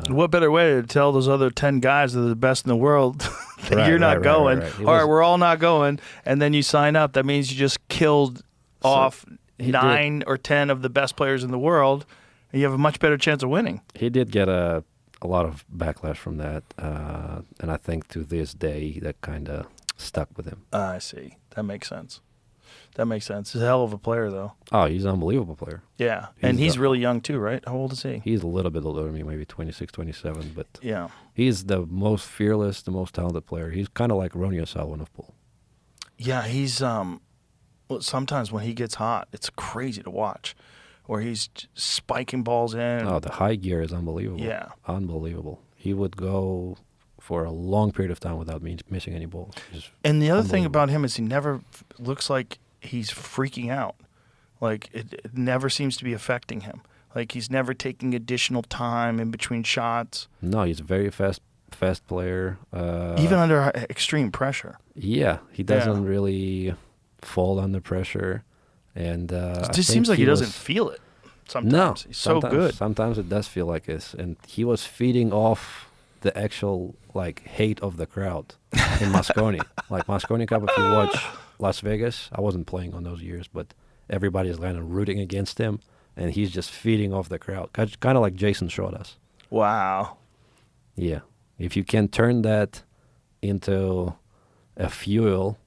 What better way to tell those other 10 guys that are the best in the world that you're not going? Right. All right, we're all not going. And then you sign up. That means you just killed off 9 or 10 of the best players in the world, and you have a much better chance of winning. He did get a lot of backlash from that, and I think to this day that kind of stuck with him. I see. That makes sense. He's a hell of a player, though. Oh, he's an unbelievable player. Yeah, and he's really young, too, right? How old is he? He's a little bit older than me, maybe 26, 27, but yeah, he's the most fearless, the most talented player. He's kind of like Ronnie O'Sullivan of pool. Yeah, he's sometimes when he gets hot, it's crazy to watch, where he's spiking balls in. Oh, the high gear is unbelievable. Yeah. Unbelievable. He would go for a long period of time without missing any balls. And the other thing about him is he never looks like he's freaking out. Like, it never seems to be affecting him. Like, he's never taking additional time in between shots. No, he's a very fast player. Even under extreme pressure. Yeah, he doesn't really fall under pressure. And it just seems like he doesn't feel it sometimes. No. He's so good. Sometimes it does feel like this. And he was feeding off the actual, hate of the crowd in Moscone. Like, Moscone Cup, if you watch Las Vegas, I wasn't playing on those years, but everybody's kind of rooting against him, and he's just feeding off the crowd. Kind of like Jason Shaw does. Wow. Yeah. If you can turn that into a fuel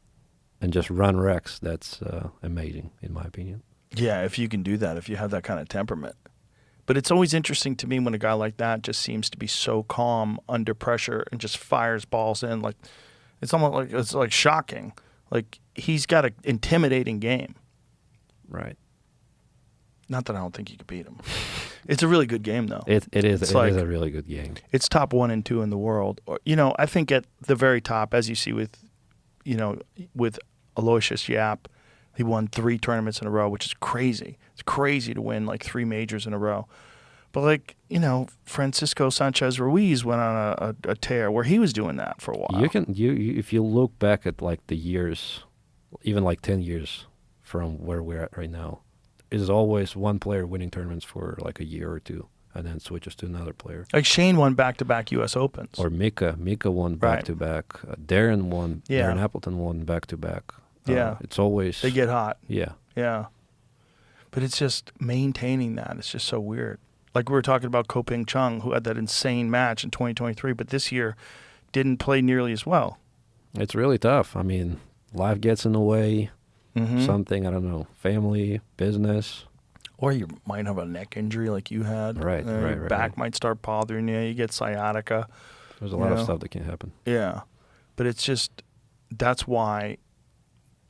and just run wrecks, that's amazing, in my opinion. Yeah, if you can do that, if you have that kind of temperament. But it's always interesting to me when a guy like that just seems to be so calm under pressure and just fires balls in. Like, it's almost like shocking. Like, he's got an intimidating game. Right. Not that I don't think you could beat him. It's a really good game, though. It is like, a really good game. It's top 1 and 2 in the world. Or, I think at the very top, as you see with with Aloysius Yap, he won 3 tournaments in a row, which is crazy. It's crazy to win like 3 majors in a row. But like, Francisco Sanchez Ruiz went on a tear where he was doing that for a while. If you look back at like the years, even like 10 years from where we're at right now, is always one player winning tournaments for like a year or two and then switches to another player. Like Shane won back-to-back U.S. Opens. Or Mika won back-to-back. Darren Appleton won back-to-back. Yeah. It's always... They get hot. Yeah. Yeah. But it's just maintaining that. It's just so weird. Like we were talking about Ko Ping Chung, who had that insane match in 2023, but this year didn't play nearly as well. It's really tough. I mean, life gets in the way. Mm-hmm. Something, I don't know, family, business. Or you might have a neck injury like you had. Right. Your back might start bothering you. You get sciatica. There's a lot of stuff that can happen. Yeah. But it's just, that's why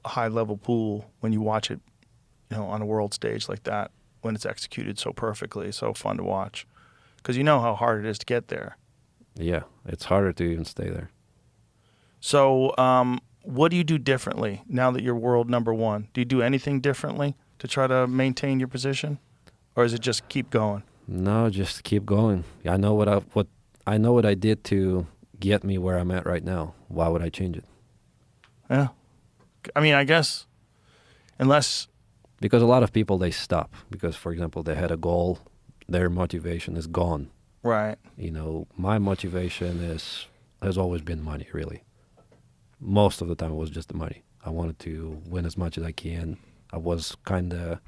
a high-level pool, when you watch it, on a world stage like that, when it's executed so perfectly, so fun to watch. Because you know how hard it is to get there. Yeah, it's harder to even stay there. So what do you do differently now that you're world number 1? Do you do anything differently to try to maintain your position? Or is it just keep going? No, just keep going. I know what I did to get me where I'm at right now. Why would I change it? Yeah. I mean, I guess unless... Because a lot of people, they stop. Because, for example, they had a goal. Their motivation is gone. Right. My motivation has always been money, really. Most of the time it was just the money. I wanted to win as much as I can. I was kind of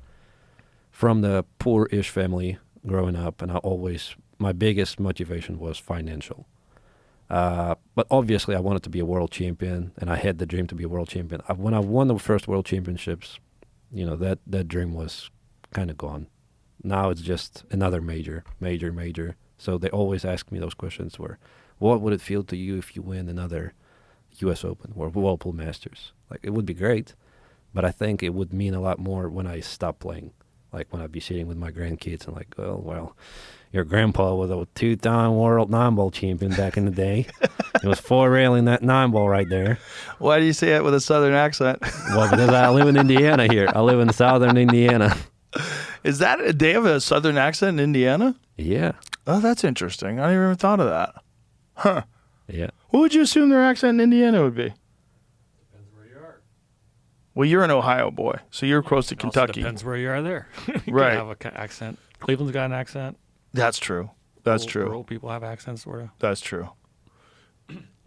from the poor-ish family growing up, and my biggest motivation was financial. But obviously I wanted to be a world champion, and I had the dream to be a world champion. When I won the first world championships, that dream was kind of gone. Now it's just another major. So they always ask me those questions where, what would it feel to you if you win another U.S. Open or Whirlpool Masters? Like, it would be great, but I think it would mean a lot more when I stop playing. Like when I'd be sitting with my grandkids and like, oh, well, your grandpa was a 2-time world 9-ball champion back in the day. It was 4-railing that 9-ball right there. Why do you say it with a southern accent? Well, because I live in Indiana here. I live in southern Indiana. Is that, they have a southern accent in Indiana? Yeah. Oh, that's interesting. I never even thought of that. Huh. Yeah. What would you assume their accent in Indiana would be? Depends where you are. Well, you're an Ohio boy, so you're close to It also Kentucky. depends where you are there. You Right. can have an accent. Cleveland's got an accent. That's true. That's true. Rural people have accents, sort of. That's true.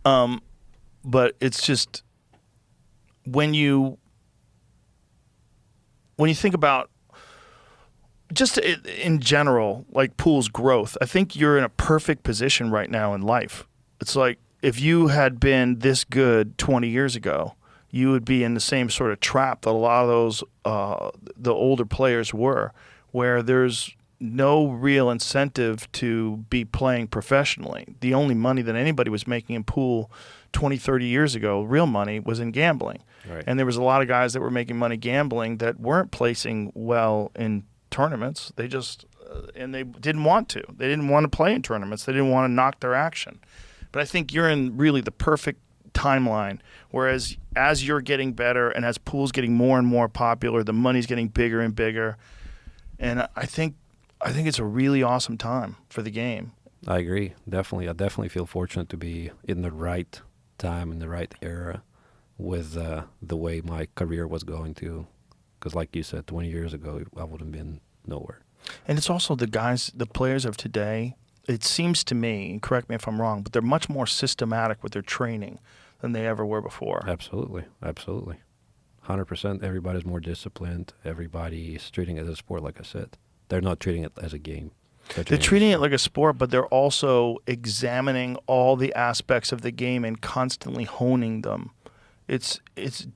But it's just when you think about just in general, like pool's growth, I think you're in a perfect position right now in life. It's like if you had been this good 20 years ago, you would be in the same sort of trap that a lot of those the older players were, where there's no real incentive to be playing professionally. The only money that anybody was making in pool 20, 30 years ago, real money, was in gambling. Right. And there was a lot of guys that were making money gambling that weren't placing well in tournaments. They just, and they didn't want to. They didn't want to play in tournaments. They didn't want to knock their action. But I think you're in really the perfect timeline, whereas as you're getting better and as pool's getting more and more popular, the money's getting bigger and bigger. And I think it's a really awesome time for the game. I agree. Definitely. I definitely feel fortunate to be in the right time, in the right era with the way my career was going to. Because like you said, 20 years ago, I would have been nowhere. And it's also the players of today, it seems to me, and correct me if I'm wrong, but they're much more systematic with their training than they ever were before. Absolutely. 100%. Everybody's more disciplined. Everybody's treating it as a sport, like I said. They're not treating it as a game. They're treating it like a sport, but they're also examining all the aspects of the game and constantly honing them. It's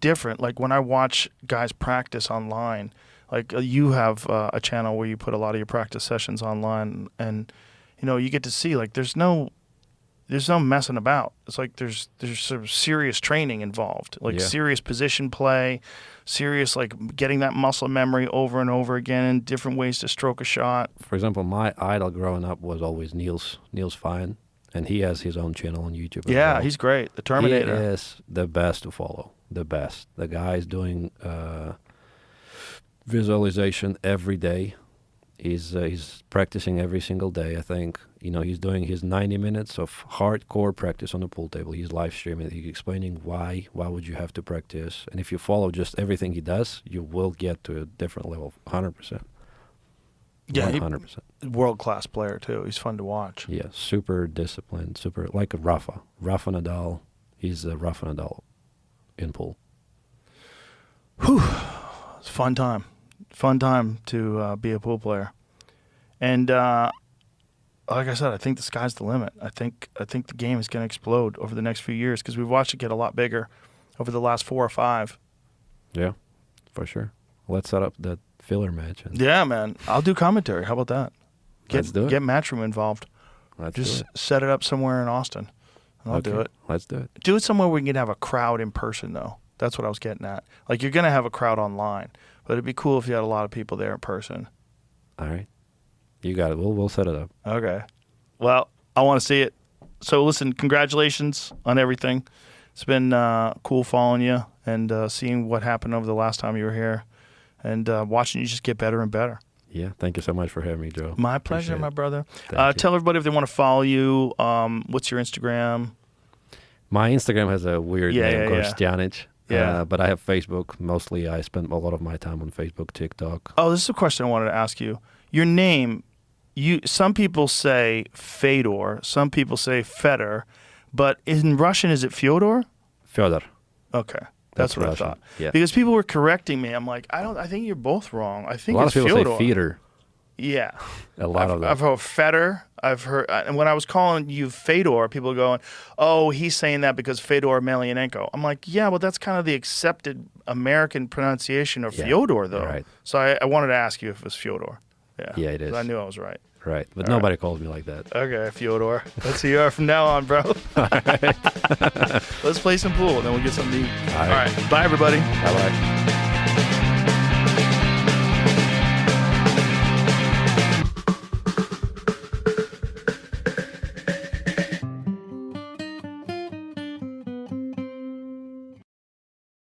different. Like when I watch guys practice online, like you have a channel where you put a lot of your practice sessions online, and you get to see like there's no messing about. It's like there's some serious training involved, like serious position play, serious like getting that muscle memory over and over again and different ways to stroke a shot. For example, my idol growing up was always Niels Fine, and he has his own channel on YouTube. Yeah, he's great. The Terminator. He is the best to follow. The best. The guy is doing visualization every day. He's practicing every single day. I think he's doing his 90 minutes of hardcore practice on the pool table. He's live streaming. He's explaining why would you have to practice, and if you follow just everything he does, you will get to a different level. 100%. Yeah, 100%. World-class player, too. He's fun to watch. Yeah, super disciplined, super like a Rafa Nadal. He's a Rafa Nadal in pool. Whew. It's a fun time. Fun time to be a pool player. And like I said, I think the sky's the limit. I think the game is going to explode over the next few years because we've watched it get a lot bigger over the last 4 or 5. Yeah, for sure. Let's set up that filler match. Yeah, man. I'll do commentary. How about that? Let's do it. Get Matchroom involved. Let's Just do it. set it up somewhere in Austin. And I'll do it. Let's do it. Do it somewhere where we can have a crowd in person, though. That's what I was getting at. Like, you're going to have a crowd online, but it'd be cool if you had a lot of people there in person. All right. You got it. We'll set it up. Okay. Well, I want to see it. So, listen, congratulations on everything. It's been cool following you and seeing what happened over the last time you were here and watching you just get better and better. Yeah. Thank you so much for having me, Joe. My pleasure, Appreciate my it. brother. Thank you. Tell everybody if they want to follow you. What's your Instagram? My Instagram has a weird name, Gorstjanic. Yeah. But I have Facebook. Mostly I spend a lot of my time on Facebook, TikTok. Oh, this is a question I wanted to ask you. Your name, some people say Fedor, some people say Fedor, but in Russian, is it Fyodor? Fyodor. Okay. That's what Russian. I thought. Yeah. Because people were correcting me. I'm like, I think you're both wrong. I think A lot it's of people Fyodor. say Fedor. Yeah. A lot of them. I've heard Fedor. I've heard, and when I was calling you Fedor, people were going, "Oh, he's saying that because Fedor Emelianenko." I'm like, yeah, well, that's kind of the accepted American pronunciation of Yeah, Fyodor, though. right. So I wanted to ask you if it was Fyodor. Yeah, it 'Cause is. I knew I was right. Right. But All nobody calls me like that. Okay, Fyodor. That's who you are from now on, bro. Let's play some pool, and then we'll get something to eat. All right. Bye, everybody. Bye-bye.